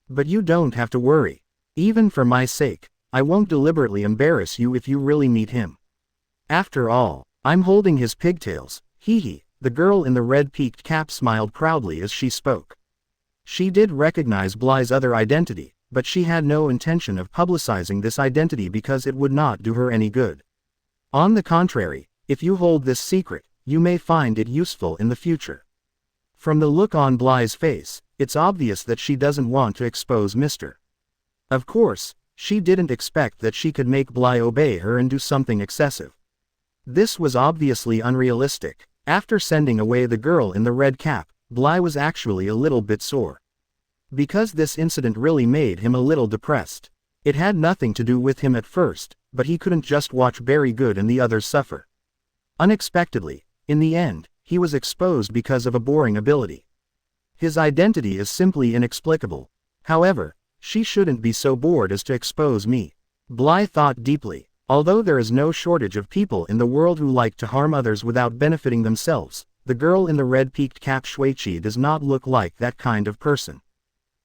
But you don't have to worry. Even for my sake, I won't deliberately embarrass you if you really meet him. After all, I'm holding his pigtails, hee. The girl in the red peaked cap smiled proudly as she spoke. She did recognize Bly's other identity, but she had no intention of publicizing this identity because it would not do her any good. On the contrary, if you hold this secret, you may find it useful in the future. From the look on Bly's face, it's obvious that she doesn't want to expose Mr. Of course, she didn't expect that she could make Bly obey her and do something excessive. This was obviously unrealistic. After sending away the girl in the red cap, Bly was actually a little bit sore. Because this incident really made him a little depressed. It had nothing to do with him at first, but he couldn't just watch Very Good and the others suffer. Unexpectedly, in the end, he was exposed because of a boring ability. His identity is simply inexplicable. However, she shouldn't be so bored as to expose me. Bly thought deeply. Although there is no shortage of people in the world who like to harm others without benefiting themselves, the girl in the red peaked cap Shuichi does not look like that kind of person.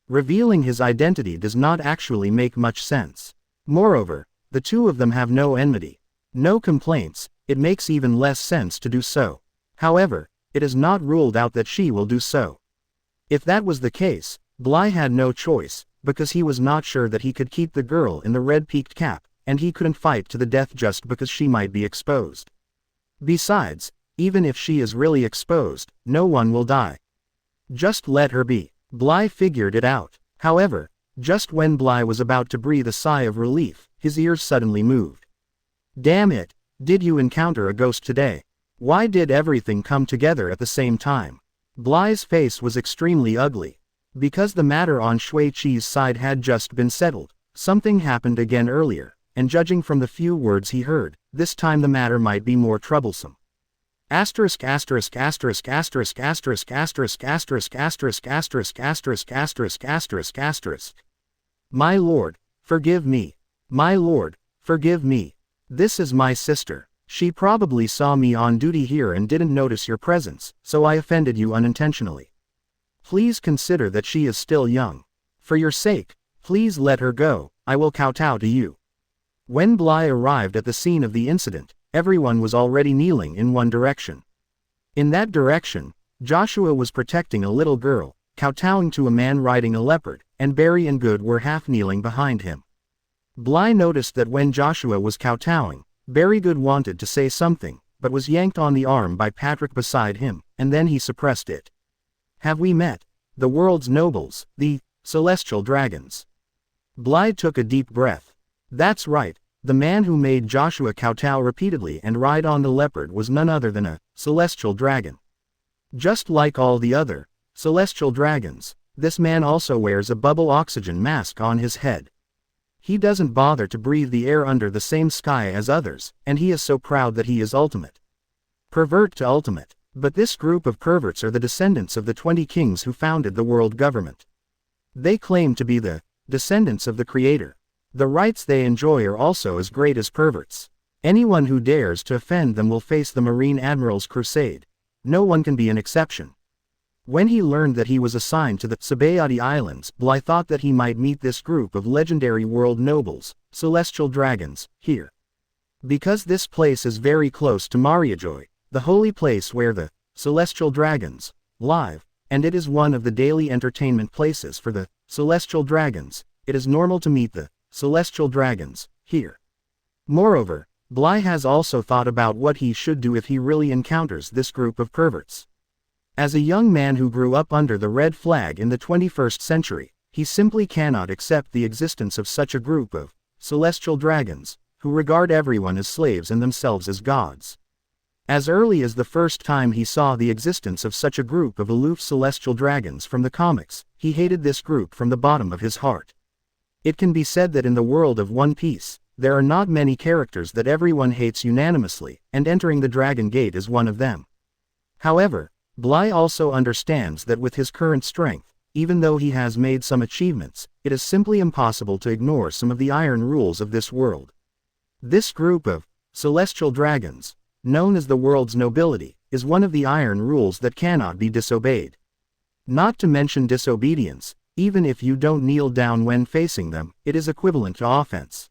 Revealing his identity does not actually make much sense. Moreover, the 2 of them have no enmity. No complaints, it makes even less sense to do so. However, it is not ruled out that she will do so. If that was the case, Bly had no choice, because he was not sure that he could keep the girl in the red peaked cap, and he couldn't fight to the death just because she might be exposed. Besides, even if she is really exposed, no one will die. Just let her be. Bly figured it out. However, just when Bly was about to breathe a sigh of relief, his ears suddenly moved. Damn it, did you encounter a ghost today? Why did everything come together at the same time? Bly's face was extremely ugly. Because the matter on Shuichi's side had just been settled, something happened again earlier, and judging from the few words he heard, this time the matter might be more troublesome. Asterisk asterisk asterisk asterisk asterisk asterisk asterisk asterisk asterisk asterisk asterisk asterisk asterisk. My lord, forgive me. My lord, forgive me. This is my sister. She probably saw me on duty here and didn't notice your presence, so I offended you unintentionally. Please consider that she is still young. For your sake, please let her go, I will kowtow to you. When Bly arrived at the scene of the incident, everyone was already kneeling in one direction. In that direction, Joshua was protecting a little girl, kowtowing to a man riding a leopard, and Barry and Good were half kneeling behind him. Bly noticed that when Joshua was kowtowing, Barry Good wanted to say something, but was yanked on the arm by Patrick beside him, and then he suppressed it. Have we met? The world's nobles, the celestial dragons. Bly took a deep breath. That's right. The man who made Joshua kowtow repeatedly and ride on the leopard was none other than a celestial dragon. Just like all the other celestial dragons, this man also wears a bubble oxygen mask on his head. He doesn't bother to breathe the air under the same sky as others, and he is so proud that he is ultimate. Pervert to ultimate. But this group of perverts are the descendants of the 20 kings who founded the world government. They claim to be the descendants of the Creator. The rights they enjoy are also as great as perverts. Anyone who dares to offend them will face the Marine Admiral's crusade. No one can be an exception. When he learned that he was assigned to the Sabayati Islands, Bly thought that he might meet this group of legendary world nobles, celestial dragons, here. Because this place is very close to Mariajoy, the holy place where the celestial dragons live, and it is one of the daily entertainment places for the celestial dragons, it is normal to meet the celestial dragons here. Moreover, Bly has also thought about what he should do if he really encounters this group of perverts. As a young man who grew up under the red flag in the 21st century, he simply cannot accept the existence of such a group of celestial dragons, who regard everyone as slaves and themselves as gods. As early as the first time he saw the existence of such a group of aloof celestial dragons from the comics, he hated this group from the bottom of his heart. It can be said that in the world of One Piece, there are not many characters that everyone hates unanimously, and entering the Dragon Gate is one of them. However, Bly also understands that with his current strength, even though he has made some achievements, it is simply impossible to ignore some of the iron rules of this world. This group of celestial dragons, known as the world's nobility, is one of the iron rules that cannot be disobeyed. Not to mention disobedience, even if you don't kneel down when facing them, it is equivalent to offense.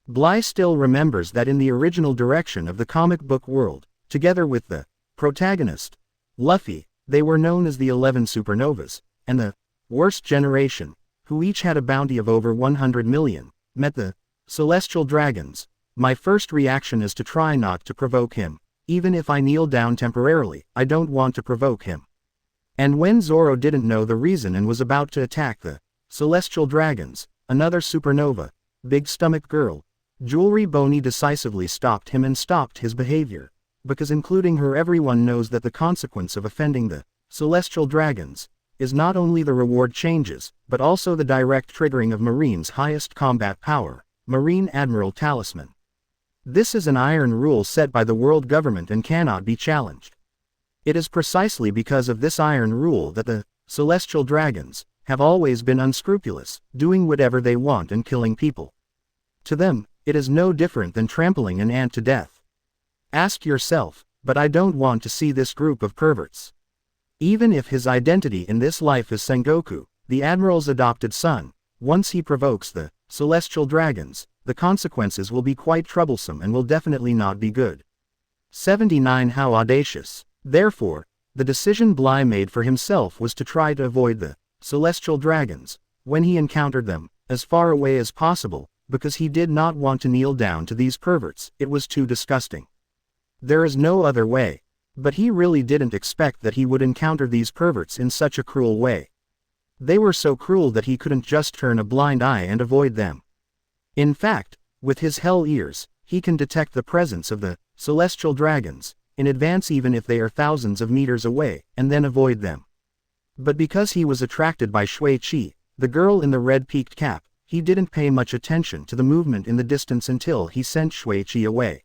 Bly still remembers that in the original direction of the comic book world, together with the protagonist, Luffy, they were known as the 11 Supernovas, and the worst generation, who each had a bounty of over 100 million, met the celestial dragons. My first reaction is to try not to provoke him. Even if I kneel down temporarily, I don't want to provoke him. And when Zoro didn't know the reason and was about to attack the celestial dragons, another supernova, big stomach girl, Jewelry Boney decisively stopped him and stopped his behavior. Because including her, everyone knows that the consequence of offending the celestial dragons is not only the reward changes, but also the direct triggering of Marine's highest combat power, Marine Admiral Talisman. This is an iron rule set by the world government and cannot be challenged. It is precisely because of this iron rule that the celestial dragons have always been unscrupulous, doing whatever they want and killing people. To them, it is no different than trampling an ant to death. Ask yourself, but I don't want to see this group of perverts. Even if his identity in this life is Sengoku, the Admiral's adopted son, once he provokes the celestial dragons, the consequences will be quite troublesome and will definitely not be good. 79. How audacious. Therefore, the decision Bly made for himself was to try to avoid the celestial dragons, when he encountered them, as far away as possible, because he did not want to kneel down to these perverts, it was too disgusting. There is no other way. But he really didn't expect that he would encounter these perverts in such a cruel way. They were so cruel that he couldn't just turn a blind eye and avoid them. In fact, with his hell ears, he can detect the presence of the celestial dragons in advance even if they are thousands of meters away, and then avoid them. But because he was attracted by Shui Chi, the girl in the red peaked cap, he didn't pay much attention to the movement in the distance until he sent Suishui away.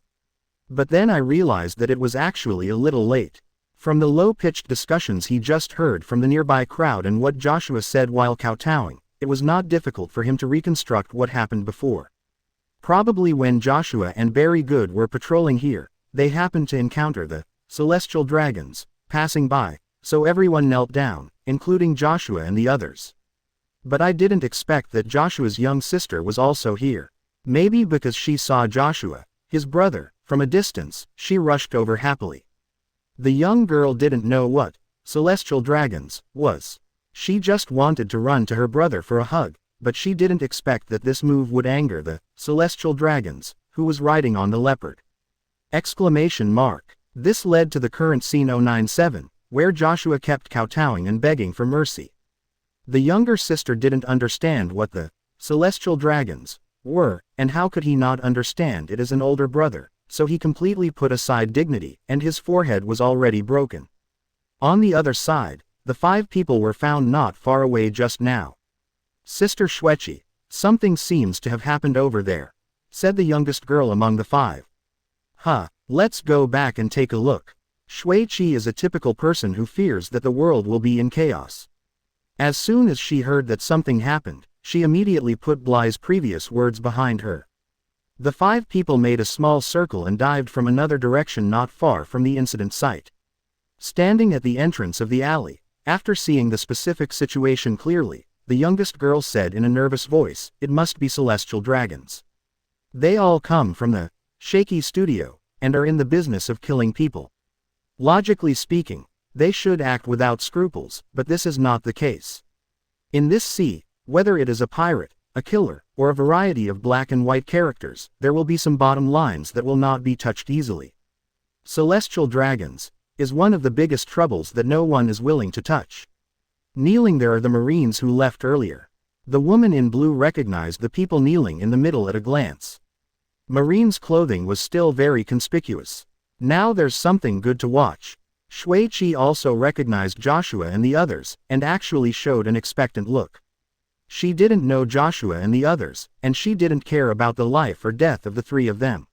But then I realized that it was actually a little late. From the low-pitched discussions he just heard from the nearby crowd and what Joshua said while kowtowing, it was not difficult for him to reconstruct what happened before. Probably when Joshua and Barry Good were patrolling here, they happened to encounter the celestial dragons passing by, so everyone knelt down, including Joshua and the others. But I didn't expect that Joshua's young sister was also here. Maybe because she saw Joshua, his brother, from a distance, she rushed over happily. The young girl didn't know what celestial dragons was. She just wanted to run to her brother for a hug, but she didn't expect that this move would anger the celestial dragons, who was riding on the leopard. Exclamation mark. This led to the current scene 097, where Joshua kept kowtowing and begging for mercy. The younger sister didn't understand what the celestial dragons were, and how could he not understand it as an older brother, so he completely put aside dignity, and his forehead was already broken. On the other side, the 5 people were found not far away just now. Sister Suishui, something seems to have happened over there, said the youngest girl among the 5. Let's go back and take a look. Suishui is a typical person who fears that the world will be in chaos. As soon as she heard that something happened, she immediately put Blai's previous words behind her. The 5 people made a small circle and dived from another direction not far from the incident site. Standing at the entrance of the alley, after seeing the specific situation clearly, the youngest girl said in a nervous voice, "It must be celestial dragons. They all come from the shaky studio, and are in the business of killing people. Logically speaking, they should act without scruples, but this is not the case. In this sea, whether it is a pirate, a killer, or a variety of black and white characters, there will be some bottom lines that will not be touched easily. Celestial dragons is one of the biggest troubles that no one is willing to touch." Kneeling there are the Marines who left earlier. The woman in blue recognized the people kneeling in the middle at a glance. Marine's clothing was still very conspicuous. Now there's something good to watch. Suishui also recognized Joshua and the others, and actually showed an expectant look. She didn't know Joshua and the others, and she didn't care about the life or death of the 3 of them.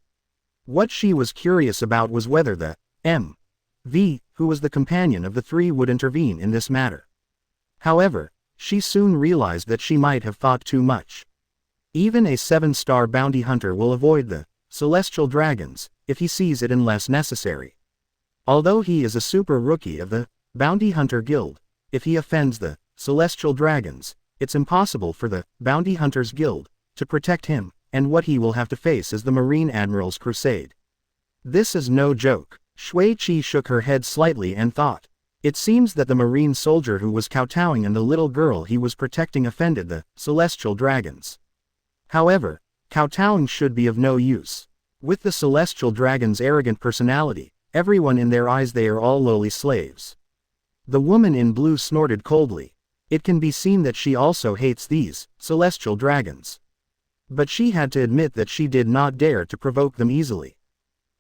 What she was curious about was whether the M.V., who was the companion of the 3, would intervene in this matter. However, she soon realized that she might have thought too much. Even a 7-star bounty hunter will avoid the celestial dragons if he sees it unless necessary. Although he is a super rookie of the Bounty Hunter Guild, if he offends the celestial dragons, it's impossible for the Bounty Hunters Guild to protect him, and what he will have to face is the Marine Admiral's crusade. This is no joke. Suishui shook her head slightly and thought. It seems that the Marine soldier who was kowtowing and the little girl he was protecting offended the celestial dragons. However, kowtowing should be of no use. With the celestial dragon's arrogant personality, everyone in their eyes they are all lowly slaves. The woman in blue snorted coldly. It can be seen that she also hates these celestial dragons. But she had to admit that she did not dare to provoke them easily.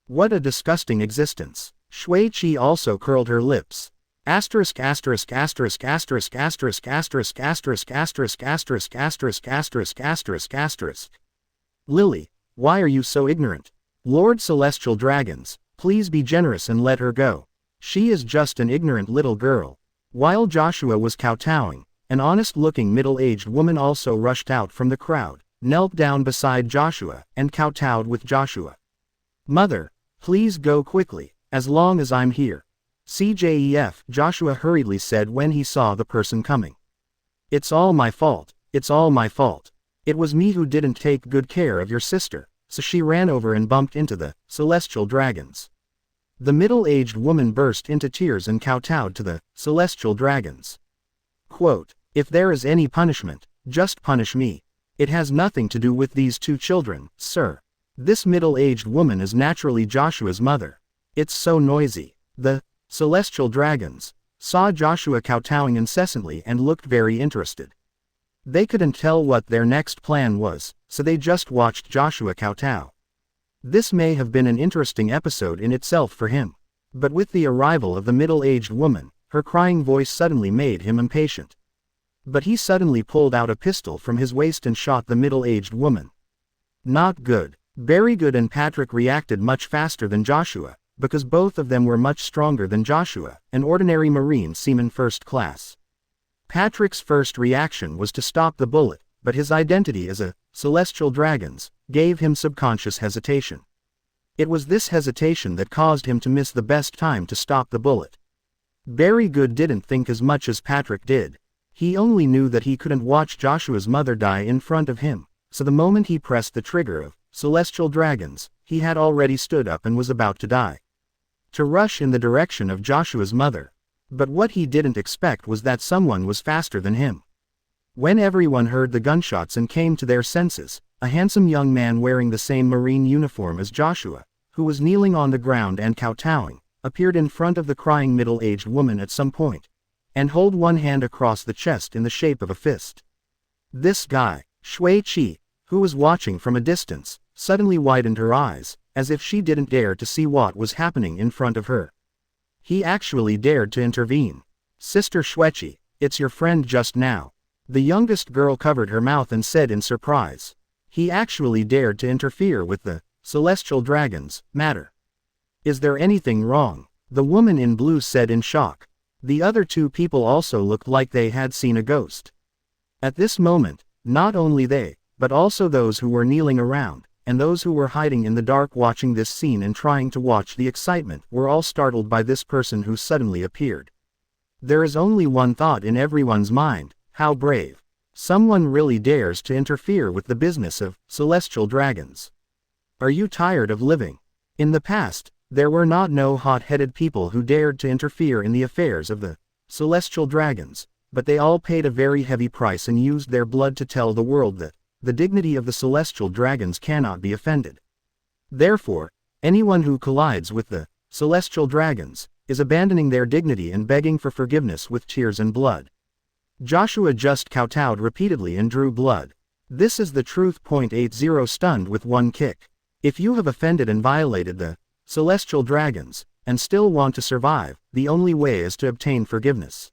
What a disgusting existence. Suishui also curled her lips. Asterisk asterisk asterisk asterisk asterisk asterisk asterisk asterisk asterisk asterisk asterisk asterisk asterisk. Lily, why are you so ignorant? Lord Celestial Dragons, please be generous and let her go. She is just an ignorant little girl. While Joshua was kowtowing, an honest-looking middle-aged woman also rushed out from the crowd, knelt down beside Joshua, and kowtowed with Joshua. Mother, please go quickly, as long as I'm here. CJEF, Joshua hurriedly said when he saw the person coming. It's all my fault, it's all my fault. It was me who didn't take good care of your sister, so she ran over and bumped into the celestial dragons. The middle-aged woman burst into tears and kowtowed to the celestial dragons. Quote, "If there is any punishment, just punish me. It has nothing to do with these 2 children, sir." This middle-aged woman is naturally Joshua's mother. It's so noisy. The celestial dragons saw Joshua kowtowing incessantly and looked very interested. They couldn't tell what their next plan was, so they just watched Joshua kowtow. This may have been an interesting episode in itself for him. But with the arrival of the middle-aged woman, her crying voice suddenly made him impatient. But he suddenly pulled out a pistol from his waist and shot the middle-aged woman. Not good. Berrygood and Patrick reacted much faster than Joshua, because both of them were much stronger than Joshua, an ordinary Marine seaman first class. Patrick's first reaction was to stop the bullet, but his identity as a celestial dragons gave him subconscious hesitation. It was this hesitation that caused him to miss the best time to stop the bullet. Berrygood didn't think as much as Patrick did. He only knew that he couldn't watch Joshua's mother die in front of him, so the moment he pressed the trigger of celestial dragons, he had already stood up and was about to die. To rush in the direction of Joshua's mother. But what he didn't expect was that someone was faster than him. When everyone heard the gunshots and came to their senses, a handsome young man wearing the same Marine uniform as Joshua, who was kneeling on the ground and kowtowing, appeared in front of the crying middle-aged woman at some point, and held one hand across the chest in the shape of a fist. This guy, Shui Chi, who was watching from a distance, suddenly widened her eyes, as if she didn't dare to see what was happening in front of her. He actually dared to intervene. "Sister Shuichi, it's your friend just now." The youngest girl covered her mouth and said in surprise. He actually dared to interfere with the celestial dragons matter. "Is there anything wrong?" the woman in blue said in shock. The other two people also looked like they had seen a ghost. At this moment, not only they, but also those who were kneeling around, and those who were hiding in the dark watching this scene and trying to watch the excitement, were all startled by this person who suddenly appeared. There is only one thought in everyone's mind: how brave. Someone really dares to interfere with the business of celestial dragons. Are you tired of living? In the past, there were no hot-headed people who dared to interfere in the affairs of the celestial dragons, but they all paid a very heavy price and used their blood to tell the world that the dignity of the celestial dragons cannot be offended. Therefore, anyone who collides with the celestial dragons is abandoning their dignity and begging for forgiveness with tears and blood. Joshua just kowtowed repeatedly and drew blood. This is the truth. 80 stunned with one kick. If you have offended and violated the celestial dragons, and still want to survive, the only way is to obtain forgiveness.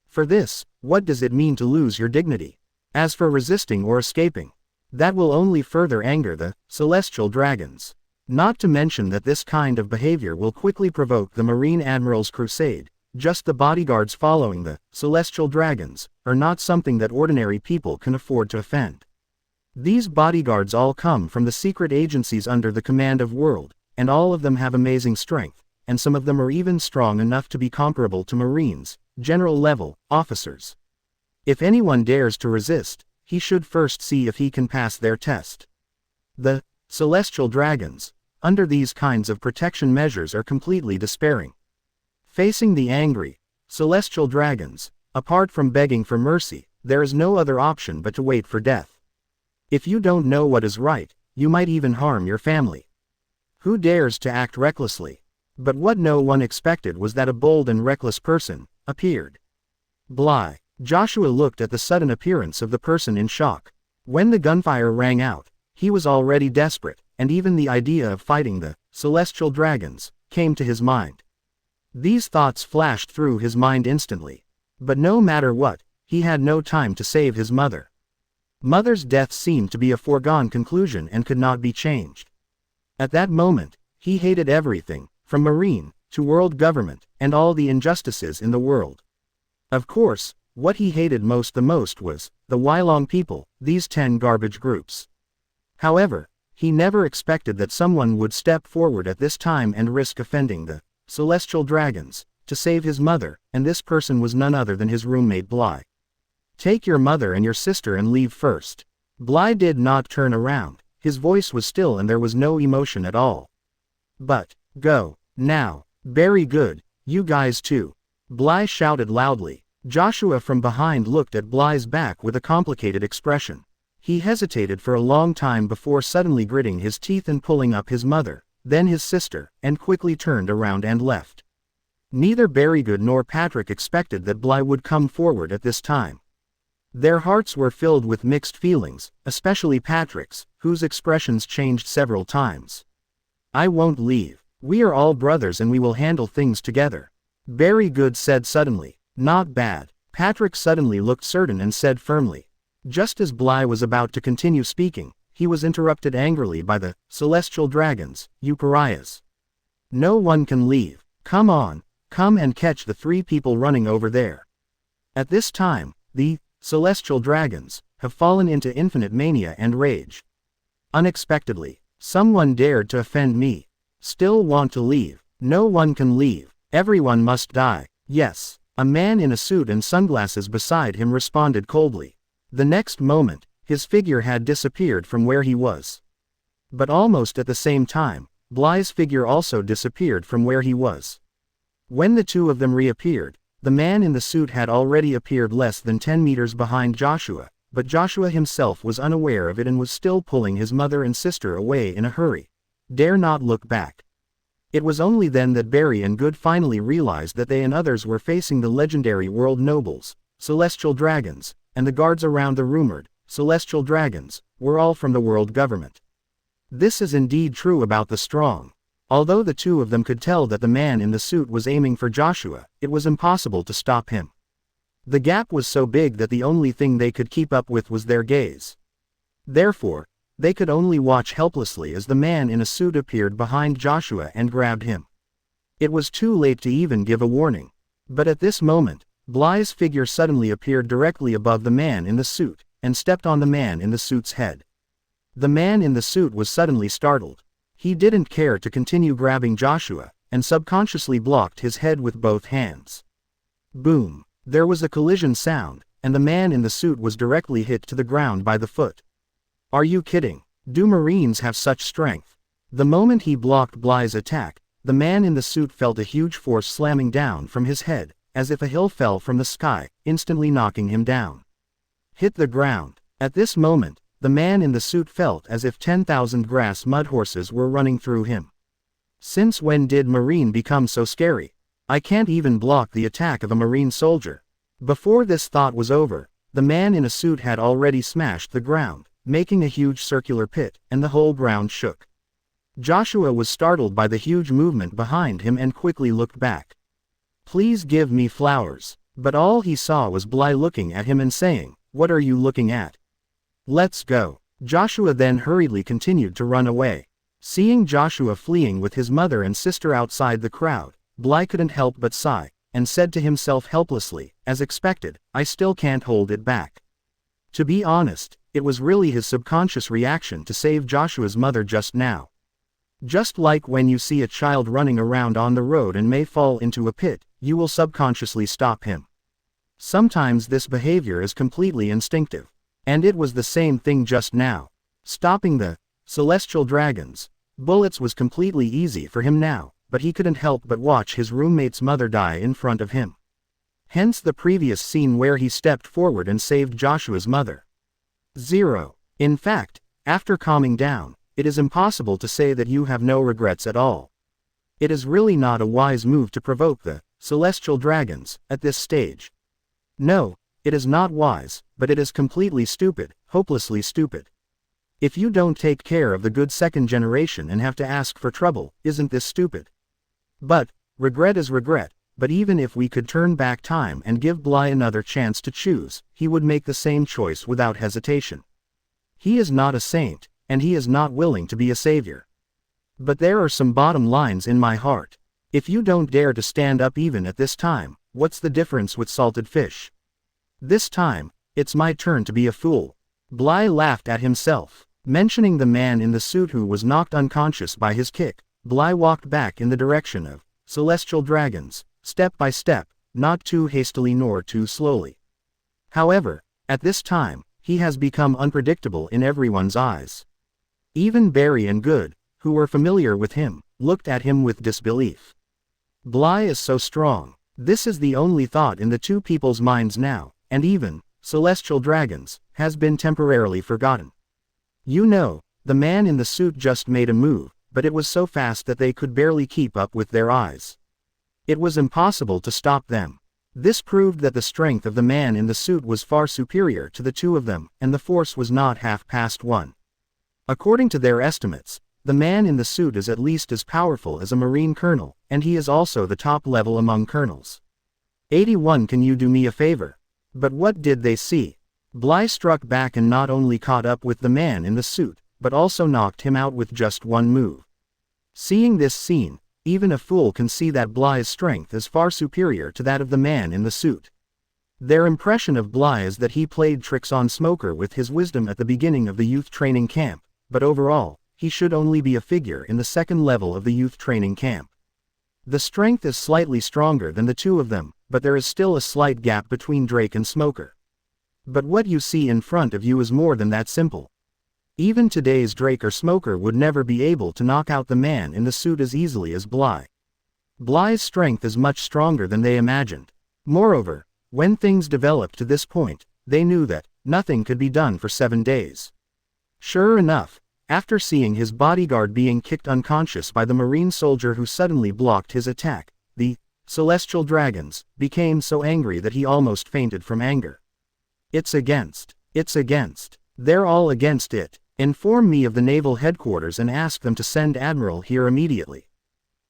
For this, what does it mean to lose your dignity? As for resisting or escaping, that will only further anger the celestial dragons. Not to mention that this kind of behavior will quickly provoke the Marine Admiral's crusade. Just the bodyguards following the celestial dragons are not something that ordinary people can afford to offend. These bodyguards all come from the secret agencies under the command of World, and all of them have amazing strength, and some of them are even strong enough to be comparable to Marines, general-level officers. If anyone dares to resist, he should first see if he can pass their test. The celestial dragons, under these kinds of protection measures, are completely despairing. Facing the angry celestial dragons, apart from begging for mercy, there is no other option but to wait for death. If you don't know what is right, you might even harm your family. Who dares to act recklessly? But what no one expected was that a bold and reckless person appeared. Bly. Joshua looked at the sudden appearance of the person in shock. When the gunfire rang out, he was already desperate, and even the idea of fighting the celestial dragons came to his mind. These thoughts flashed through his mind instantly. But no matter what, he had no time to save his mother. Mother's death seemed to be a foregone conclusion and could not be changed. At that moment, he hated everything, from Marine to world government, and all the injustices in the world. Of course, what he hated the most was the Wylong people, these 10 garbage groups. However, he never expected that someone would step forward at this time and risk offending the celestial dragons to save his mother, and this person was none other than his roommate Bly. "Take your mother and your sister and leave first." Bly did not turn around. His voice was still and there was no emotion at all. "But, go, now." "Very good, you guys too," Bly shouted loudly. Joshua from behind looked at Bly's back with a complicated expression. He hesitated for a long time before suddenly gritting his teeth and pulling up his mother, then his sister, and quickly turned around and left. Neither Berrygood nor Patrick expected that Bly would come forward at this time. Their hearts were filled with mixed feelings, especially Patrick's, whose expressions changed several times. "I won't leave. We are all brothers and we will handle things together," Berrygood said suddenly. "Not bad." Patrick suddenly looked certain and said firmly. Just as Bly was about to continue speaking, he was interrupted angrily by the celestial dragons. You pariahs. No one can leave. Come on, come and catch the 3 people running over there. At this time, the celestial dragons have fallen into infinite mania and rage. Unexpectedly, someone dared to offend me. Still want to leave. No one can leave. Everyone must die. Yes. A man in a suit and sunglasses beside him responded coldly. The next moment, his figure had disappeared from where he was. But almost at the same time, Bly's figure also disappeared from where he was. When the 2 of them reappeared, the man in the suit had already appeared less than 10 meters behind Joshua, but Joshua himself was unaware of it and was still pulling his mother and sister away in a hurry. Dare not look back. It was only then that Barry and Good finally realized that they and others were facing the legendary world nobles, celestial dragons, and the guards around the rumored celestial dragons were all from the world government. This is indeed true about the strong. Although the 2 of them could tell that the man in the suit was aiming for Joshua, it was impossible to stop him. The gap was so big that the only thing they could keep up with was their gaze. Therefore, they could only watch helplessly as the man in a suit appeared behind Joshua and grabbed him. It was too late to even give a warning. But at this moment, Bly's figure suddenly appeared directly above the man in the suit, and stepped on the man in the suit's head. The man in the suit was suddenly startled. He didn't care to continue grabbing Joshua, and subconsciously blocked his head with both hands. Boom! There was a collision sound, and the man in the suit was directly hit to the ground by the foot. Are you kidding? Do Marines have such strength? The moment he blocked Bly's attack, the man in the suit felt a huge force slamming down from his head, as if a hill fell from the sky, instantly knocking him down. Hit the ground. At this moment, the man in the suit felt as if 10,000 grass mud horses were running through him. Since when did Marine become so scary? I can't even block the attack of a Marine soldier. Before this thought was over, the man in a suit had already smashed the ground, making a huge circular pit, and the whole ground shook. Joshua was startled by the huge movement behind him and quickly looked back. Please give me flowers. But all he saw was Bly looking at him and saying, What are you looking at? Let's go. Joshua then hurriedly continued to run away. Seeing Joshua fleeing with his mother and sister outside the crowd, Bly couldn't help but sigh, and said to himself helplessly, as expected, I still can't hold it back. To be honest, it was really his subconscious reaction to save Joshua's mother just now. Just like when you see a child running around on the road and may fall into a pit, you will subconsciously stop him. Sometimes this behavior is completely instinctive. And it was the same thing just now. Stopping the celestial dragons' bullets was completely easy for him now, but he couldn't help but watch his roommate's mother die in front of him. Hence the previous scene where he stepped forward and saved Joshua's mother. 0. In fact, after calming down, it is impossible to say that you have no regrets at all. It is really not a wise move to provoke the celestial dragons at this stage. No, it is not wise, but it is completely stupid, hopelessly stupid. If you don't take care of the good second generation and have to ask for trouble, isn't this stupid? But, regret is regret, but even if we could turn back time and give Bly another chance to choose, he would make the same choice without hesitation. He is not a saint, and he is not willing to be a savior. But there are some bottom lines in my heart. If you don't dare to stand up even at this time, what's the difference with salted fish? This time, it's my turn to be a fool. Bly laughed at himself. Mentioning the man in the suit who was knocked unconscious by his kick, Bly walked back in the direction of celestial dragons, step by step, not too hastily nor too slowly. However, at this time, he has become unpredictable in everyone's eyes. Even Barry and Good, who were familiar with him, looked at him with disbelief. Bly is so strong. This is the only thought in the 2 people's minds now, and even celestial dragons has been temporarily forgotten. You know, the man in the suit just made a move, but it was so fast that they could barely keep up with their eyes. It was impossible to stop them. This proved that the strength of the man in the suit was far superior to the 2 of them, and the force was not half past 1. According to their estimates, the man in the suit is at least as powerful as a Marine colonel, and he is also the top level among colonels. 81. Can you do me a favor? But what did they see? Bly struck back and not only caught up with the man in the suit, but also knocked him out with just one move. Seeing this scene, even a fool can see that Bly's strength is far superior to that of the man in the suit. Their impression of Bly is that he played tricks on Smoker with his wisdom at the beginning of the youth training camp, but overall, he should only be a figure in the second level of the youth training camp. The strength is slightly stronger than the two of them, but there is still a slight gap between Drake and Smoker. But what you see in front of you is more than that simple. Even today's Drake or Smoker would never be able to knock out the man in the suit as easily as Bly. Bly's strength is much stronger than they imagined. Moreover, when things developed to this point, they knew that nothing could be done for 7 days. Sure enough, after seeing his bodyguard being kicked unconscious by the marine soldier who suddenly blocked his attack, the celestial dragons became so angry that he almost fainted from anger. It's against. They're all against it. Inform me of the naval headquarters and ask them to send Admiral here immediately.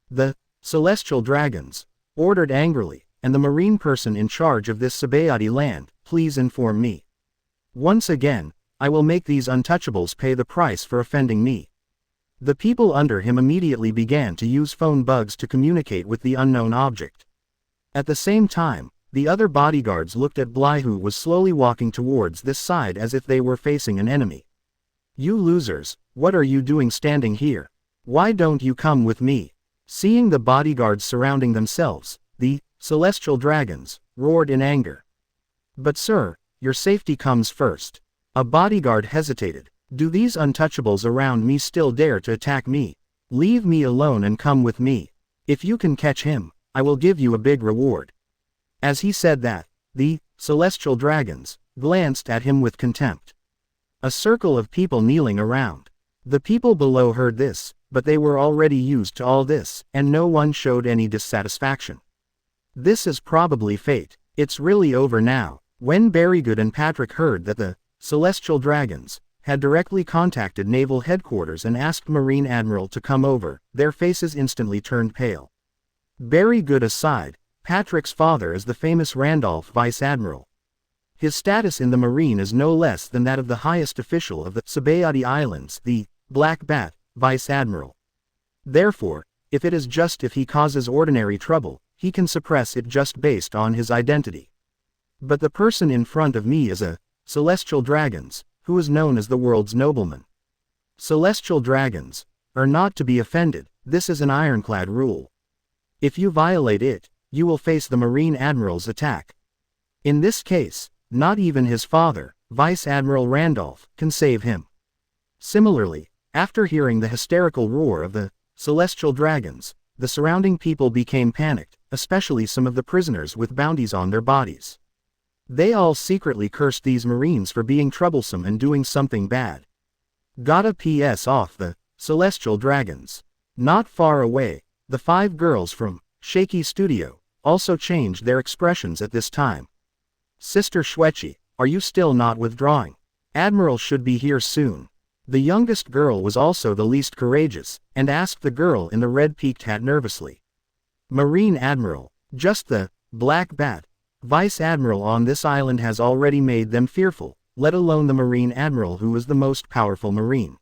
The celestial dragons ordered angrily, and the marine person in charge of this Sabayati land, please inform me. Once again, I will make these untouchables pay the price for offending me. The people under him immediately began to use phone bugs to communicate with the unknown object. At the same time, the other bodyguards looked at Bly, who was slowly walking towards this side as if they were facing an enemy. You losers, what are you doing standing here? Why don't you come with me? Seeing the bodyguards surrounding themselves, the celestial dragons roared in anger. But sir, your safety comes first. A bodyguard hesitated. Do these untouchables around me still dare to attack me? Leave me alone and come with me. If you can catch him, I will give you a big reward. As he said that, the celestial dragons glanced at him with contempt. A circle of people kneeling around. The people below heard this, but they were already used to all this, and no one showed any dissatisfaction. This is probably fate. It's really over now. When Berrygood and Patrick heard that the celestial dragons had directly contacted naval headquarters and asked Marine Admiral to come over, their faces instantly turned pale. Berrygood aside, Patrick's father is the famous Randolph Vice Admiral. His status in the Marine is no less than that of the highest official of the Sabayati Islands, the Blackbeard Vice Admiral. Therefore, if he causes ordinary trouble, he can suppress it just based on his identity. But the person in front of me is a celestial dragons, who is known as the world's nobleman. Celestial dragons are not to be offended. This is an ironclad rule. If you violate it, you will face the Marine Admiral's attack. In this case, not even his father, Vice Admiral Randolph, can save him. Similarly, after hearing the hysterical roar of the celestial dragons, the surrounding people became panicked, especially some of the prisoners with bounties on their bodies. They all secretly cursed these Marines for being troublesome and doing something bad. Got a PS off the celestial dragons. Not far away, the 5 girls from Shaky Studio also changed their expressions at this time. Sister Shuechi, are you still not withdrawing? Admiral should be here soon. The youngest girl was also the least courageous, and asked the girl in the red peaked hat nervously. Marine Admiral, just the Blackbeard Vice Admiral on this island has already made them fearful, let alone the Marine Admiral, who is the most powerful Marine.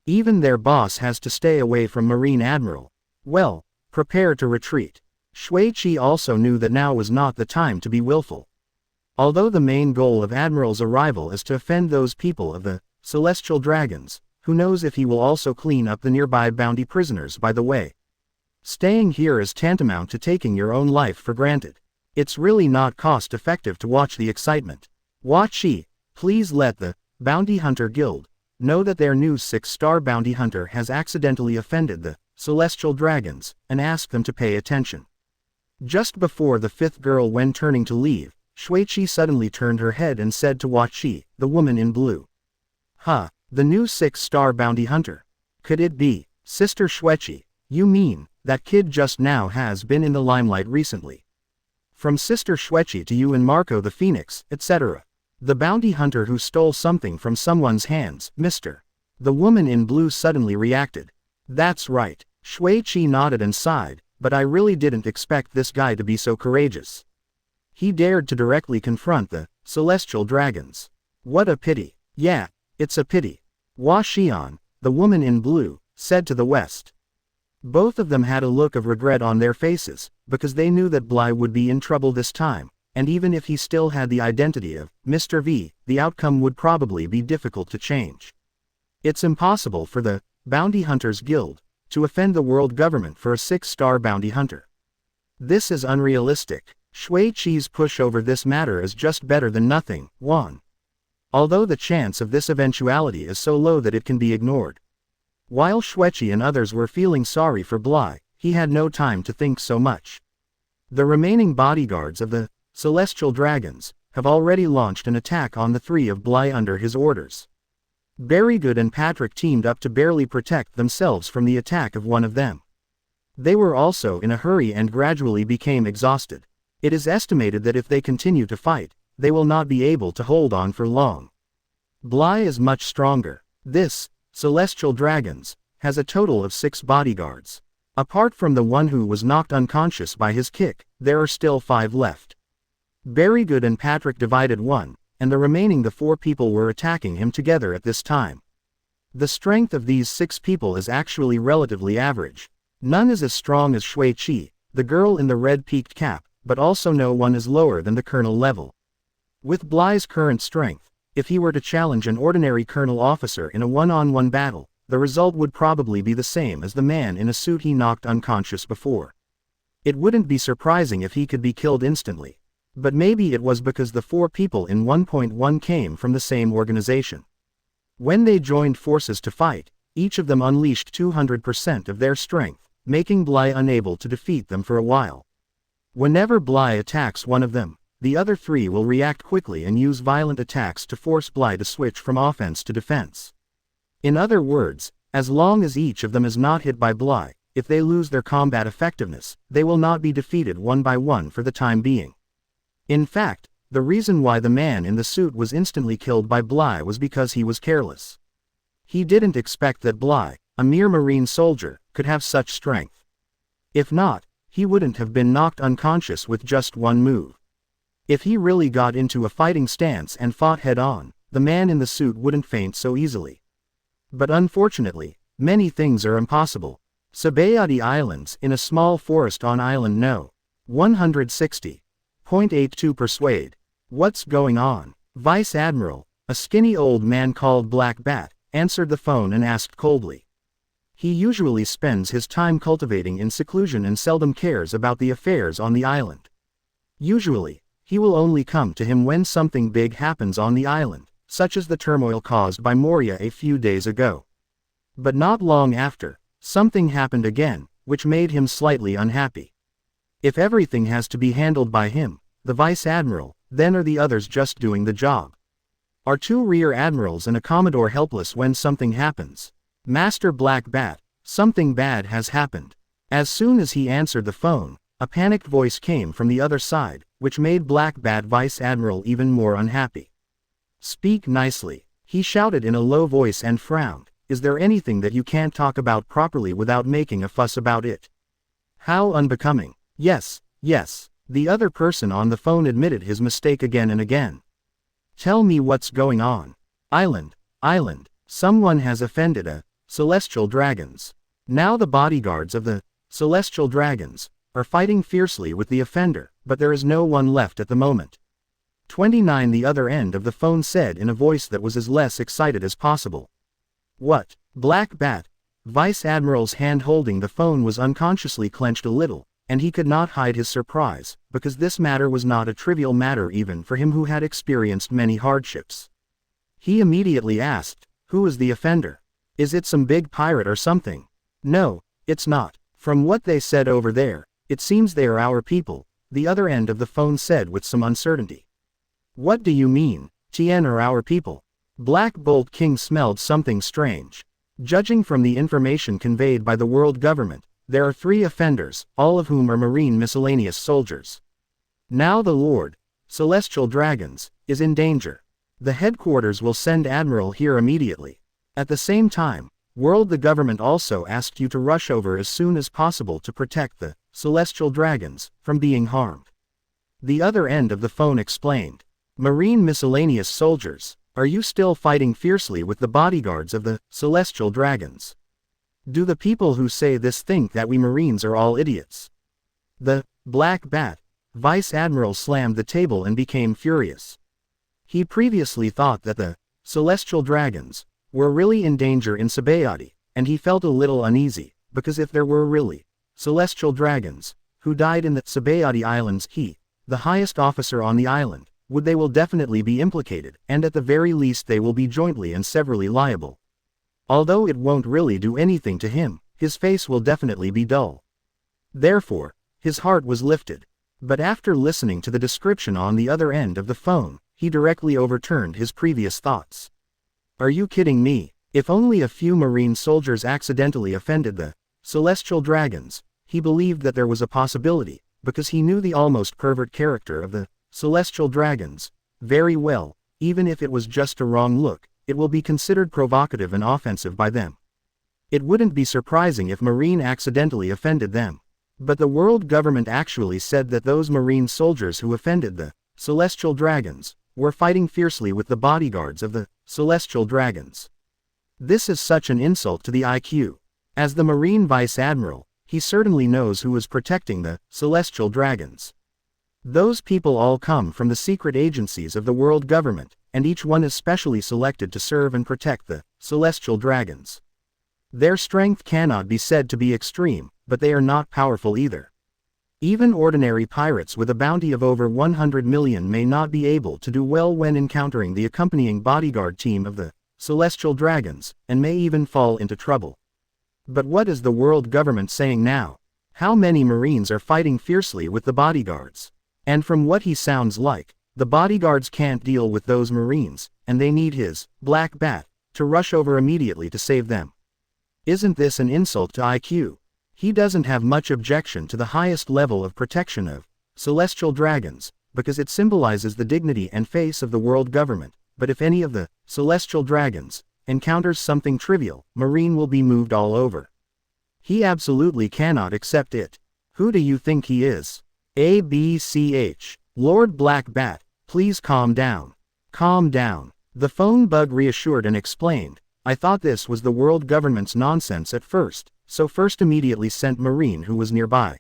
Even their boss has to stay away from Marine Admiral. Well, prepare to retreat. Shuichi also knew that now was not the time to be willful. Although the main goal of Admiral's arrival is to offend those people of the celestial dragons, who knows if he will also clean up the nearby bounty prisoners by the way. Staying here is tantamount to taking your own life for granted. It's really not cost-effective to watch the excitement. Wachi, please let the Bounty Hunter Guild know that their new 6-star bounty hunter has accidentally offended the celestial dragons, and ask them to pay attention. Just before the 5th girl went turning to leave, Shuichi suddenly turned her head and said to Wachi, the woman in blue. Huh, the new 6-star bounty hunter. Could it be, Sister Shuichi, you mean, that kid just now has been in the limelight recently? From Sister Shuichi to you and Marco the Phoenix, etc. The bounty hunter who stole something from someone's hands, Mr. The woman in blue suddenly reacted. That's right, Shuichi nodded and sighed, but I really didn't expect this guy to be so courageous. He dared to directly confront the celestial dragons. What a pity. Yeah, it's a pity. Hua Xian, the woman in blue, said to the West. Both of them had a look of regret on their faces, because they knew that Bly would be in trouble this time, and even if he still had the identity of Mr. V, the outcome would probably be difficult to change. It's impossible for the Bounty Hunters Guild to offend the world government for a 6-star bounty hunter. This is unrealistic. Shui Qi's push over this matter is just better than nothing, Wan. Although the chance of this eventuality is so low that it can be ignored. While Shuiqi and others were feeling sorry for Bly, he had no time to think so much. The remaining bodyguards of the Celestial Dragons have already launched an attack on the 3 of Bly under his orders. Berrygood and Patrick teamed up to barely protect themselves from the attack of one of them. They were also in a hurry and gradually became exhausted. It is estimated that if they continue to fight, they will not be able to hold on for long. Bly is much stronger. This Celestial Dragons has a total of 6 bodyguards. Apart from the one who was knocked unconscious by his kick, there are still 5 left. Berrygood and Patrick divided one, and the remaining 4 people were attacking him together at this time. The strength of these 6 people is actually relatively average. None is as strong as Shui Qi, the girl in the red peaked cap, but also no one is lower than the colonel level. With Bly's current strength, if he were to challenge an ordinary colonel officer in a one-on-one battle, the result would probably be the same as the man in a suit he knocked unconscious before. It wouldn't be surprising if he could be killed instantly. But maybe it was because the 4 people in 1.1 came from the same organization. When they joined forces to fight, each of them unleashed 200% of their strength, making Bly unable to defeat them for a while. Whenever Bly attacks one of them, the other 3 will react quickly and use violent attacks to force Bly to switch from offense to defense. In other words, as long as each of them is not hit by Bly, if they lose their combat effectiveness, they will not be defeated one by one for the time being. In fact, the reason why the man in the suit was instantly killed by Bly was because he was careless. He didn't expect that Bly, a mere marine soldier, could have such strength. If not, he wouldn't have been knocked unconscious with just one move. If he really got into a fighting stance and fought head-on, the man in the suit wouldn't faint so easily. But unfortunately, many things are impossible. Sabayati Islands in a small forest on Island No. 160.82 Persuade. What's going on? Vice Admiral, a skinny old man called Blackbeard, answered the phone and asked coldly. He usually spends his time cultivating in seclusion and seldom cares about the affairs on the island. Usually, he will only come to him when something big happens on the island, such as the turmoil caused by Moria a few days ago. But not long after, something happened again, which made him slightly unhappy. If everything has to be handled by him, the Vice Admiral, then are the others just doing the job? Are 2 Rear Admirals and a Commodore helpless when something happens? Master Blackbeard, something bad has happened. As soon as he answered the phone, a panicked voice came from the other side, which made Blackbeard Vice Admiral even more unhappy. Speak nicely, he shouted in a low voice and frowned. Is there anything that you can't talk about properly without making a fuss about it? How unbecoming. Yes, the other person on the phone admitted his mistake again and again. Tell me what's going on. Island, someone has offended a Celestial Dragons. Now the bodyguards of the Celestial Dragons are fighting fiercely with the offender, but there is no one left at the moment. 29 The other end of the phone said in a voice that was as less excited as possible. What? Blackbeard, Vice Admiral's hand holding the phone was unconsciously clenched a little, and he could not hide his surprise, because this matter was not a trivial matter even for him who had experienced many hardships. He immediately asked, who is the offender? Is it some big pirate or something? No, it's not. From what they said over there, it seems they are our people, the other end of the phone said with some uncertainty. What do you mean, Tien are our people? Black Bolt King smelled something strange. Judging from the information conveyed by the world government, there are 3 offenders, all of whom are marine miscellaneous soldiers. Now the Lord, Celestial Dragons, is in danger. The headquarters will send Admiral here immediately. At the same time, the government also asked you to rush over as soon as possible to protect the Celestial Dragons from being harmed. The other end of the phone explained. Marine miscellaneous soldiers, are you still fighting fiercely with the bodyguards of the celestial dragons? Do the people who say this think that we Marines are all idiots? The Black Bat Vice Admiral slammed the table and became furious. He previously thought that the celestial dragons were really in danger in Sabayati, and he felt a little uneasy, because if there were really celestial dragons who died in the Sabayati Islands, he, the highest officer on the island, they will definitely be implicated, and at the very least they will be jointly and severally liable. Although it won't really do anything to him, his face will definitely be dull. Therefore, his heart was lifted. But after listening to the description on the other end of the phone, he directly overturned his previous thoughts. Are you kidding me? If only a few Marine soldiers accidentally offended the celestial dragons, he believed that there was a possibility, because he knew the almost pervert character of the celestial dragons very well. Even if it was just a wrong look, it will be considered provocative and offensive by them. It wouldn't be surprising if Marine accidentally offended them. But the world government actually said that those Marine soldiers who offended the celestial dragons were fighting fiercely with the bodyguards of the celestial dragons. This is such an insult to the IQ. As the Marine Vice Admiral, he certainly knows who is protecting the celestial dragons. Those people all come from the secret agencies of the world government, and each one is specially selected to serve and protect the celestial dragons. Their strength cannot be said to be extreme, but they are not powerful either. Even ordinary pirates with a bounty of over 100 million may not be able to do well when encountering the accompanying bodyguard team of the celestial dragons, and may even fall into trouble. But what is the world government saying now? How many Marines are fighting fiercely with the bodyguards? And from what he sounds like, the bodyguards can't deal with those Marines, and they need his Black Bat to rush over immediately to save them. Isn't this an insult to IQ? He doesn't have much objection to the highest level of protection of celestial dragons, because it symbolizes the dignity and face of the world government, but if any of the celestial dragons encounters something trivial, Marine will be moved all over. He absolutely cannot accept it. Who do you think he is? ABCH. Lord Black Bat, please calm down. Calm down. The phone bug reassured and explained, I thought this was the world government's nonsense at first, so first immediately sent Marine who was nearby.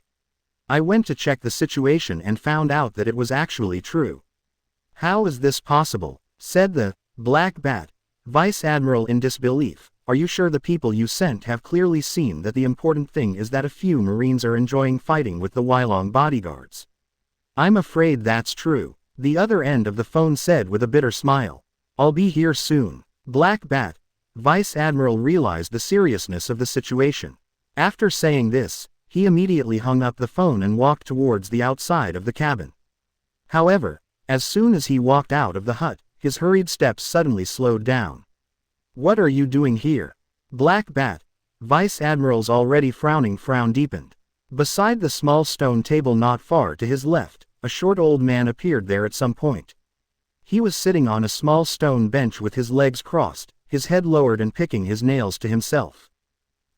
I went to check the situation and found out that it was actually true. How is this possible? Said the Black Bat Vice Admiral in disbelief. Are you sure the people you sent have clearly seen that the important thing is that a few Marines are enjoying fighting with the Wylong bodyguards? I'm afraid that's true, the other end of the phone said with a bitter smile. I'll be here soon. Black Bat Vice Admiral realized the seriousness of the situation. After saying this, he immediately hung up the phone and walked towards the outside of the cabin. However, as soon as he walked out of the hut, his hurried steps suddenly slowed down. What are you doing here? Black Bat Vice Admiral's already frowning frown deepened. Beside the small stone table not far to his left, a short old man appeared there at some point. He was sitting on a small stone bench with his legs crossed, his head lowered and picking his nails to himself.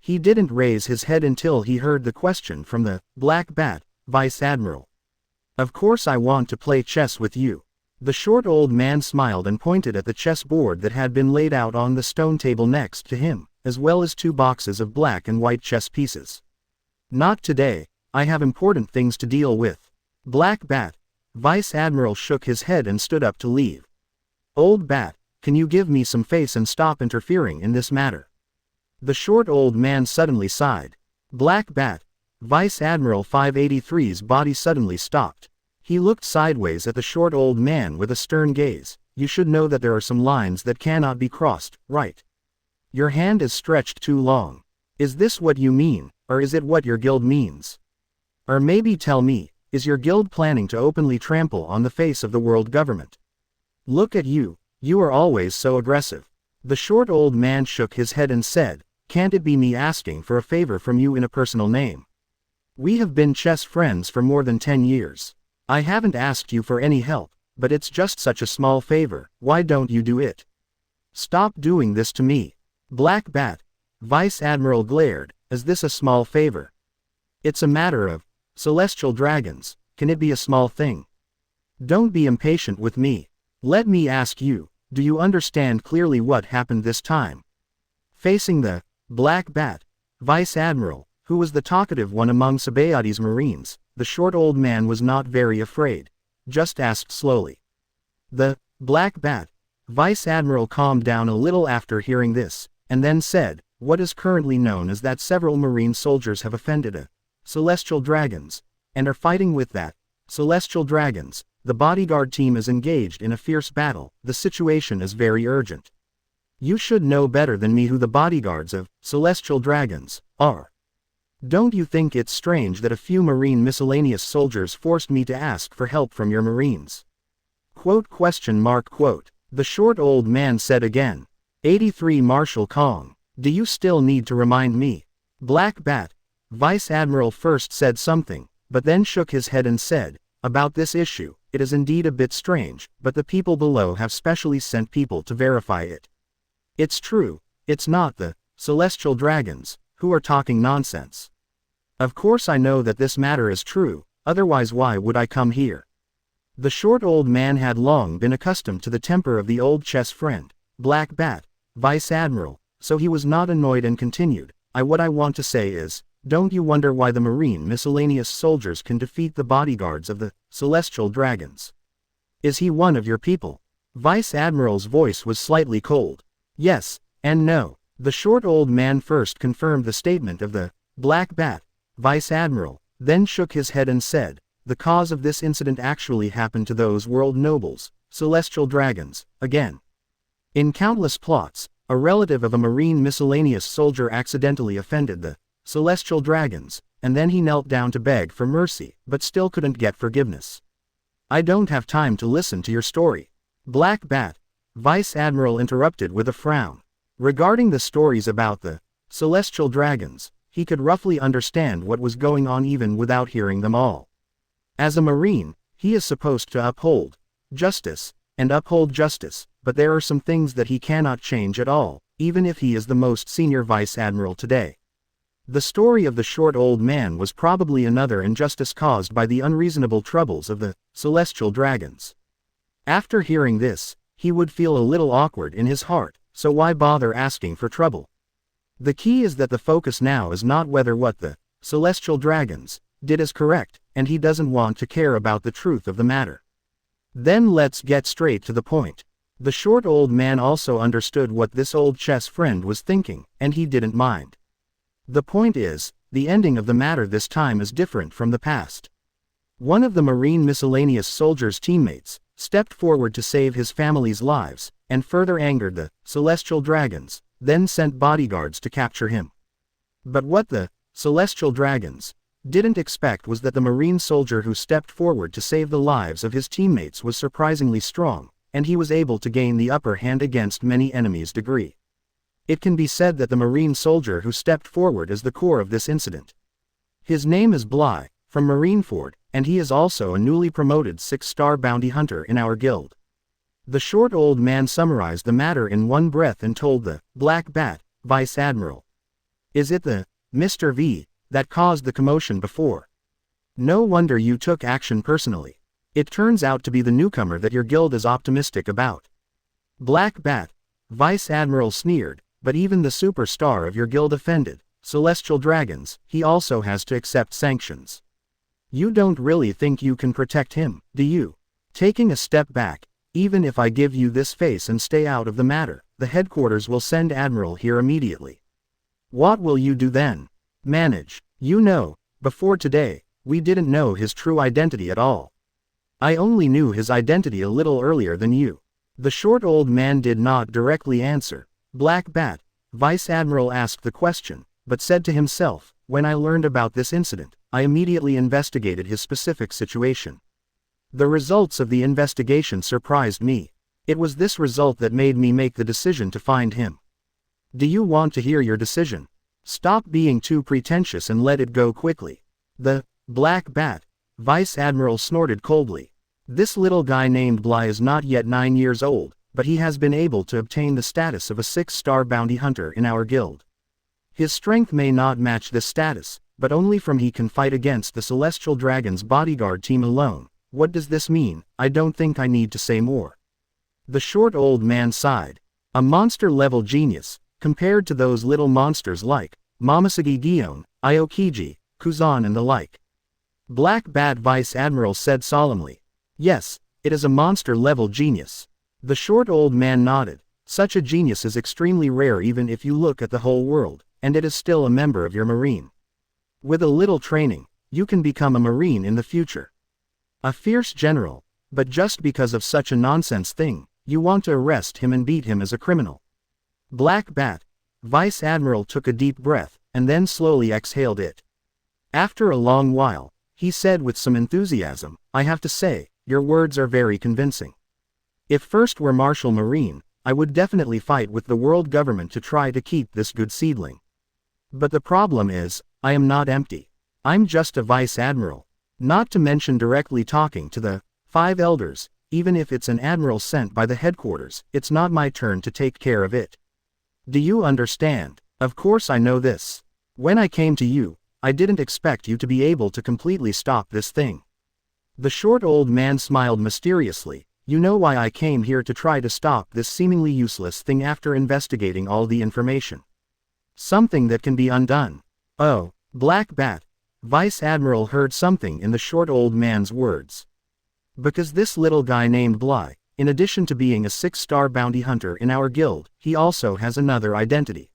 He didn't raise his head until he heard the question from the Black Bat Vice Admiral. Of course I want to play chess with you. The short old man smiled and pointed at the chessboard that had been laid out on the stone table next to him, as well as 2 boxes of black and white chess pieces. Not today, I have important things to deal with. Black Bat Vice Admiral shook his head and stood up to leave. Old Bat, can you give me some face and stop interfering in this matter? The short old man suddenly sighed. Black Bat Vice Admiral 583's body suddenly stopped. He looked sideways at the short old man with a stern gaze. You should know that there are some lines that cannot be crossed, right? Your hand is stretched too long. Is this what you mean, or is it what your guild means? Or maybe tell me, is your guild planning to openly trample on the face of the world government? Look at you, you are always so aggressive. The short old man shook his head and said, can't it be me asking for a favor from you in a personal name? We have been chess friends for more than 10 years. I haven't asked you for any help, but it's just such a small favor, why don't you do it? Stop doing this to me. Black Bat Vice Admiral glared, is this a small favor? It's a matter of celestial dragons, can it be a small thing? Don't be impatient with me. Let me ask you, do you understand clearly what happened this time? Facing the Black Bat, Vice Admiral, who was the talkative one among Sabayade's marines, the short old man was not very afraid, just asked slowly. The Black Bat, Vice Admiral calmed down a little after hearing this, and then said, what is currently known is that several marine soldiers have offended a celestial dragons, and are fighting with that celestial dragons. The bodyguard team is engaged in a fierce battle. The situation is very urgent. You should know better than me who the bodyguards of celestial dragons are. Don't you think it's strange that a few marine miscellaneous soldiers forced me to ask for help from your marines? Quote. The short old man said again. 83 Marshal Kong. Do you still need to remind me? Black Bat, Vice Admiral first said something, but then shook his head and said, about this issue, it is indeed a bit strange, but the people below have specially sent people to verify it. It's true, it's not the celestial dragons who are talking nonsense. Of course I know that this matter is true, otherwise why would I come here? The short old man had long been accustomed to the temper of the old chess friend, Black Bat, Vice Admiral, so he was not annoyed and continued, what I want to say is, don't you wonder why the marine miscellaneous soldiers can defeat the bodyguards of the celestial dragons? Is he one of your people? Vice Admiral's voice was slightly cold. Yes, and no. The short old man first confirmed the statement of the Black Bat, Vice Admiral, then shook his head and said, the cause of this incident actually happened to those world nobles, celestial dragons, again. In countless plots, a relative of a marine miscellaneous soldier accidentally offended the celestial dragons, and then he knelt down to beg for mercy, but still couldn't get forgiveness. I don't have time to listen to your story. Black Bat, Vice Admiral interrupted with a frown. Regarding the stories about the celestial dragons, he could roughly understand what was going on even without hearing them all. As a marine, he is supposed to uphold justice, but there are some things that he cannot change at all, even if he is the most senior Vice Admiral today. The story of the short old man was probably another injustice caused by the unreasonable troubles of the celestial dragons. After hearing this, he would feel a little awkward in his heart, so why bother asking for trouble? The key is that the focus now is not whether what the celestial dragons did is correct, and he doesn't want to care about the truth of the matter. Then let's get straight to the point. The short old man also understood what this old chess friend was thinking, and he didn't mind. The point is, the ending of the matter this time is different from the past. One of the marine miscellaneous soldiers' teammates stepped forward to save his family's lives, and further angered the celestial dragons, then sent bodyguards to capture him. But what the celestial dragons didn't expect was that the marine soldier who stepped forward to save the lives of his teammates was surprisingly strong, and he was able to gain the upper hand against many enemies. It can be said that the marine soldier who stepped forward is the core of this incident. His name is Bly, from Marineford, and he is also a newly promoted 6-star bounty hunter in our guild. The short old man summarized the matter in one breath and told the Black Bat, Vice Admiral. Is it the Mr. V that caused the commotion before? No wonder you took action personally. It turns out to be the newcomer that your guild is optimistic about. Black Bat, Vice Admiral sneered, but even the superstar of your guild offended celestial dragons, he also has to accept sanctions. You don't really think you can protect him, do you? Taking a step back, even if I give you this face and stay out of the matter, the headquarters will send Admiral here immediately. What will you do then? Manage. You know, before today, we didn't know his true identity at all. I only knew his identity a little earlier than you. The short old man did not directly answer. Black Bat, Vice Admiral asked the question, but said to himself, when I learned about this incident, I immediately investigated his specific situation. The results of the investigation surprised me. It was this result that made me make the decision to find him. Do you want to hear your decision? Stop being too pretentious and let it go quickly. The Black Bat, Vice Admiral snorted coldly. This little guy named Bly is not yet 9 years old, but he has been able to obtain the status of a 6-star bounty hunter in our guild. His strength may not match this status, but only from he can fight against the Celestial Dragon's bodyguard team alone. What does this mean? I don't think I need to say more. The short old man sighed. A monster-level genius, compared to those little monsters like Momosuke Gion, Aokiji, Kuzan and the like. Black Bat Vice Admiral said solemnly. Yes, it is a monster-level genius. The short old man nodded. Such a genius is extremely rare even if you look at the whole world, and it is still a member of your marine. With a little training, you can become a marine in the future. A fierce general, but just because of such a nonsense thing, you want to arrest him and beat him as a criminal. Black Bat, Vice Admiral took a deep breath, and then slowly exhaled it. After a long while, he said with some enthusiasm, I have to say, your words are very convincing. If first were Marshal Marine, I would definitely fight with the world government to try to keep this good seedling. But the problem is, I am not empty. I'm just a Vice Admiral. Not to mention directly talking to the 5 elders, even if it's an admiral sent by the headquarters, it's not my turn to take care of it. Do you understand? Of course I know this. When I came to you, I didn't expect you to be able to completely stop this thing. The short old man smiled mysteriously. You know why I came here to try to stop this seemingly useless thing after investigating all the information. Something that can be undone. Oh, Black Bat, Vice Admiral heard something in the short old man's words. Because this little guy named Bly, in addition to being a 6-star bounty hunter in our guild, he also has another identity.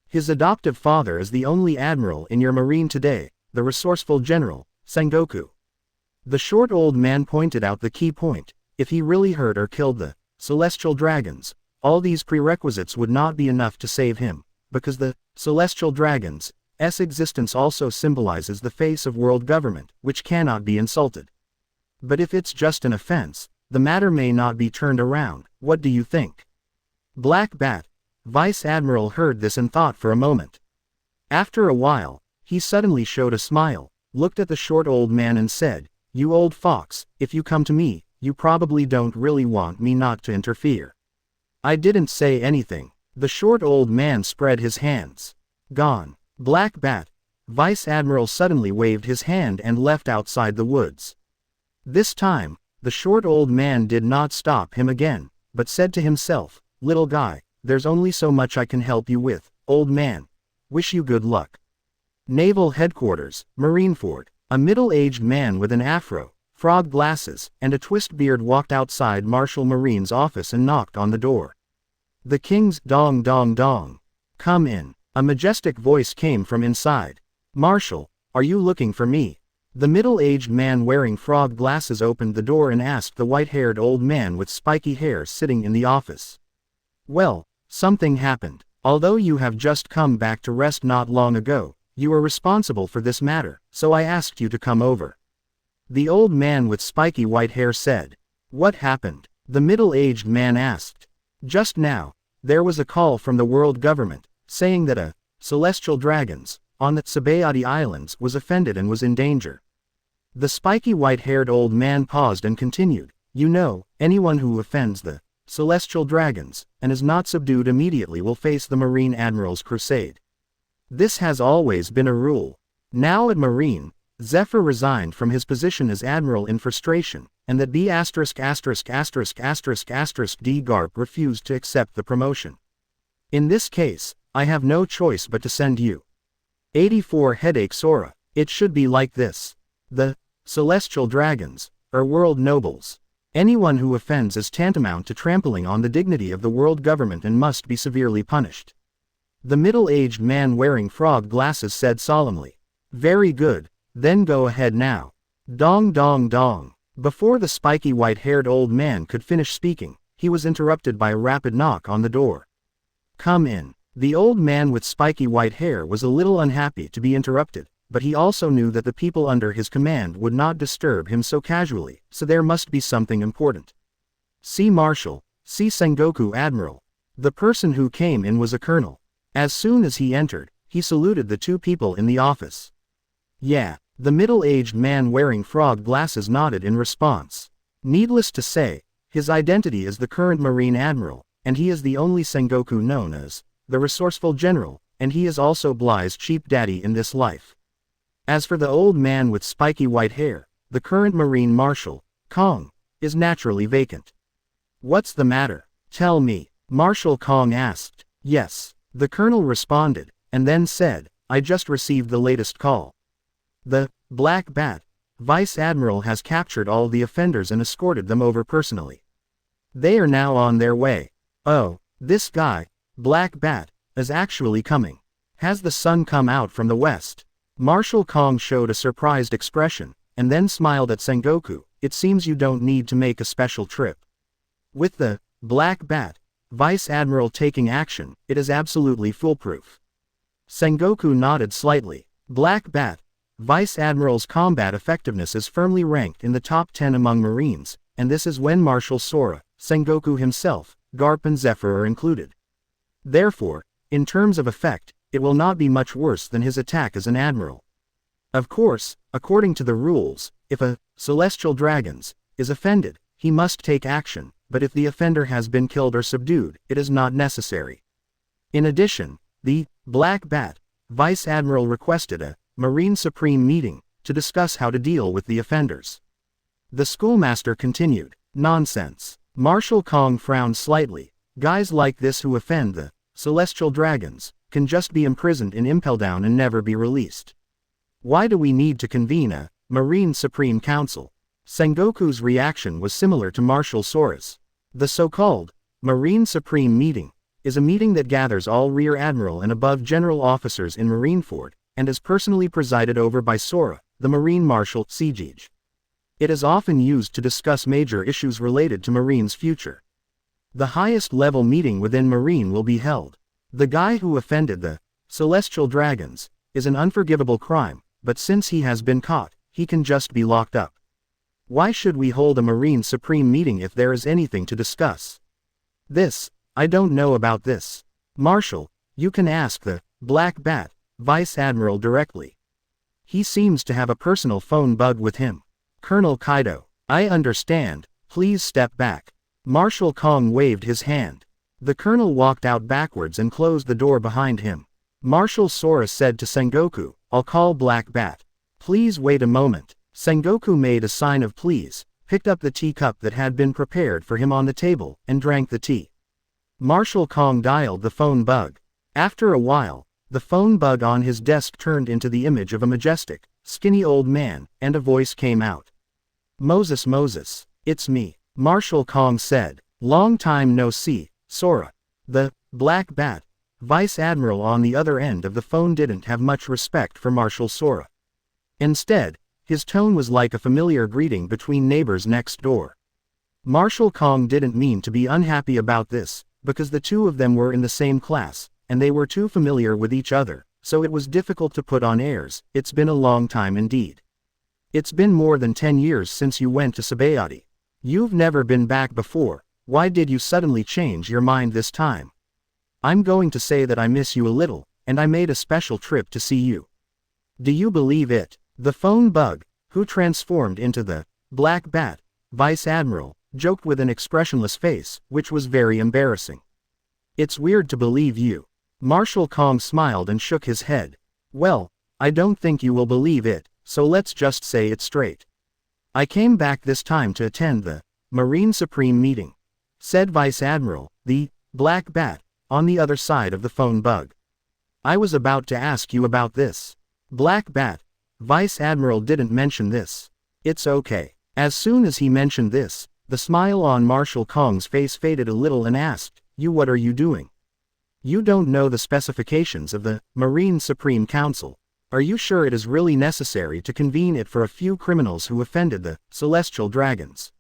His adoptive father is the only admiral in your marine today, the resourceful general, Sengoku. The short old man pointed out the key point. If he really hurt or killed the celestial dragons, all these prerequisites would not be enough to save him, because the celestial dragons' existence also symbolizes the face of world government, which cannot be insulted. But if it's just an offense, the matter may not be turned around. What do you think? Black Bat, Vice Admiral heard this and thought for a moment. After a while, he suddenly showed a smile, looked at the short old man and said, You old fox, if you come to me, you probably don't really want me not to interfere. I didn't say anything. The short old man spread his hands. Gone. Black Bat, Vice Admiral suddenly waved his hand and left outside the woods. This time, the short old man did not stop him again, but said to himself, Little guy, there's only so much I can help you with, old man. Wish you good luck. Naval Headquarters, Marineford. A middle-aged man with an afro, frog glasses, and a twist beard walked outside Marshal Marine's office and knocked on the door. The king's dong dong dong. Come in. A majestic voice came from inside. Marshal, are you looking for me? The middle-aged man wearing frog glasses opened the door and asked the white-haired old man with spiky hair sitting in the office. Well, something happened. Although you have just come back to rest not long ago, you are responsible for this matter, so I asked you to come over. The old man with spiky white hair said. What happened? The middle-aged man asked. Just now, there was a call from the world government, saying that a celestial dragons, on the Tsubayati Islands, was offended and was in danger. The spiky white-haired old man paused and continued, You know, anyone who offends the celestial dragons, and is not subdued immediately will face the Marine Admiral's crusade. This has always been a rule. Now at Marine, Zephyr resigned from his position as Admiral in frustration, and that D Garp refused to accept the promotion. In this case, I have no choice but to send you. 84 Headache Sora. It should be like this. The celestial dragons, or world nobles. Anyone who offends is tantamount to trampling on the dignity of the world government and must be severely punished. The middle-aged man wearing frog glasses said solemnly. Very good, then go ahead now. Dong dong dong. Before the spiky white-haired old man could finish speaking, he was interrupted by a rapid knock on the door. Come in. The old man with spiky white hair was a little unhappy to be interrupted, but he also knew that the people under his command would not disturb him so casually, so there must be something important. See Marshal, see Sengoku Admiral. The person who came in was a colonel. As soon as he entered, he saluted the two people in the office. Yeah, the middle-aged man wearing frog glasses nodded in response. Needless to say, his identity is the current Marine Admiral, and he is the only Sengoku known as the resourceful general, and he is also Bly's cheap daddy in this life. As for the old man with spiky white hair, the current Marine Marshal, Kong, is naturally vacant. What's the matter? Tell me, Marshal Kong asked. Yes, the colonel responded, and then said, I just received the latest call. The Black Bat, Vice Admiral has captured all the offenders and escorted them over personally. They are now on their way. Oh, this guy, Black Bat, is actually coming. Has the sun come out from the west? Marshal Kong showed a surprised expression, and then smiled at Sengoku. It seems you don't need to make a special trip. With the Black Bat, Vice Admiral taking action, it is absolutely foolproof. Sengoku nodded slightly. Black Bat, Vice Admiral's combat effectiveness is firmly ranked in the top 10 among Marines, and this is when Marshal Sora, Sengoku himself, Garp and Zephyr are included. Therefore, in terms of effect, it will not be much worse than his attack as an admiral. Of course, according to the rules, if a celestial dragons is offended, he must take action, but if the offender has been killed or subdued, it is not necessary. In addition, the Black Bat, Vice Admiral requested a Marine Supreme meeting to discuss how to deal with the offenders. The schoolmaster continued, Nonsense. Marshal Kong frowned slightly. Guys like this who offend the celestial dragons can just be imprisoned in Impeldown and never be released. Why do we need to convene a Marine Supreme Council? Sengoku's reaction was similar to Marshal Sora's. The so-called Marine Supreme Meeting is a meeting that gathers all Rear Admiral and above general officers in Marineford, and is personally presided over by Sora, the Marine Marshal Siege. It is often used to discuss major issues related to Marine's future. The highest level meeting within Marine will be held. The guy who offended the celestial dragons is an unforgivable crime, but since he has been caught, he can just be locked up. Why should we hold a Marine Supreme meeting if there is anything to discuss? I don't know about this. Marshal, you can ask the Black Bat, Vice Admiral directly. He seems to have a personal phone bug with him. Colonel Kaido, I understand, please step back. Marshal Kong waved his hand. The colonel walked out backwards and closed the door behind him. Marshal Sora said to Sengoku, I'll call Black Bat. Please wait a moment. Sengoku made a sign of please, picked up the teacup that had been prepared for him on the table, and drank the tea. Marshal Kong dialed the phone bug. After a while, the phone bug on his desk turned into the image of a majestic, skinny old man, and a voice came out. Moses, it's me, Marshal Kong said. Long time no see, Sora. The Black Bat, Vice Admiral on the other end of the phone didn't have much respect for Marshal Sora. Instead, his tone was like a familiar greeting between neighbors next door. Marshal Kong didn't mean to be unhappy about this, because the two of them were in the same class, and they were too familiar with each other, so it was difficult to put on airs. It's been a long time indeed. It's been more than 10 years since you went to Sabayati. You've never been back before. Why did you suddenly change your mind this time? I'm going to say that I miss you a little, and I made a special trip to see you. Do you believe it? The phone bug, who transformed into the Black Bat, Vice Admiral, joked with an expressionless face, which was very embarrassing. It's weird to believe you. Marshal Kong smiled and shook his head. Well, I don't think you will believe it, so let's just say it straight. I came back this time to attend the Marine Supreme meeting, said Vice Admiral, the Black Bat, on the other side of the phone bug. I was about to ask you about this. Black Bat, Vice Admiral didn't mention this. It's okay. As soon as he mentioned this, the smile on Marshal Kong's face faded a little and asked, what are you doing? You don't know the specifications of the Marine Supreme Council. Are you sure it is really necessary to convene it for a few criminals who offended the celestial dragons?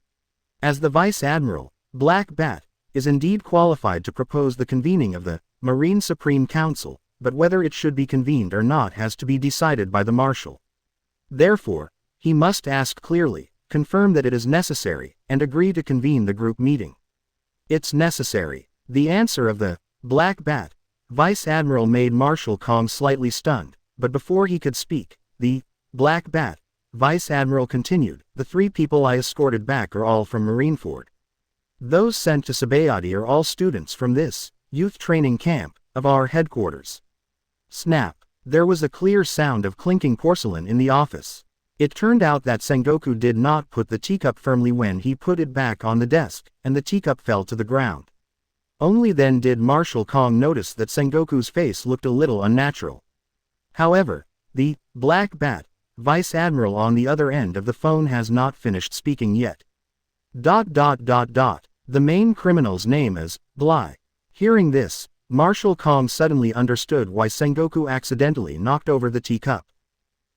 As the Vice Admiral, Black Bat is indeed qualified to propose the convening of the Marine Supreme Council, but whether it should be convened or not has to be decided by the Marshal. Therefore, he must ask clearly, confirm that it is necessary, and agree to convene the group meeting. It's necessary. The answer of the Black Bat, Vice Admiral made Marshal Kong slightly stunned, but before he could speak, the Black Bat, Vice Admiral continued, the 3 people I escorted back are all from Marineford. Those sent to Sabayati are all students from this youth training camp of our headquarters. Snap. There was a clear sound of clinking porcelain in the office. It turned out that Sengoku did not put the teacup firmly when he put it back on the desk, and the teacup fell to the ground. Only then did Marshal Kong notice that Sengoku's face looked a little unnatural. However, the Black Bat, Vice Admiral on the other end of the phone has not finished speaking yet. The main criminal's name is Bly. Hearing this, Marshal Kong suddenly understood why Sengoku accidentally knocked over the teacup.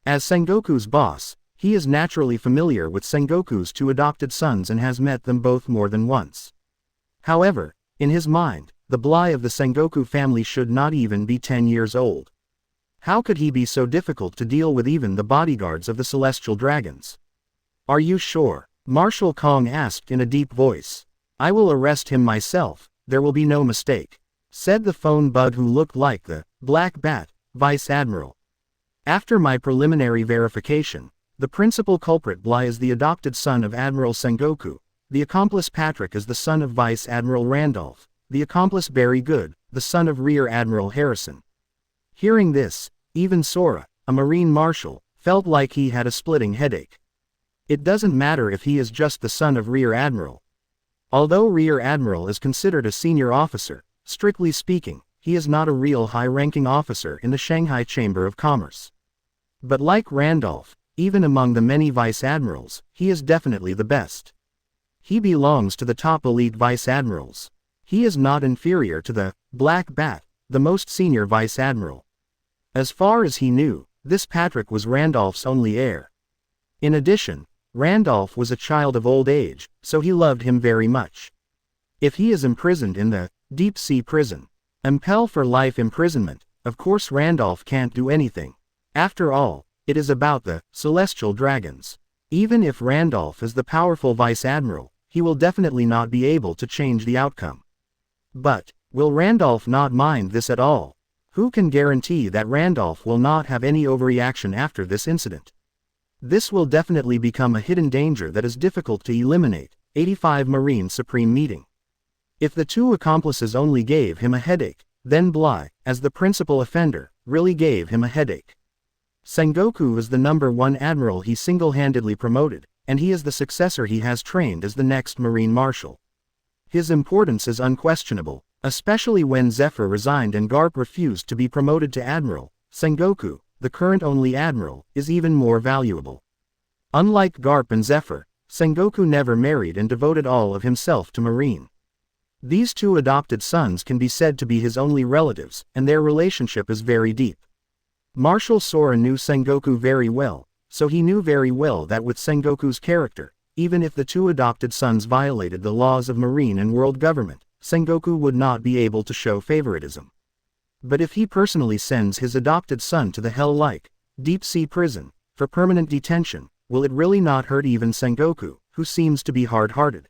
As Sengoku's boss, he is naturally familiar with Sengoku's two adopted sons and has met them both more than once. However, in his mind, the Bly of the Sengoku family should not even be 10 years old. How could he be so difficult to deal with even the bodyguards of the celestial dragons? Are you sure? Marshal Kong asked in a deep voice. I will arrest him myself, there will be no mistake, said the phone bug who looked like the Black Bat, Vice Admiral. After my preliminary verification, the principal culprit Bly is the adopted son of Admiral Sengoku, the accomplice Patrick is the son of Vice Admiral Randolph, the accomplice Barry Good, the son of Rear Admiral Harrison. Hearing this, even Sora, a Marine Marshal, felt like he had a splitting headache. It doesn't matter if he is just the son of Rear Admiral. Although Rear Admiral is considered a senior officer, strictly speaking, he is not a real high-ranking officer in the Shanghai Chamber of Commerce. But like Randolph, even among the many Vice Admirals, he is definitely the best. He belongs to the top elite Vice Admirals. He is not inferior to the Black Bat, the most senior Vice Admiral. As far as he knew, this Patrick was Randolph's only heir. In addition, Randolph was a child of old age, so he loved him very much. If he is imprisoned in the deep sea prison, impel for life imprisonment, of course Randolph can't do anything. After all, it is about the celestial dragons. Even if Randolph is the powerful Vice Admiral, he will definitely not be able to change the outcome. But, will Randolph not mind this at all? Who can guarantee that Randolph will not have any overreaction after this incident? This will definitely become a hidden danger that is difficult to eliminate. 85 Marine Supreme Meeting. If the two accomplices only gave him a headache, then Bly, as the principal offender, really gave him a headache. Sengoku is the #1 admiral he single-handedly promoted, and he is the successor he has trained as the next Marine Marshal. His importance is unquestionable, especially when Zephyr resigned and Garp refused to be promoted to admiral. Sengoku, the current only admiral, is even more valuable. Unlike Garp and Zephyr, Sengoku never married and devoted all of himself to Marine. These two adopted sons can be said to be his only relatives, and their relationship is very deep. Marshal Sora knew Sengoku very well, so he knew very well that with Sengoku's character, even if the two adopted sons violated the laws of Marine and world government, Sengoku would not be able to show favoritism. But if he personally sends his adopted son to the hell-like, deep-sea prison, for permanent detention, will it really not hurt even Sengoku, who seems to be hard-hearted?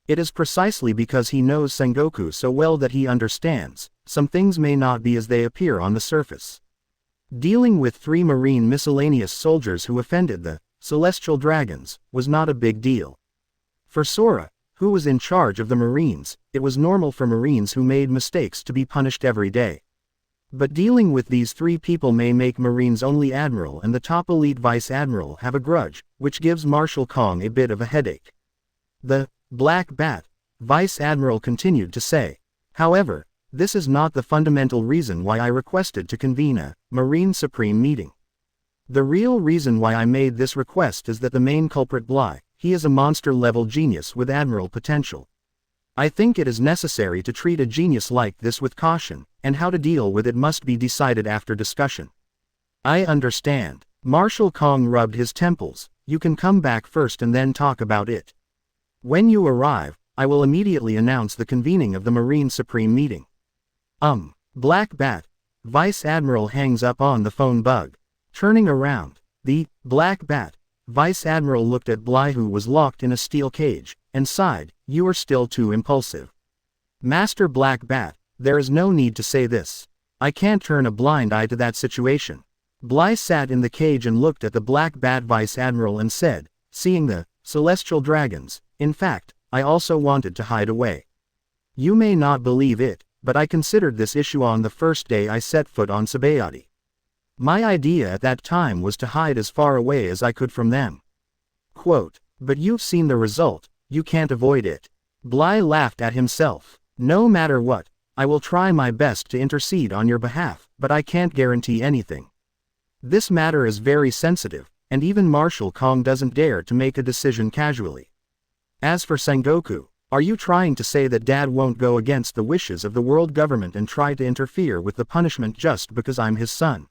It is precisely because he knows Sengoku so well that he understands, some things may not be as they appear on the surface. Dealing with 3 Marine miscellaneous soldiers who offended the celestial dragons was not a big deal. For Sora, who was in charge of the Marines, it was normal for Marines who made mistakes to be punished every day. But dealing with these 3 people may make Marines only admiral and the top elite vice admiral have a grudge, which gives Marshal Kong a bit of a headache. The Black Bat, Vice Admiral continued to say. However, this is not the fundamental reason why I requested to convene a Marine Supreme meeting. The real reason why I made this request is that the main culprit Bly, he is a monster-level genius with admiral potential. I think it is necessary to treat a genius like this with caution, and how to deal with it must be decided after discussion. I understand. Marshal Kong rubbed his temples. You can come back first and then talk about it. When you arrive, I will immediately announce the convening of the Marine Supreme meeting. Black Bat, Vice Admiral hangs up on the phone bug. Turning around, the Black Bat, Vice Admiral looked at Bly who was locked in a steel cage, and sighed, you are still too impulsive. Master Black Bat, there is no need to say this. I can't turn a blind eye to that situation. Bly sat in the cage and looked at the Black Bat Vice Admiral and said, seeing the celestial dragons, in fact, I also wanted to hide away. You may not believe it, but I considered this issue on the first day I set foot on Sabayati. My idea at that time was to hide as far away as I could from them. Quote, but you've seen the result, you can't avoid it. Bly laughed at himself. No matter what, I will try my best to intercede on your behalf, but I can't guarantee anything. This matter is very sensitive, and even Marshal Kong doesn't dare to make a decision casually. As for Sengoku, are you trying to say that Dad won't go against the wishes of the world government and try to interfere with the punishment just because I'm his son?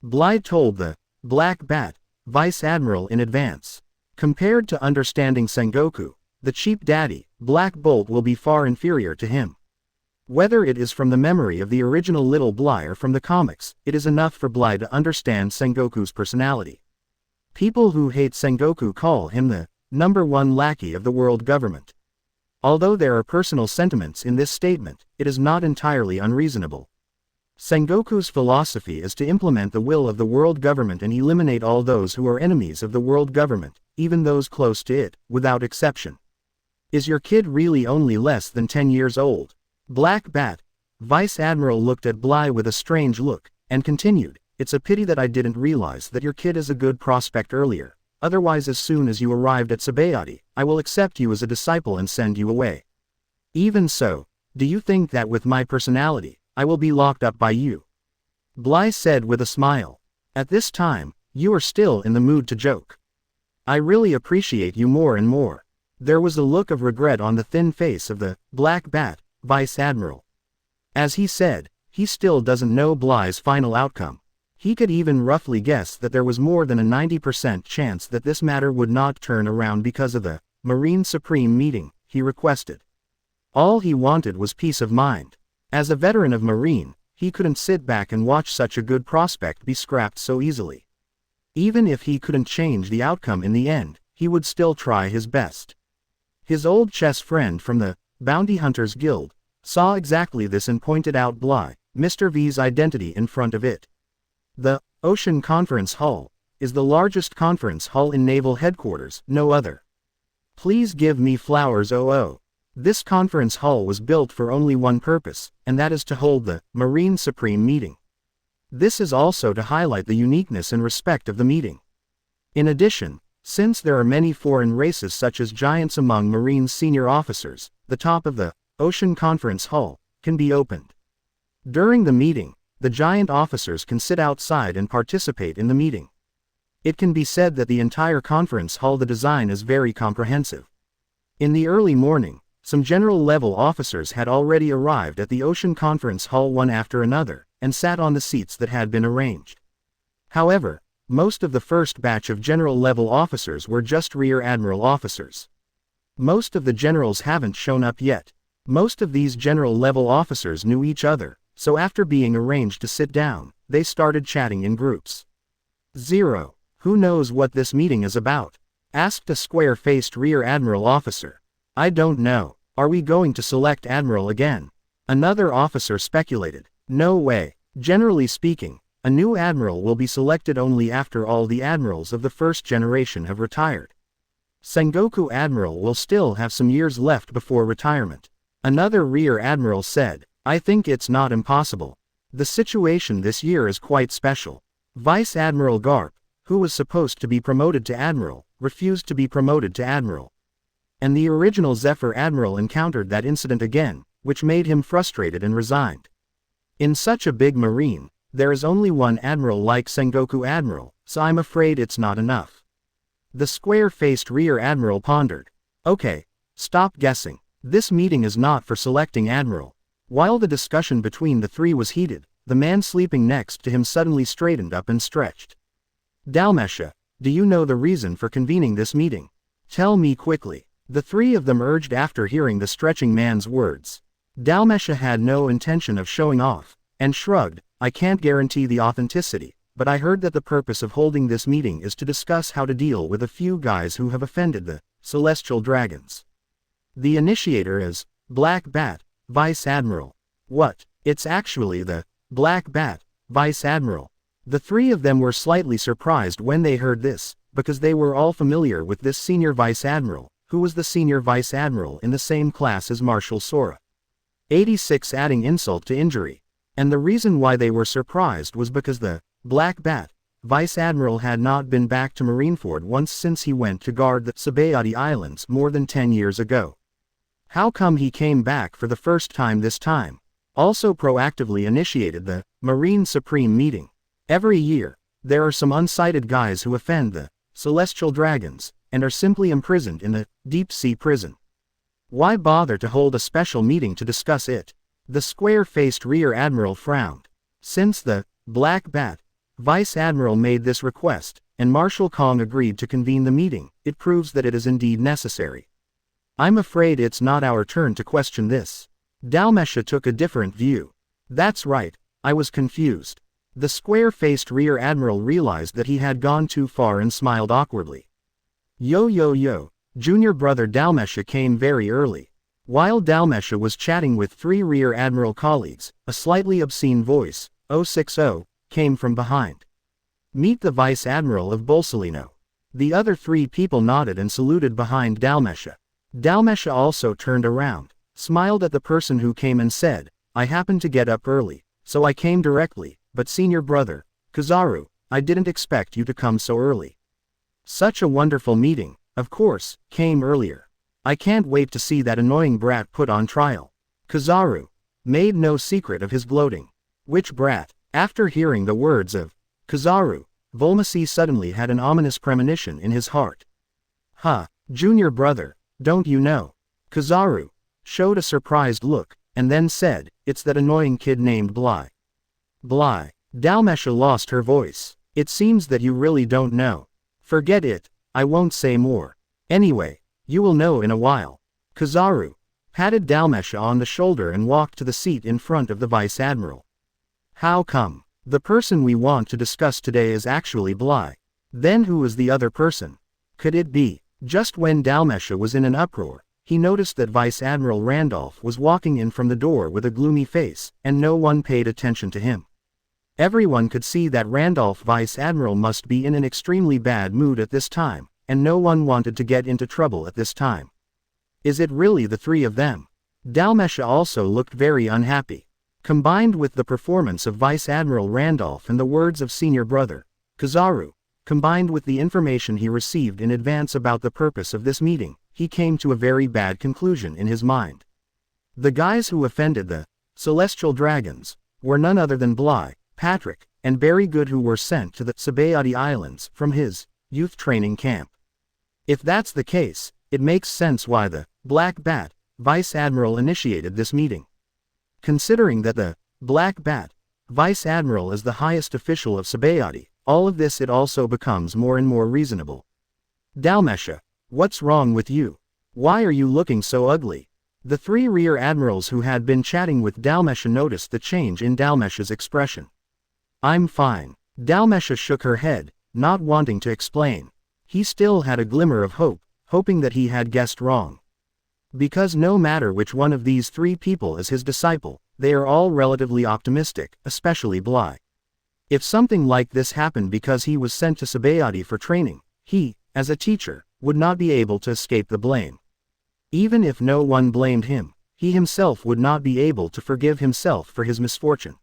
Bly told the Black Bat Vice Admiral in advance. Compared to understanding Sengoku, the cheap daddy, Black Bolt, will be far inferior to him. Whether it is from the memory of the original Little Bly or from the comics, it is enough for Bly to understand Sengoku's personality. People who hate Sengoku call him the #1 lackey of the world government. Although there are personal sentiments in this statement, it is not entirely unreasonable. Sengoku's philosophy is to implement the will of the world government and eliminate all those who are enemies of the world government, even those close to it, without exception. Is your kid really only less than 10 years old? Black Bat Vice Admiral looked at Bly with a strange look, and continued, it's a pity that I didn't realize that your kid is a good prospect earlier. Otherwise, as soon as you arrived at Sabayati, I will accept you as a disciple and send you away. Even so, do you think that with my personality, I will be locked up by you? Bly said with a smile. At this time, you are still in the mood to joke. I really appreciate you more and more. There was a look of regret on the thin face of the Black Bat Vice Admiral. As he said, he still doesn't know Bly's final outcome. He could even roughly guess that there was more than a 90% chance that this matter would not turn around because of the Marine Supreme meeting he requested. All he wanted was peace of mind. As a veteran of Marine, he couldn't sit back and watch such a good prospect be scrapped so easily. Even if he couldn't change the outcome in the end, he would still try his best. His old chess friend from the Bounty Hunters Guild saw exactly this and pointed out Bly, Mr. V's identity in front of it. The Ocean Conference Hall is the largest conference hall in Naval Headquarters, no other. Please give me flowers, oh. This conference hall was built for only one purpose, and that is to hold the Marine Supreme meeting. This is also to highlight the uniqueness and respect of the meeting. In addition, since there are many foreign races such as giants among Marines senior officers, the top of the Ocean Conference Hall can be opened. During the meeting, the giant officers can sit outside and participate in the meeting. It can be said that the entire conference hall, the design is very comprehensive. In the early morning, some general-level officers had already arrived at the Ocean Conference Hall one after another, and sat on the seats that had been arranged. However, most of the first batch of general-level officers were just rear admiral officers. Most of the generals haven't shown up yet. Most of these general-level officers knew each other, so after being arranged to sit down, they started chatting in groups. 0. Who knows what this meeting is about? Asked a square-faced rear admiral officer. I don't know. Are we going to select admiral again? Another officer speculated. No way. Generally speaking, a new admiral will be selected only after all the admirals of the first generation have retired. Sengoku Admiral will still have some years left before retirement. Another rear admiral said, I think it's not impossible. The situation this year is quite special. Vice Admiral Garp, who was supposed to be promoted to admiral, refused to be promoted to admiral. And the original Zephyr Admiral encountered that incident again, which made him frustrated and resigned. In such a big marine, there is only one admiral like Sengoku Admiral, so I'm afraid it's not enough. The square-faced rear admiral pondered. Okay, stop guessing. This meeting is not for selecting admiral. While the discussion between the three was heated, the man sleeping next to him suddenly straightened up and stretched. Dalmasha, do you know the reason for convening this meeting? Tell me quickly. The three of them urged after hearing the stretching man's words. Dalmasha had no intention of showing off, and shrugged, I can't guarantee the authenticity, but I heard that the purpose of holding this meeting is to discuss how to deal with a few guys who have offended the celestial dragons. The initiator is Black Bat, Vice Admiral. What? It's actually the Black Bat, Vice Admiral. The three of them were slightly surprised when they heard this, because they were all familiar with this senior Vice Admiral, who was the senior Vice Admiral in the same class as Marshal Sora. 86 adding insult to injury. And the reason why they were surprised was because the Black Bat, Vice Admiral had not been back to Marineford once since he went to guard the Senbei Islands more than 10 years ago. How come he came back for the first time this time? Also proactively initiated the Marine Supreme meeting. Every year, there are some unsighted guys who offend the celestial dragons, and are simply imprisoned in the deep-sea prison. Why bother to hold a special meeting to discuss it? The square-faced Rear Admiral frowned. Since the Black Bat, Vice Admiral made this request, and Marshal Kong agreed to convene the meeting, it proves that it is indeed necessary. I'm afraid it's not our turn to question this. Dalmesha took a different view. That's right, I was confused. The square-faced Rear Admiral realized that he had gone too far and smiled awkwardly. Yo, junior brother Dalmesha came very early. While Dalmesha was chatting with 3 Rear Admiral colleagues, a slightly obscene voice, 060, came from behind. Meet the Vice Admiral of Bolsolino. The other 3 people nodded and saluted behind Dalmesha. Dalmesha also turned around, smiled at the person who came and said, I happened to get up early, so I came directly, but senior brother, Kizaru, I didn't expect you to come so early. Such a wonderful meeting, of course, came earlier. I can't wait to see that annoying brat put on trial. Kizaru made no secret of his gloating. Which brat? After hearing the words of Kizaru, Volmasi suddenly had an ominous premonition in his heart. Junior brother, don't you know? Kizaru showed a surprised look, and then said, it's that annoying kid named Bly. Bly. Dalmesha lost her voice. It seems that you really don't know. Forget it, I won't say more. Anyway, you will know in a while. Kizaru patted Dalmesha on the shoulder and walked to the seat in front of the Vice Admiral. How come? The person we want to discuss today is actually Bly. Then who is the other person? Could it be? Just when Dalmesha was in an uproar, he noticed that Vice Admiral Randolph was walking in from the door with a gloomy face, and no one paid attention to him. Everyone could see that Randolph Vice Admiral must be in an extremely bad mood at this time, and no one wanted to get into trouble at this time. Is it really the 3 of them? Dalmesha also looked very unhappy. Combined with the performance of Vice Admiral Randolph and the words of senior brother, Kizaru, combined with the information he received in advance about the purpose of this meeting, he came to a very bad conclusion in his mind. The guys who offended the celestial dragons were none other than Bly, Patrick, and Barry Good, who were sent to the Senbei Islands from his youth training camp. If that's the case, it makes sense why the Black Bat Vice Admiral initiated this meeting. Considering that the Black Bat Vice Admiral is the highest official of Senbei, all of this it also becomes more and more reasonable. Dalmesha, what's wrong with you? Why are you looking so ugly? The 3 Rear Admirals who had been chatting with Dalmesha noticed the change in Dalmesha's expression. I'm fine. Dalmesha shook her head, not wanting to explain. He still had a glimmer of hope, hoping that he had guessed wrong. Because no matter which one of these 3 people is his disciple, they are all relatively optimistic, especially Bly. If something like this happened because he was sent to Senbei for training, he, as a teacher, would not be able to escape the blame. Even if no one blamed him, he himself would not be able to forgive himself for his misfortune.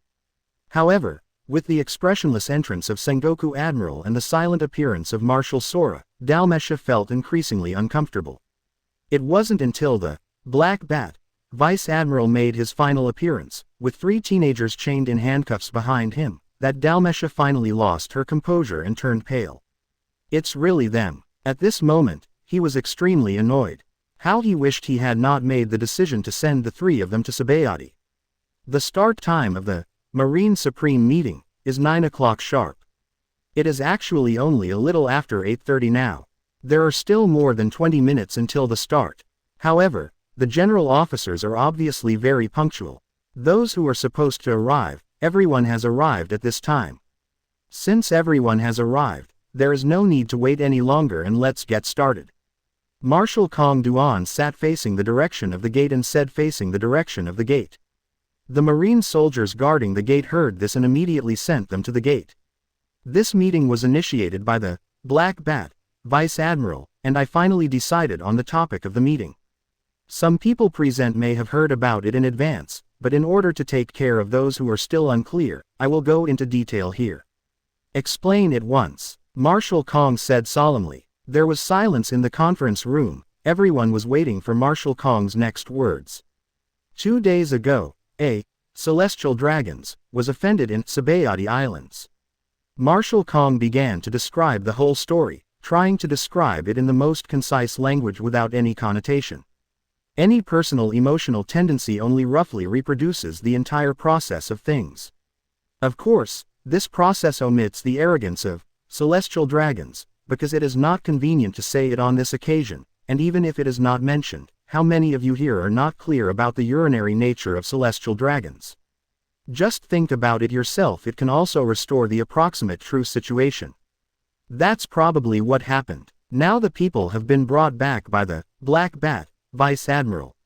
However, with the expressionless entrance of Sengoku Admiral and the silent appearance of Marshal Sora, Dalmesha felt increasingly uncomfortable. It wasn't until the Black Bat Vice Admiral made his final appearance, with 3 teenagers chained in handcuffs behind him, that Dalmesha finally lost her composure and turned pale. It's really them. At this moment, he was extremely annoyed. How he wished he had not made the decision to send the 3 of them to Senbei. The start time of the Marine Supreme meeting is 9 o'clock sharp. It is actually only a little after 8:30 now. There are still more than 20 minutes until the start. However, the general officers are obviously very punctual. Those who are supposed to arrive, everyone has arrived at this time. Since everyone has arrived, there is no need to wait any longer and let's get started. Marshal Kong Duan sat facing the direction of the gate and said facing the direction of the gate. The Marine soldiers guarding the gate heard this and immediately sent them to the gate. This meeting was initiated by the Black Bat Vice Admiral, and I finally decided on the topic of the meeting. Some people present may have heard about it in advance, but in order to take care of those who are still unclear, I will go into detail here. Explain at once, Marshal Kong said solemnly. There was silence in the conference room. Everyone was waiting for Marshal Kong's next words. 2 days ago, a celestial dragons was offended in Sabayati Islands. Marshal Kong began to describe the whole story, trying to describe it in the most concise language without any connotation. Any personal emotional tendency only roughly reproduces the entire process of things. Of course, this process omits the arrogance of celestial dragons, because it is not convenient to say it on this occasion, and even if it is not mentioned, how many of you here are not clear about the urinary nature of celestial dragons? Just think about it yourself. It can also restore the approximate true situation. That's probably what happened. Now the people have been brought back by the Black Bat, Vice Admiral.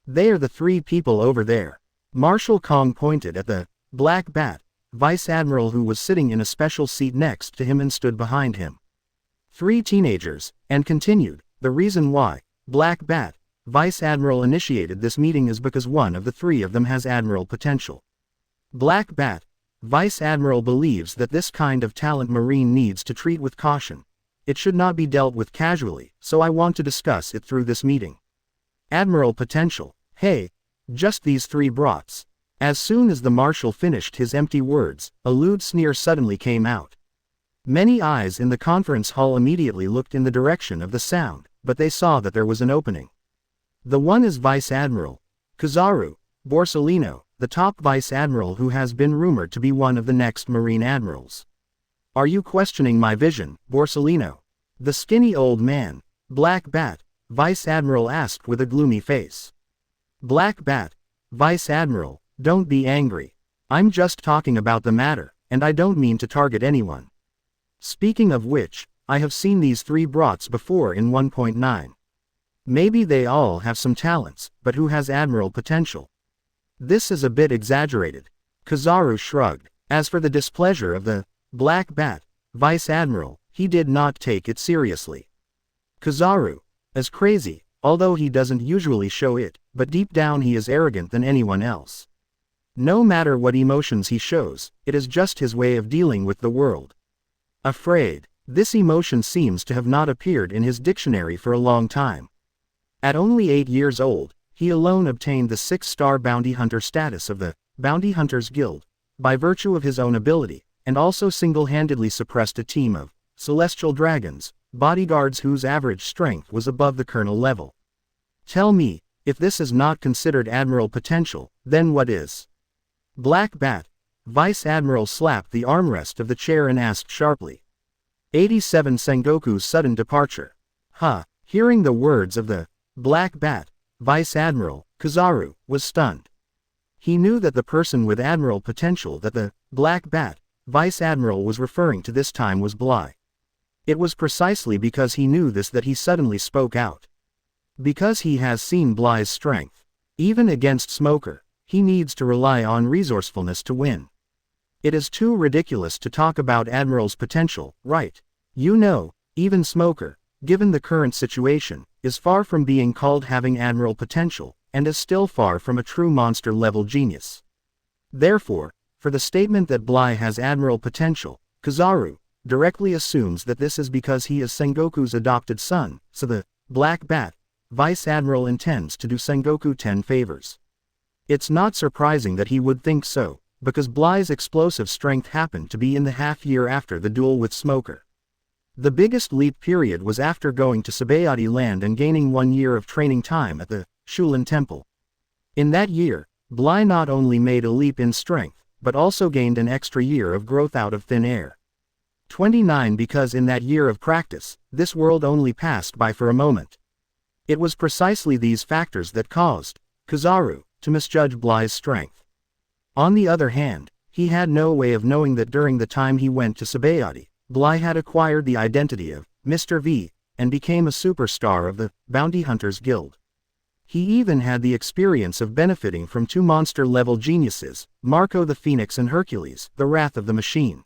They are the 3 people over there. Marshal Kong pointed at the Black Bat, Vice Admiral, who was sitting in a special seat next to him and stood behind him. 3 teenagers, and continued, the reason why Black Bat, Vice Admiral initiated this meeting is because one of the 3 of them has admiral potential. Black Bat, Vice Admiral believes that this kind of talent Marine needs to treat with caution. It should not be dealt with casually, so I want to discuss it through this meeting. Admiral potential, hey, just these 3 brats. As soon as the Marshal finished his empty words, a lewd sneer suddenly came out. Many eyes in the conference hall immediately looked in the direction of the sound, but they saw that there was an opening. The one is Vice Admiral Kizaru Borsellino, the top Vice Admiral who has been rumored to be one of the next Marine Admirals. Are you questioning my vision, Borsellino? The skinny old man, Black Bat, Vice Admiral asked with a gloomy face. Black Bat, Vice Admiral, don't be angry. I'm just talking about the matter, and I don't mean to target anyone. Speaking of which, I have seen these 3 brats before in 1.9. Maybe they all have some talents, but who has admiral potential? This is a bit exaggerated. Kizaru shrugged. As for the displeasure of the Black Bat, Vice Admiral, he did not take it seriously. Kizaru is crazy, although he doesn't usually show it, but deep down he is arrogant than anyone else. No matter what emotions he shows, it is just his way of dealing with the world. Afraid. This emotion seems to have not appeared in his dictionary for a long time. At only 8 years old, he alone obtained the 6-star bounty hunter status of the Bounty Hunters Guild, by virtue of his own ability, and also single-handedly suppressed a team of celestial dragons, bodyguards whose average strength was above the colonel level. Tell me, if this is not considered admiral potential, then what is? Black Bat, Vice Admiral slapped the armrest of the chair and asked sharply. 87 Sengoku's sudden departure. Hearing the words of the Black Bat, Vice Admiral Kizaru was stunned. He knew that the person with admiral potential that the Black Bat, Vice Admiral was referring to this time was Bly. It was precisely because he knew this that he suddenly spoke out. Because he has seen Bly's strength. Even against Smoker, he needs to rely on resourcefulness to win. It is too ridiculous to talk about Admiral's potential, right? You know, even Smoker, given the current situation, is far from being called having Admiral potential, and is still far from a true monster-level genius. Therefore, for the statement that Bly has Admiral potential, Kizaru directly assumes that this is because he is Sengoku's adopted son, so the Black Bat, Vice Admiral intends to do Sengoku 10 favors. It's not surprising that he would think so, because Bly's explosive strength happened to be in the half-year after the duel with Smoker. The biggest leap period was after going to Sabayati Land and gaining 1 year of training time at the Shulan Temple. In that year, Bly not only made a leap in strength, but also gained an extra year of growth out of thin air. 29 because in that year of practice, this world only passed by for a moment. It was precisely these factors that caused Kizaru to misjudge Bly's strength. On the other hand, he had no way of knowing that during the time he went to Sabayati, Bly had acquired the identity of Mr. V, and became a superstar of the Bounty Hunters Guild. He even had the experience of benefiting from 2 monster-level geniuses, Marco the Phoenix and Hercules, the Wrath of the Machine.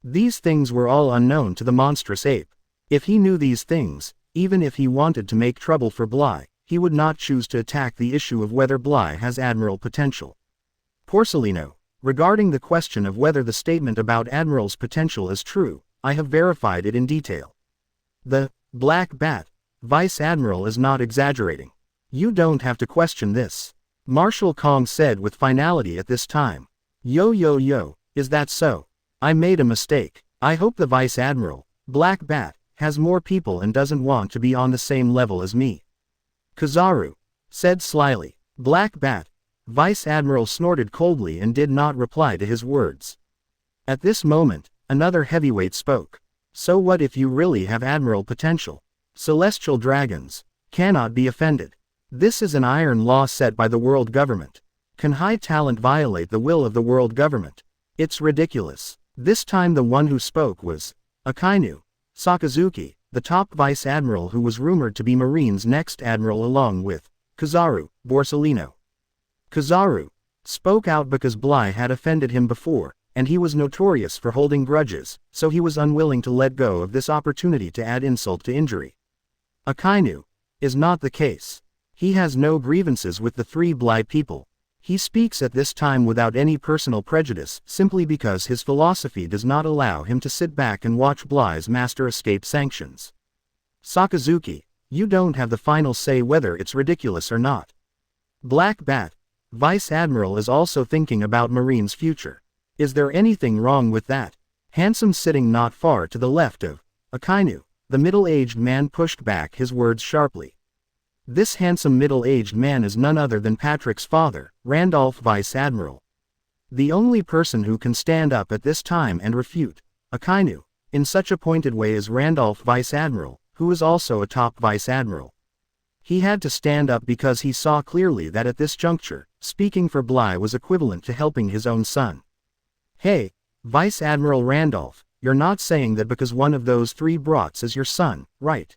These things were all unknown to the monstrous ape. If he knew these things, even if he wanted to make trouble for Bly, he would not choose to attack the issue of whether Bly has admiral potential. Porcellino, Regarding the question of whether the statement about Admiral's potential is true, I have verified it in detail. The Black Bat, Vice Admiral is not exaggerating. You don't have to question this. Marshal Kong said with finality at this time. Yo, is that so? I made a mistake. I hope the Vice Admiral, Black Bat, has more people and doesn't want to be on the same level as me. Kizaru said slyly. Black Bat, Vice Admiral snorted coldly and did not reply to his words. At this moment, another heavyweight spoke. So what if you really have Admiral potential? Celestial dragons cannot be offended. This is an iron law set by the world government. Can high talent violate the will of the world government? It's ridiculous. This time the one who spoke was Akainu Sakazuki, the top vice admiral who was rumored to be Marine's next admiral along with Kizaru Borsellino. Kizaru spoke out because Bly had offended him before, and he was notorious for holding grudges, so he was unwilling to let go of this opportunity to add insult to injury. Akainu is not the case. He has no grievances with the three Bly people. He speaks at this time without any personal prejudice simply because his philosophy does not allow him to sit back and watch Bly's master escape sanctions. Sakazuki, you don't have the final say whether it's ridiculous or not. Black Bat, Vice Admiral is also thinking about Marine's future. Is there anything wrong with that? Handsome sitting not far to the left of Akainu, the middle-aged man pushed back his words sharply. This handsome middle-aged man is none other than Patrick's father, Randolph Vice Admiral. The only person who can stand up at this time and refute Akainu in such a pointed way is Randolph Vice Admiral, who is also a top Vice Admiral. He had to stand up because he saw clearly that at this juncture, speaking for Bly was equivalent to helping his own son. Hey, Vice Admiral Randolph, you're not saying that because one of those three brats is your son, right?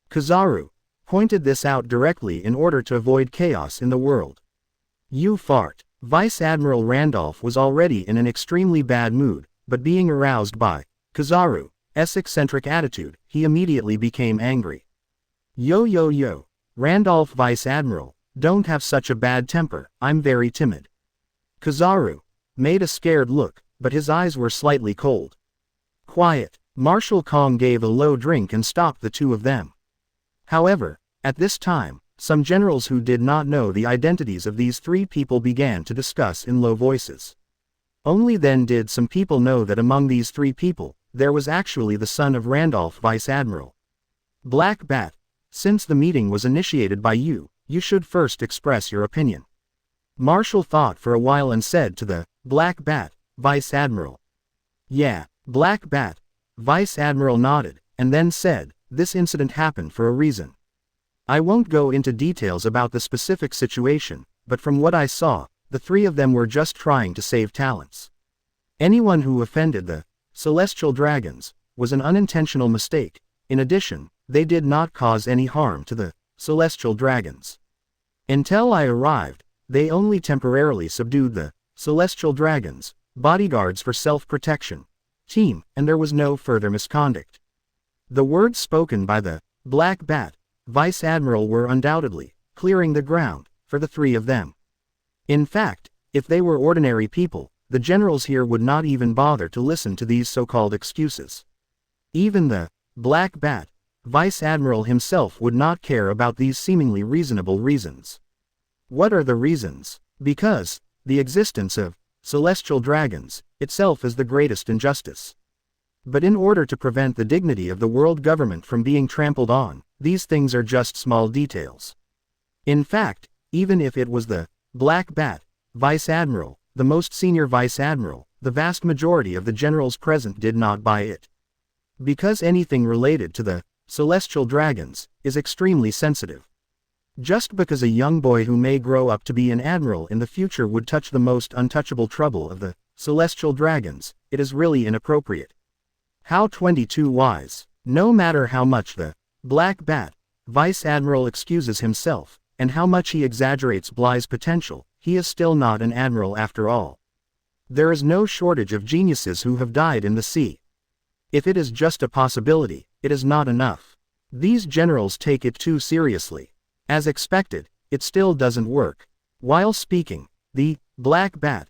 Kizaru pointed this out directly in order to avoid chaos in the world. You fart. Vice Admiral Randolph was already in an extremely bad mood, but being aroused by Kizaru's eccentric attitude, he immediately became angry. Yo, Randolph Vice Admiral, don't have such a bad temper, I'm very timid. Kizaru made a scared look, but his eyes were slightly cold. Quiet. Marshal Kong gave a low drink and stopped the two of them. However, at this time, some generals who did not know the identities of these three people began to discuss in low voices. Only then did some people know that among these three people, there was actually the son of Randolph Vice Admiral. Black Bat, since the meeting was initiated by you, you should first express your opinion. Marshal thought for a while and said to the Black Bat, Vice Admiral. Yeah, Black Bat, Vice Admiral nodded, and then said, this incident happened for a reason. I won't go into details about the specific situation, but from what I saw, the three of them were just trying to save talents. Anyone who offended the celestial dragons was an unintentional mistake. In addition, they did not cause any harm to the celestial dragons. Until I arrived, they only temporarily subdued the celestial dragons, bodyguards for self-protection team, and there was no further misconduct. The words spoken by the Black Bat, Vice Admiral were undoubtedly clearing the ground for the three of them. In fact, if they were ordinary people, the generals here would not even bother to listen to these so-called excuses. Even the Black Bat, Vice Admiral himself would not care about these seemingly reasonable reasons. What are the reasons? Because the existence of celestial dragons itself is the greatest injustice. But in order to prevent the dignity of the world government from being trampled on, these things are just small details. In fact, even if it was the Black Bat, Vice Admiral, the most senior Vice Admiral, the vast majority of the generals present did not buy it. Because anything related to the celestial dragons is extremely sensitive. Just because a young boy who may grow up to be an admiral in the future would touch the most untouchable trouble of the celestial dragons, it is really inappropriate. How 22 wise. No matter how much the Black Bat, Vice Admiral excuses himself, and how much he exaggerates Bly's potential, he is still not an admiral after all. There is no shortage of geniuses who have died in the sea. If it is just a possibility, it is not enough. These generals take it too seriously. As expected, it still doesn't work. While speaking, the Black Bat,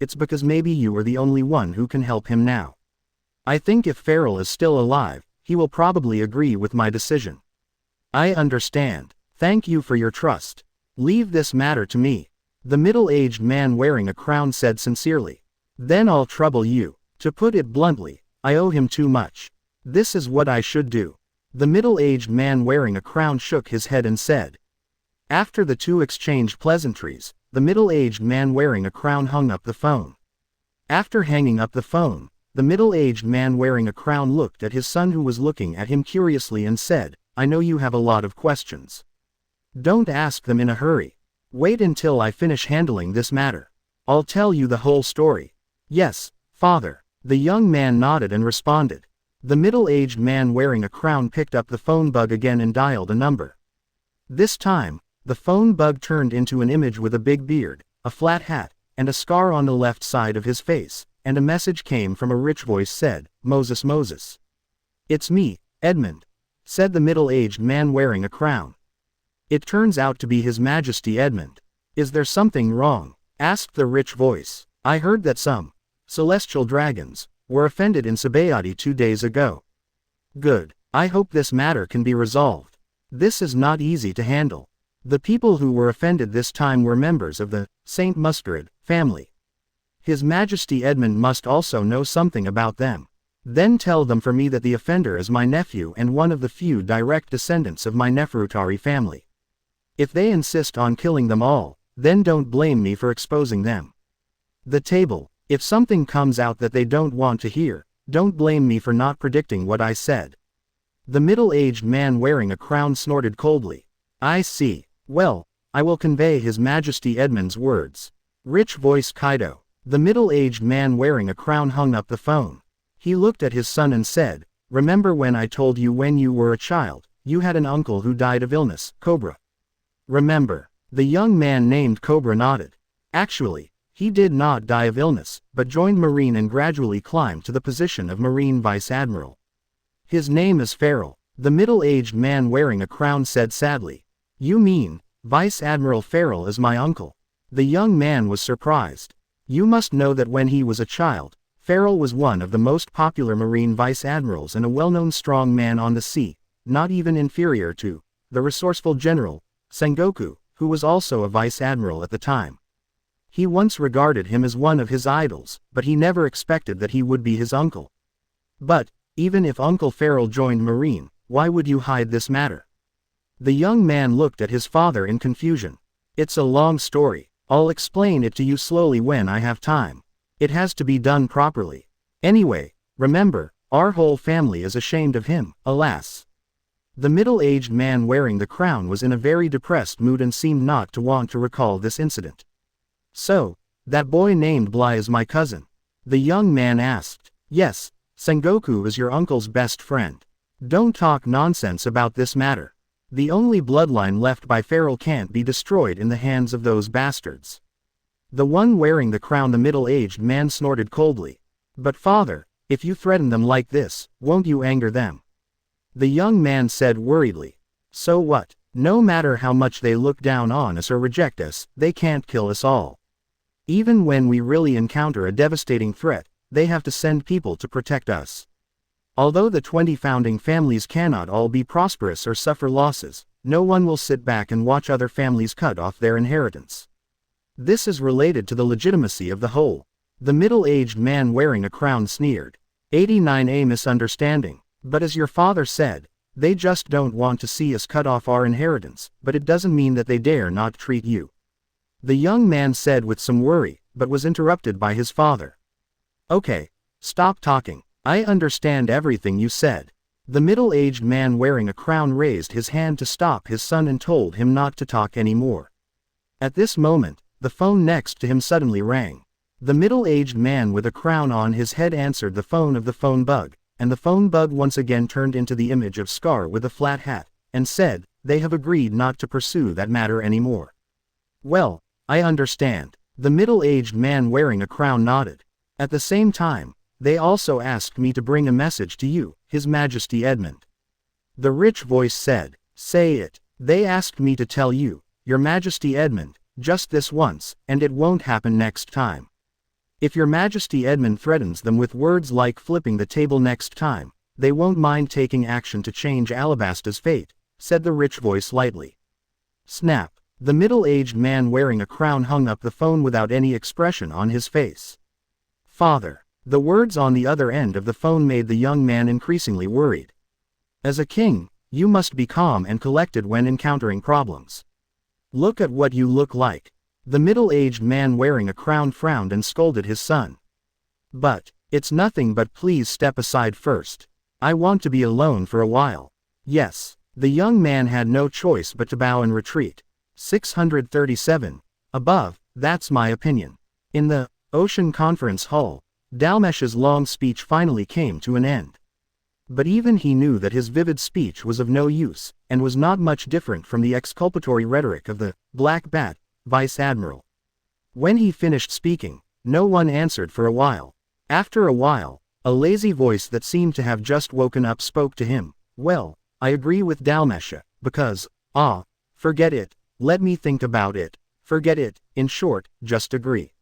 it's because maybe you are the only one who can help him now. I think if Farrell is still alive, he will probably agree with my decision. I understand. Thank you for your trust. Leave this matter to me. The middle-aged man wearing a crown said sincerely. Then I'll trouble you. To put it bluntly, I owe him too much. This is what I should do. The middle-aged man wearing a crown shook his head and said. After the two exchanged pleasantries, the middle-aged man wearing a crown hung up the phone. After hanging up the phone, the middle-aged man wearing a crown looked at his son who was looking at him curiously and said, I know you have a lot of questions. Don't ask them in a hurry. Wait until I finish handling this matter. I'll tell you the whole story. Yes, father. The young man nodded and responded. The middle-aged man wearing a crown picked up the phone bug again and dialed a number. This time, the phone bug turned into an image with a big beard, a flat hat, and a scar on the left side of his face, and a message came from a rich voice said, Moses Moses. It's me, Edmund, said the middle-aged man wearing a crown. It turns out to be His Majesty Edmund. Is there something wrong? Asked the rich voice. I heard that some celestial dragons were offended in Sabayati 2 days ago. Good. I hope this matter can be resolved. This is not easy to handle. The people who were offended this time were members of the Saint Muscarid family. His Majesty Edmund must also know something about them. Then tell them for me that the offender is my nephew and one of the few direct descendants of my Neferutari family. If they insist on killing them all, then don't blame me for exposing them. The table. If something comes out that they don't want to hear, don't blame me for not predicting what I said. The middle-aged man wearing a crown snorted coldly. I see. Well, I will convey His Majesty Edmund's words. Rich voice Kaido. The middle-aged man wearing a crown hung up the phone. He looked at his son and said, Remember when I told you when you were a child, you had an uncle who died of illness, Cobra? Remember. The young man named Cobra nodded. Actually, he did not die of illness, but joined Marine and gradually climbed to the position of Marine Vice Admiral. His name is Farrell. The middle-aged man wearing a crown said sadly. You mean, Vice Admiral Farrell is my uncle? The young man was surprised. You must know that when he was a child, Farrell was one of the most popular Marine Vice Admirals and a well-known strong man on the sea, not even inferior to the resourceful General Sengoku, who was also a Vice Admiral at the time. He once regarded him as one of his idols, but he never expected that he would be his uncle. But, even if Uncle Farrell joined Marine, why would you hide this matter? The young man looked at his father in confusion. It's a long story. I'll explain it to you slowly when I have time. It has to be done properly. Anyway, remember, our whole family is ashamed of him, alas. The middle-aged man wearing the crown was in a very depressed mood and seemed not to want to recall this incident. So, that boy named Bly is my cousin? The young man asked. Yes, Sengoku is your uncle's best friend. Don't talk nonsense about this matter. The only bloodline left by Farrell can't be destroyed in the hands of those bastards. The one wearing the crown, the middle-aged man snorted coldly. But father, if you threaten them like this, won't you anger them? The young man said worriedly. So what? No matter how much they look down on us or reject us, they can't kill us all. Even when we really encounter a devastating threat, they have to send people to protect us. Although the 20 founding families cannot all be prosperous or suffer losses, no one will sit back and watch other families cut off their inheritance. This is related to the legitimacy of the whole. The middle-aged man wearing a crown sneered. 89A misunderstanding. But as your father said, they just don't want to see us cut off our inheritance, but it doesn't mean that they dare not treat you. The young man said with some worry, but was interrupted by his father. Okay, stop talking. I understand everything you said. The middle-aged man wearing a crown raised his hand to stop his son and told him not to talk anymore. At this moment, the phone next to him suddenly rang. The middle-aged man with a crown on his head answered the phone of the phone bug, and the phone bug once again turned into the image of Scar with a flat hat, and said, they have agreed not to pursue that matter anymore. Well, I understand. The middle-aged man wearing a crown nodded. At the same time, they also asked me to bring a message to you, His Majesty Edmund. The rich voice said, say it. They asked me to tell you, Your Majesty Edmund, just this once, and it won't happen next time. If your Majesty Edmund threatens them with words like flipping the table next time, they won't mind taking action to change Alabasta's fate, said the rich voice lightly. Snap. The middle-aged man wearing a crown hung up the phone without any expression on his face. Father. The words on the other end of the phone made the young man increasingly worried. As a king, you must be calm and collected when encountering problems. Look at what you look like. The middle-aged man wearing a crown frowned and scolded his son. But, it's nothing, but please step aside first. I want to be alone for a while. Yes. The young man had no choice but to bow and retreat. 637. Above, that's my opinion. In the Ocean Conference Hall, Dalmesh's long speech finally came to an end. But even he knew that his vivid speech was of no use, and was not much different from the exculpatory rhetoric of the Black Bat, Vice Admiral. When he finished speaking, no one answered for a while. After a while, a lazy voice that seemed to have just woken up spoke to him. Well, I agree with Dalmesha, because, forget it, let me think about it, forget it, in short, just agree.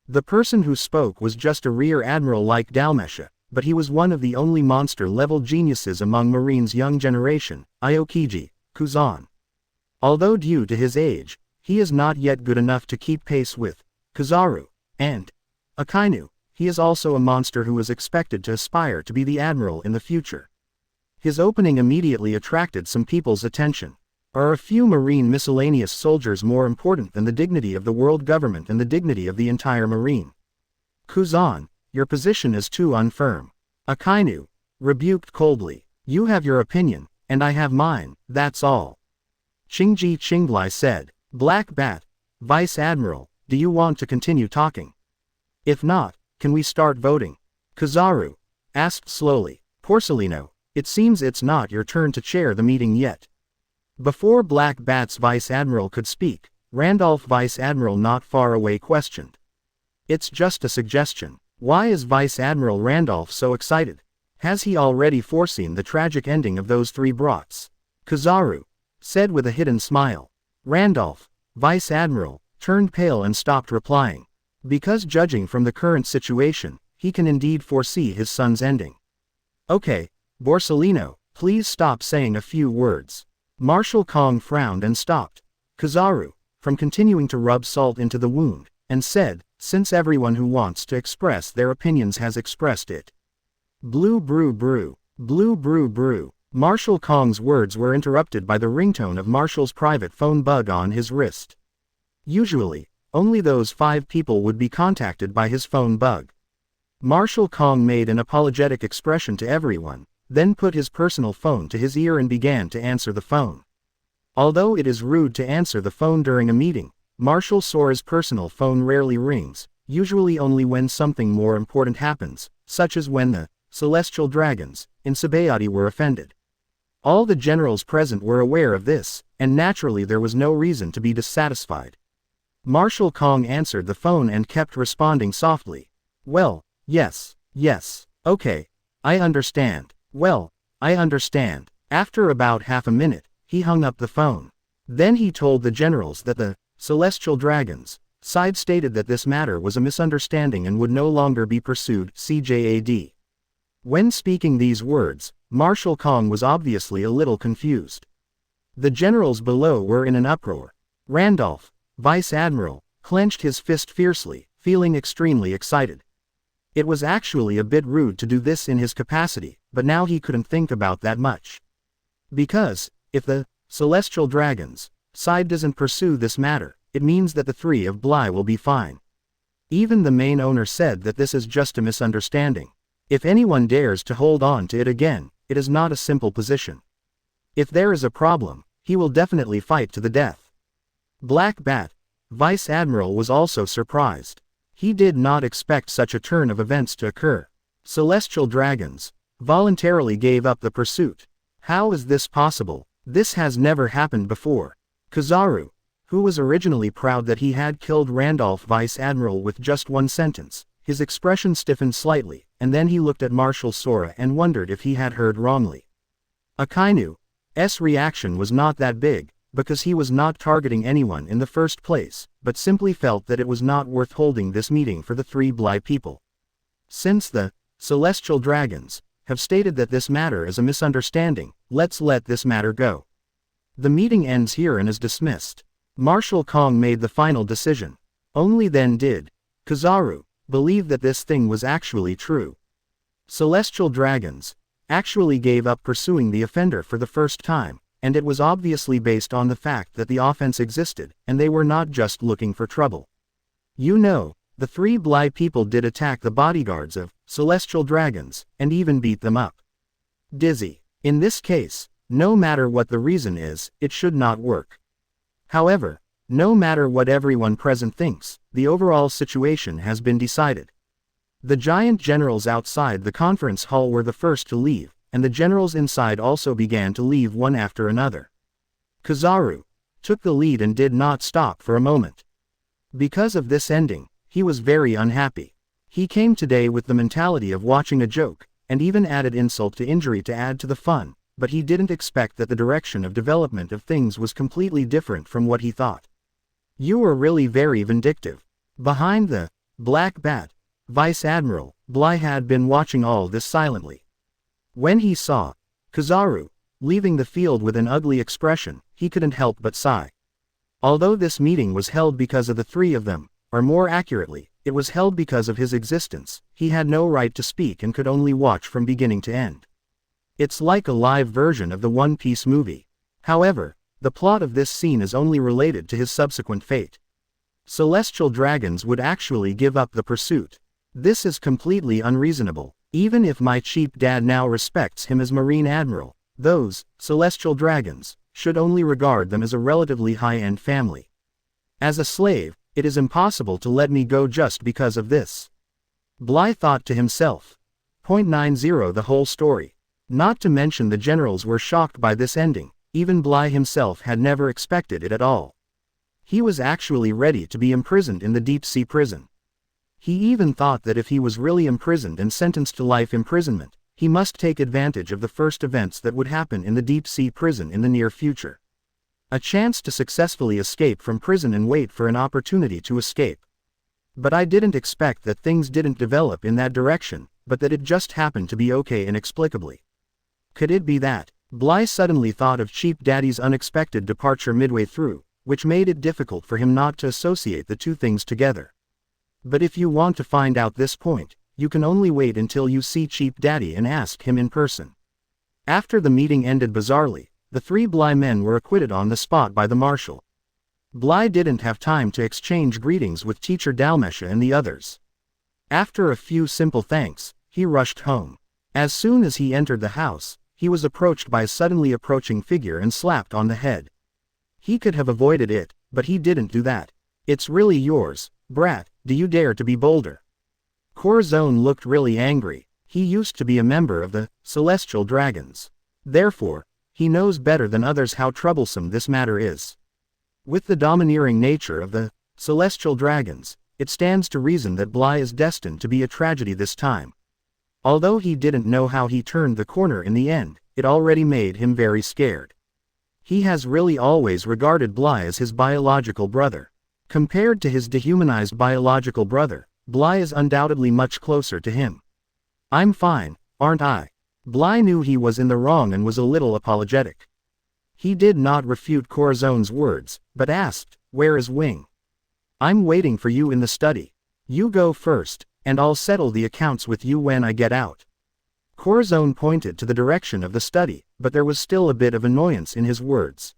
The person who spoke was just a rear admiral like Dalmesha, but he was one of the only monster-level geniuses among Marine's young generation, Aokiji, Kuzan. Although due to his age, he is not yet good enough to keep pace with Kizaru and Akainu. He is also a monster who is expected to aspire to be the admiral in the future. His opening immediately attracted some people's attention. Are a few Marine miscellaneous soldiers more important than the dignity of the world government and the dignity of the entire Marine? Kuzan, your position is too unfirm. Akainu rebuked coldly. You have your opinion, and I have mine, that's all. Qingji Qingblai said. Black Bat, Vice Admiral, do you want to continue talking? If not, can we start voting? Kizaru asked slowly. Porcelino, it seems it's not your turn to chair the meeting yet. Before Black Bat's Vice Admiral could speak, Randolph Vice Admiral not far away questioned. It's just a suggestion. Why is Vice Admiral Randolph so excited? Has he already foreseen the tragic ending of those three brats? Kizaru said with a hidden smile. Randolph, Vice Admiral, turned pale and stopped replying. Because judging from the current situation, he can indeed foresee his son's ending. Okay, Borsellino, please stop saying a few words. Marshal Kong frowned and stopped Kizaru from continuing to rub salt into the wound, and said, since everyone who wants to express their opinions has expressed it. Blue brew brew, blue brew brew. Marshal Kong's words were interrupted by the ringtone of Marshal's private phone bug on his wrist. Usually, only those 5 people would be contacted by his phone bug. Marshal Kong made an apologetic expression to everyone, then put his personal phone to his ear and began to answer the phone. Although it is rude to answer the phone during a meeting, Marshal Sora's personal phone rarely rings, usually only when something more important happens, such as when the celestial dragons in Sabayati were offended. All the generals present were aware of this, and naturally there was no reason to be dissatisfied. Marshal Kong answered the phone and kept responding softly. Well, yes, okay, I understand. Well, I understand. After about half a minute, he hung up the phone. Then he told the generals that the celestial dragons side stated that this matter was a misunderstanding and would no longer be pursued. CJAD. When speaking these words, Marshal Kong was obviously a little confused. The generals below were in an uproar. Randolph, Vice Admiral, clenched his fist fiercely, feeling extremely excited. It was actually a bit rude to do this in his capacity, but now he couldn't think about that much. Because, if the celestial dragons side doesn't pursue this matter, it means that the 3 of Bly will be fine. Even the main owner said that this is just a misunderstanding. If anyone dares to hold on to it again, it is not a simple position. If there is a problem, he will definitely fight to the death. Black Bat, Vice Admiral, was also surprised. He did not expect such a turn of events to occur. Celestial dragons voluntarily gave up the pursuit. How is this possible? This has never happened before. Kizaru, who was originally proud that he had killed Randolph Vice Admiral with just one sentence, his expression stiffened slightly, and then he looked at Marshal Sora and wondered if he had heard wrongly. Akainu's reaction was not that big, because he was not targeting anyone in the first place, but simply felt that it was not worth holding this meeting for the three Bly people. Since the celestial dragons have stated that this matter is a misunderstanding, let's let this matter go. The meeting ends here and is dismissed. Marshal Kong made the final decision. Only then did Kizaru believe that this thing was actually true. Celestial dragons actually gave up pursuing the offender for the first time, and it was obviously based on the fact that the offense existed, and they were not just looking for trouble. You know, the three Bly people did attack the bodyguards of celestial dragons, and even beat them up. Dizzy. In this case, no matter what the reason is, it should not work. However, no matter what everyone present thinks, the overall situation has been decided. The giant generals outside the conference hall were the first to leave, and the generals inside also began to leave one after another. Kizaru took the lead and did not stop for a moment. Because of this ending, he was very unhappy. He came today with the mentality of watching a joke, and even added insult to injury to add to the fun, but he didn't expect that the direction of development of things was completely different from what he thought. You were really very vindictive. Behind the Black Bat, Vice Admiral Bly had been watching all this silently. When he saw Kizaru leaving the field with an ugly expression, he couldn't help but sigh. Although this meeting was held because of the three of them, or more accurately, it was held because of his existence, he had no right to speak and could only watch from beginning to end. It's like a live version of the One Piece movie. However, the plot of this scene is only related to his subsequent fate. Celestial dragons would actually give up the pursuit. This is completely unreasonable. Even if my cheap dad now respects him as Marine Admiral, those celestial dragons should only regard them as a relatively high-end family. As a slave, it is impossible to let me go just because of this. Bly thought to himself. 90 The whole story. Not to mention the generals were shocked by this ending, even Bly himself had never expected it at all. He was actually ready to be imprisoned in the deep-sea prison. He even thought that if he was really imprisoned and sentenced to life imprisonment, he must take advantage of the first events that would happen in the deep-sea prison in the near future. A chance to successfully escape from prison and wait for an opportunity to escape. But I didn't expect that things didn't develop in that direction, but that it just happened to be okay inexplicably. Could it be that? Bly suddenly thought of Cheap Daddy's unexpected departure midway through, which made it difficult for him not to associate the two things together. But if you want to find out this point, you can only wait until you see Cheap Daddy and ask him in person. After the meeting ended bizarrely, the three Bly men were acquitted on the spot by the marshal. Bly didn't have time to exchange greetings with Teacher Dalmesha and the others. After a few simple thanks, he rushed home. As soon as he entered the house, he was approached by a suddenly approaching figure and slapped on the head. He could have avoided it, but he didn't do that. It's really yours, brat, do you dare to be bolder? Corazon looked really angry. He used to be a member of the Celestial Dragons. Therefore, he knows better than others how troublesome this matter is. With the domineering nature of the Celestial Dragons, it stands to reason that Bly is destined to be a tragedy this time. Although he didn't know how he turned the corner in the end, it already made him very scared. He has really always regarded Bly as his biological brother. Compared to his dehumanized biological brother, Bly is undoubtedly much closer to him. I'm fine, aren't I? Bly knew he was in the wrong and was a little apologetic. He did not refute Corazon's words, but asked, "Where is Wing?" "I'm waiting for you in the study. You go first, and I'll settle the accounts with you when I get out." Corazon pointed to the direction of the study, but there was still a bit of annoyance in his words.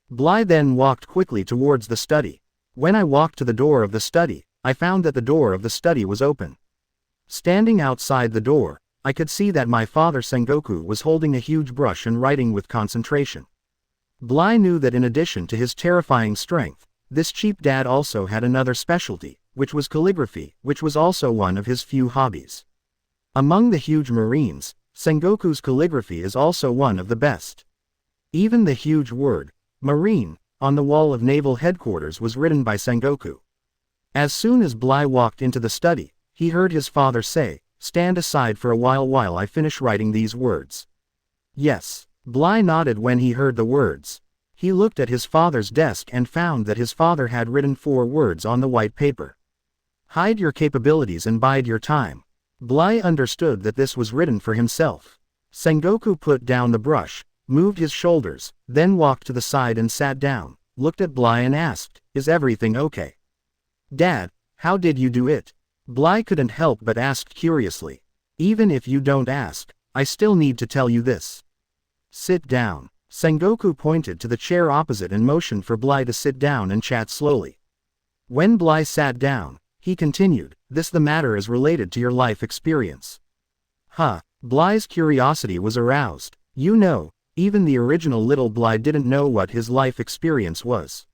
Bly then walked quickly towards the study. When I walked to the door of the study, I found that the door of the study was open. Standing outside the door, I could see that my father Sengoku was holding a huge brush and writing with concentration. Bly knew that in addition to his terrifying strength, this cheap dad also had another specialty, which was calligraphy, which was also one of his few hobbies. Among the huge marines, Sengoku's calligraphy is also one of the best. Even the huge word, "Marine," on the wall of naval headquarters was written by Sengoku. As soon as Bly walked into the study, he heard his father say, "Stand aside for a while I finish writing these words." Yes, Bly nodded when he heard the words. He looked at his father's desk and found that his father had written 4 words on the white paper. Hide your capabilities and bide your time. Bly understood that this was written for himself. Sengoku put down the brush, moved his shoulders, then walked to the side and sat down, looked at Bly and asked, "Is everything okay?" "Dad, how did you do it?" Bly couldn't help but ask curiously. "Even if you don't ask, I still need to tell you this. Sit down." Sengoku pointed to the chair opposite and motioned for Bly to sit down and chat slowly. When Bly sat down, he continued, "The matter is related to your life experience." Huh. Bly's curiosity was aroused. Even the original little Bly didn't know what his life experience was.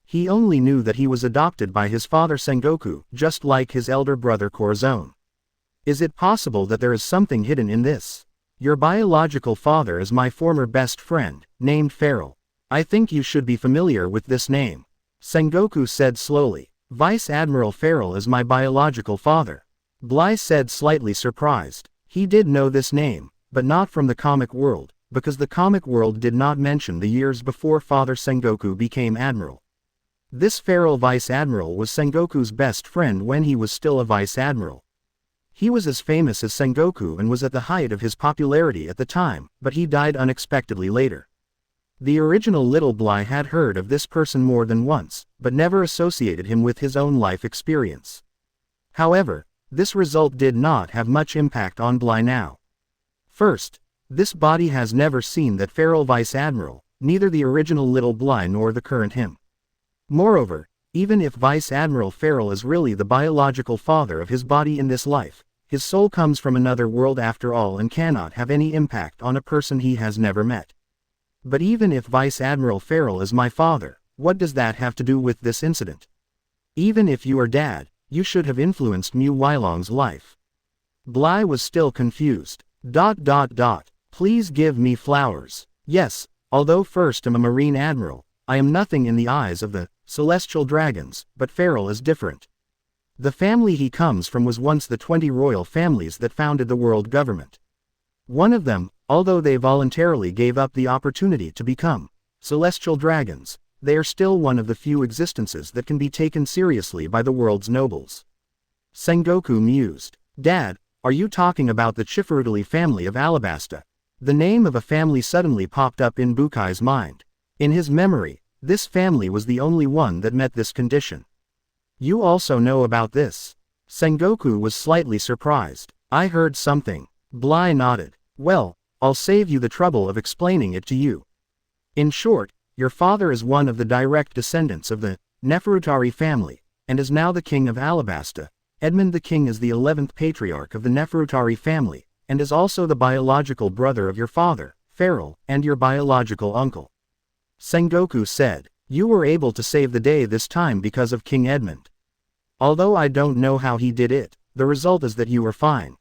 He only knew that he was adopted by his father Sengoku, just like his elder brother Corazon. "Is it possible that there is something hidden in this? Your biological father is my former best friend, named Farrell. I think you should be familiar with this name," Sengoku said slowly. "Vice Admiral Farrell is my biological father." Bly said, slightly surprised. He did know this name, but not from the comic world, because the comic world did not mention the years before Father Sengoku became Admiral. This Farrell Vice Admiral was Sengoku's best friend when he was still a Vice Admiral. He was as famous as Sengoku and was at the height of his popularity at the time, but he died unexpectedly later. The original little Bly had heard of this person more than once, but never associated him with his own life experience. However, this result did not have much impact on Bly now. First, this body has never seen that Farrell Vice Admiral, neither the original little Bly nor the current him. Moreover, even if Vice Admiral Farrell is really the biological father of his body in this life, his soul comes from another world after all and cannot have any impact on a person he has never met. But even if Vice Admiral Farrell is my father, what does that have to do with this incident? Even if you are Dad, you should have influenced Mu Weilong's life. Bly was still confused. Please give me flowers. Yes, although first I'm a Marine Admiral, I am nothing in the eyes of the celestial dragons, but Farrell is different. The family he comes from was once the 20 royal families that founded the world government. One of them, although they voluntarily gave up the opportunity to become celestial dragons, they are still one of the few existences that can be taken seriously by the world's nobles. Sengoku mused. Dad, are you talking about the Chifurutali family of Alabasta? The name of a family suddenly popped up in Bukai's mind. In his memory, this family was the only one that met this condition. You also know about this? Sengoku was slightly surprised. I heard something. Bly nodded. Well, I'll save you the trouble of explaining it to you. In short, your father is one of the direct descendants of the Neferutari family, and is now the king of Alabasta. Edmund the king is the 11th patriarch of the Neferutari family, and is also the biological brother of your father, Farrell, and your biological uncle. Sengoku said, you were able to save the day this time because of King Edmund. Although I don't know how he did it, the result is that you were fine.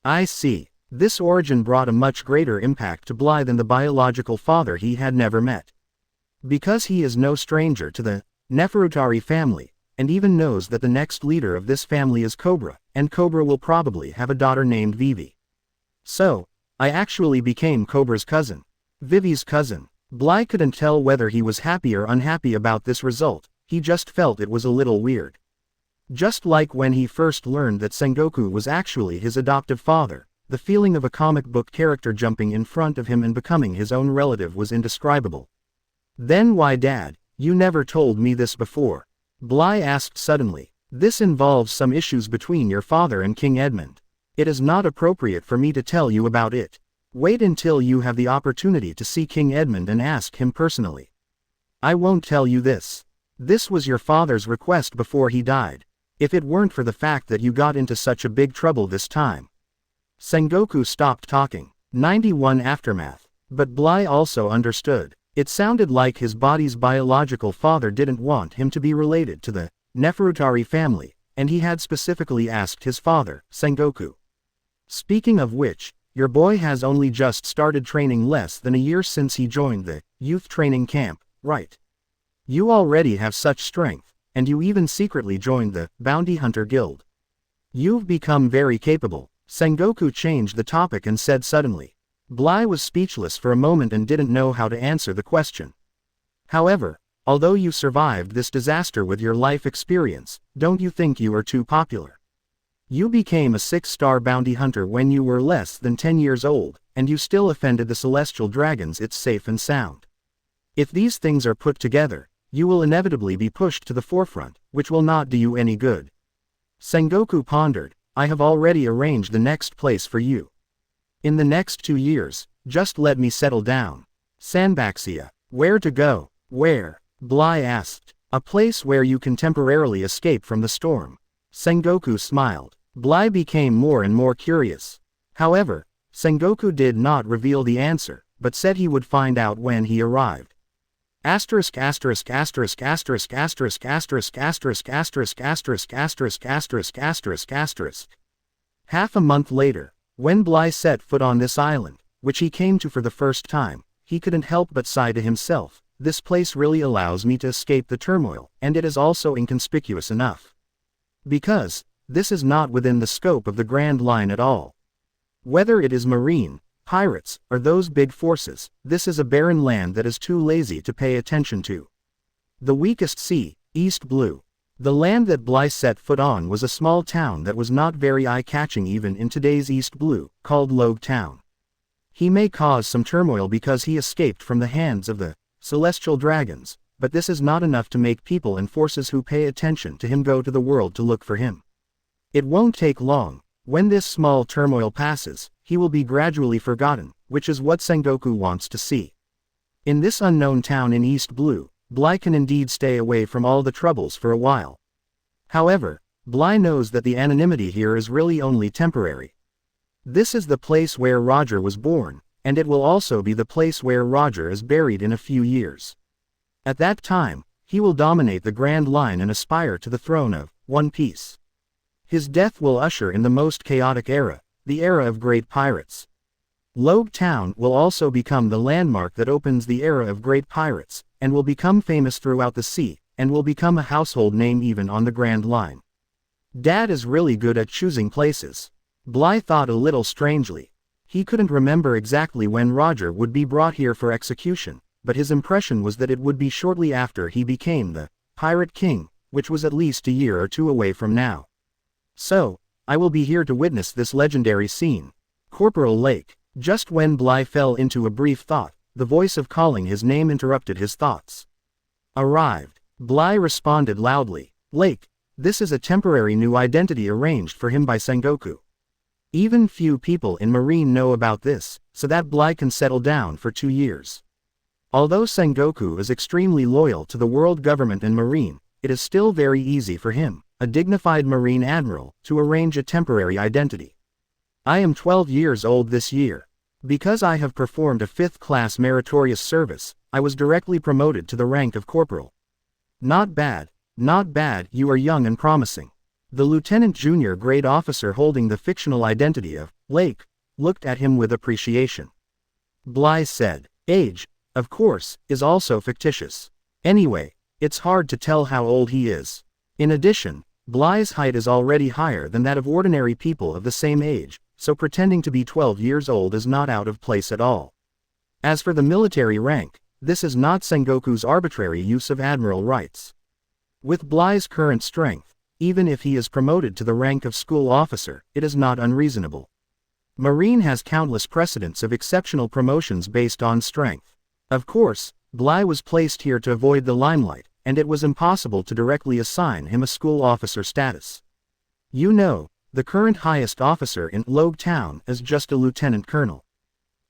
I see. This origin brought a much greater impact to Bly than the biological father he had never met. Because he is no stranger to the Neferutari family, and even knows that the next leader of this family is Cobra, and Cobra will probably have a daughter named Vivi. So, I actually became Cobra's cousin. Vivi's cousin. Bly couldn't tell whether he was happy or unhappy about this result, he just felt it was a little weird. Just like when he first learned that Sengoku was actually his adoptive father, the feeling of a comic book character jumping in front of him and becoming his own relative was indescribable. Then why Dad, you never told me this before? Bly asked suddenly. This involves some issues between your father and King Edmund. It is not appropriate for me to tell you about it. Wait until you have the opportunity to see King Edmund and ask him personally. I won't tell you this. This was your father's request before he died. If it weren't for the fact that you got into such a big trouble this time. Sengoku stopped talking. 91 Aftermath. But Bly also understood. It sounded like his body's biological father didn't want him to be related to the Neferutari family, and he had specifically asked his father, Sengoku. Speaking of which, your boy has only just started training less than a year since he joined the youth training camp, right? You already have such strength, and you even secretly joined the Bounty Hunter Guild. You've become very capable. Sengoku changed the topic and said suddenly. Bly was speechless for a moment and didn't know how to answer the question. However, although you survived this disaster with your life experience, don't you think you are too popular? You became a 6-star bounty hunter when you were less than 10 years old, and you still offended the celestial dragons. It's safe and sound. If these things are put together, you will inevitably be pushed to the forefront, which will not do you any good. Sengoku pondered. I have already arranged the next place for you. In the next 2 years, just let me settle down. Sanbaxia. Where to go? Where? Bly asked. A place where you can temporarily escape from the storm. Sengoku smiled. Bly became more and more curious. However, Sengoku did not reveal the answer, but said he would find out when he arrived. Asterisk asterisk asterisk asterisk asterisk asterisk asterisk asterisk asterisk asterisk asterisk asterisk asterisk. Half a month later, when Bly set foot on this island, which he came to for the first time, he couldn't help but sigh to himself, this place really allows me to escape the turmoil, and it is also inconspicuous enough. Because, this is not within the scope of the Grand Line at all. Whether it is marine, pirates, or those big forces, this is a barren land that is too lazy to pay attention to. The weakest sea, East Blue. The land that Bly set foot on was a small town that was not very eye-catching even in today's East Blue, called Logue Town. He may cause some turmoil because he escaped from the hands of the celestial dragons, but this is not enough to make people and forces who pay attention to him go to the world to look for him. It won't take long. When this small turmoil passes, he will be gradually forgotten, which is what Sengoku wants to see. In this unknown town in East Blue, Bly can indeed stay away from all the troubles for a while. However, Bly knows that the anonymity here is really only temporary. This is the place where Roger was born, and it will also be the place where Roger is buried in a few years. At that time, he will dominate the Grand Line and aspire to the throne of One Piece. His death will usher in the most chaotic era, the era of great pirates. Logue Town will also become the landmark that opens the era of great pirates, and will become famous throughout the sea, and will become a household name even on the Grand Line. Dad is really good at choosing places. Bly thought a little strangely. He couldn't remember exactly when Roger would be brought here for execution, but his impression was that it would be shortly after he became the Pirate King, which was at least a year or two away from now. So, I will be here to witness this legendary scene. Corporal Lake. Just when Bly fell into a brief thought, the voice of calling his name interrupted his thoughts. Arrived. Bly responded loudly. Lake. This is a temporary new identity arranged for him by Sengoku. Even few people in Marine know about this, so that Bly can settle down for 2 years. Although Sengoku is extremely loyal to the world government and Marine, it is still very easy for him, a dignified Marine admiral, to arrange a temporary identity. I am 12 years old this year. Because I have performed a 5th-class meritorious service, I was directly promoted to the rank of corporal. Not bad, you are young and promising. The lieutenant junior grade officer holding the fictional identity of Lake looked at him with appreciation. Bly said, age, of course, is also fictitious. Anyway, it's hard to tell how old he is. In addition, Bly's height is already higher than that of ordinary people of the same age, so pretending to be 12 years old is not out of place at all. As for the military rank, this is not Sengoku's arbitrary use of admiral rights. With Bly's current strength, even if he is promoted to the rank of school officer, it is not unreasonable. Marine has countless precedents of exceptional promotions based on strength. Of course, Bly was placed here to avoid the limelight, and it was impossible to directly assign him a school officer status. You know, the current highest officer in Logue Town is just a lieutenant colonel.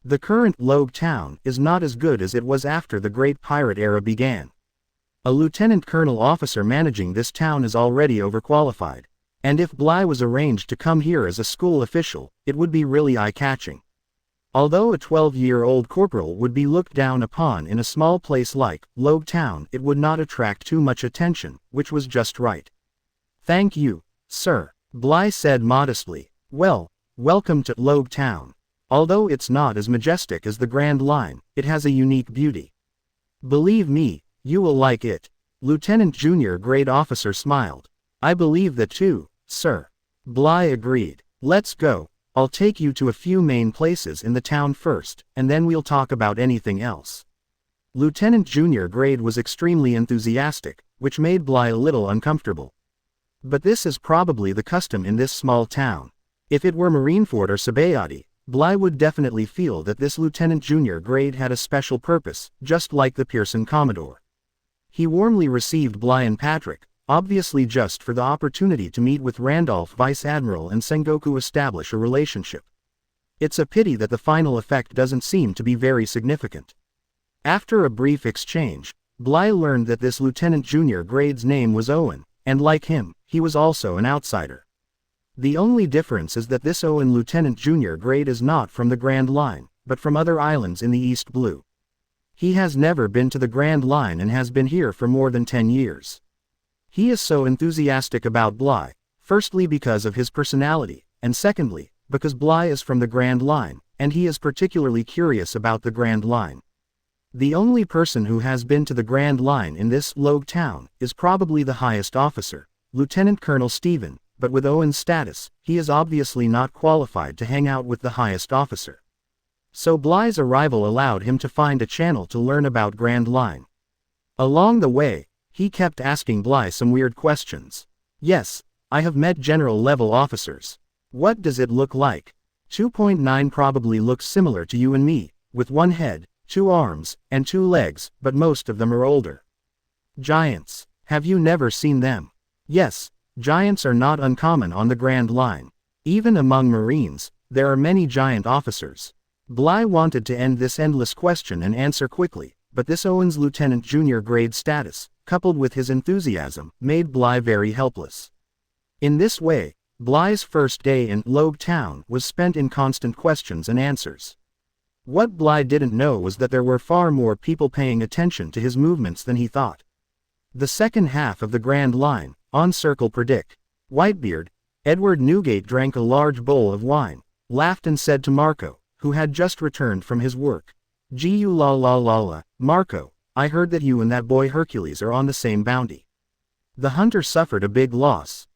The current Logue Town is not as good as it was after the Great Pirate Era began. A lieutenant colonel officer managing this town is already overqualified, and if Bly was arranged to come here as a school official, it would be really eye-catching. Although a 12-year-old corporal would be looked down upon in a small place like Logue Town, it would not attract too much attention, which was just right. Thank you, sir, Bly said modestly. Well, welcome to Logue Town. Although it's not as majestic as the Grand Line, it has a unique beauty. Believe me, you will like it. Lieutenant Junior Grade Officer smiled. I believe that too, sir. Bly agreed. Let's go. I'll take you to a few main places in the town first, and then we'll talk about anything else. Lieutenant Junior Grade was extremely enthusiastic, which made Bly a little uncomfortable. But this is probably the custom in this small town. If it were Marineford or Sabayati, Bly would definitely feel that this Lieutenant Junior Grade had a special purpose, just like the Pearson Commodore. He warmly received Bly and Patrick, obviously just for the opportunity to meet with Randolph Vice Admiral and Sengoku establish a relationship. It's a pity that the final effect doesn't seem to be very significant. After a brief exchange, Bly learned that this Lieutenant Junior Grade's name was Owen, and like him, he was also an outsider. The only difference is that this Owen Lieutenant Junior Grade is not from the Grand Line, but from other islands in the East Blue. He has never been to the Grand Line and has been here for more than 10 years. He is so enthusiastic about Bly, firstly because of his personality, and secondly, because Bly is from the Grand Line, and he is particularly curious about the Grand Line. The only person who has been to the Grand Line in this Logue town is probably the highest officer, Lieutenant Colonel Stephen, but with Owen's status, he is obviously not qualified to hang out with the highest officer. So Bly's arrival allowed him to find a channel to learn about Grand Line. Along the way, he kept asking Bly some weird questions. Yes, I have met general-level officers. What does it look like? 2.9 probably looks similar to you and me, with one head, 2 arms, and 2 legs, but most of them are older. Giants. Have you never seen them? Yes, giants are not uncommon on the Grand Line. Even among Marines, there are many giant officers. Bly wanted to end this endless question and answer quickly, but this Owen's Lieutenant Junior Grade status, coupled with his enthusiasm, made Bly very helpless. In this way, Bly's first day in Logue Town was spent in constant questions and answers. What Bly didn't know was that there were far more people paying attention to his movements than he thought. The second half of the Grand Line, on Circle Predict. Whitebeard, Edward Newgate drank a large bowl of wine, laughed and said to Marco, who had just returned from his work, "Gee la la la la, Marco, I heard that you and that boy Hercules are on the same bounty." The hunter suffered a big loss.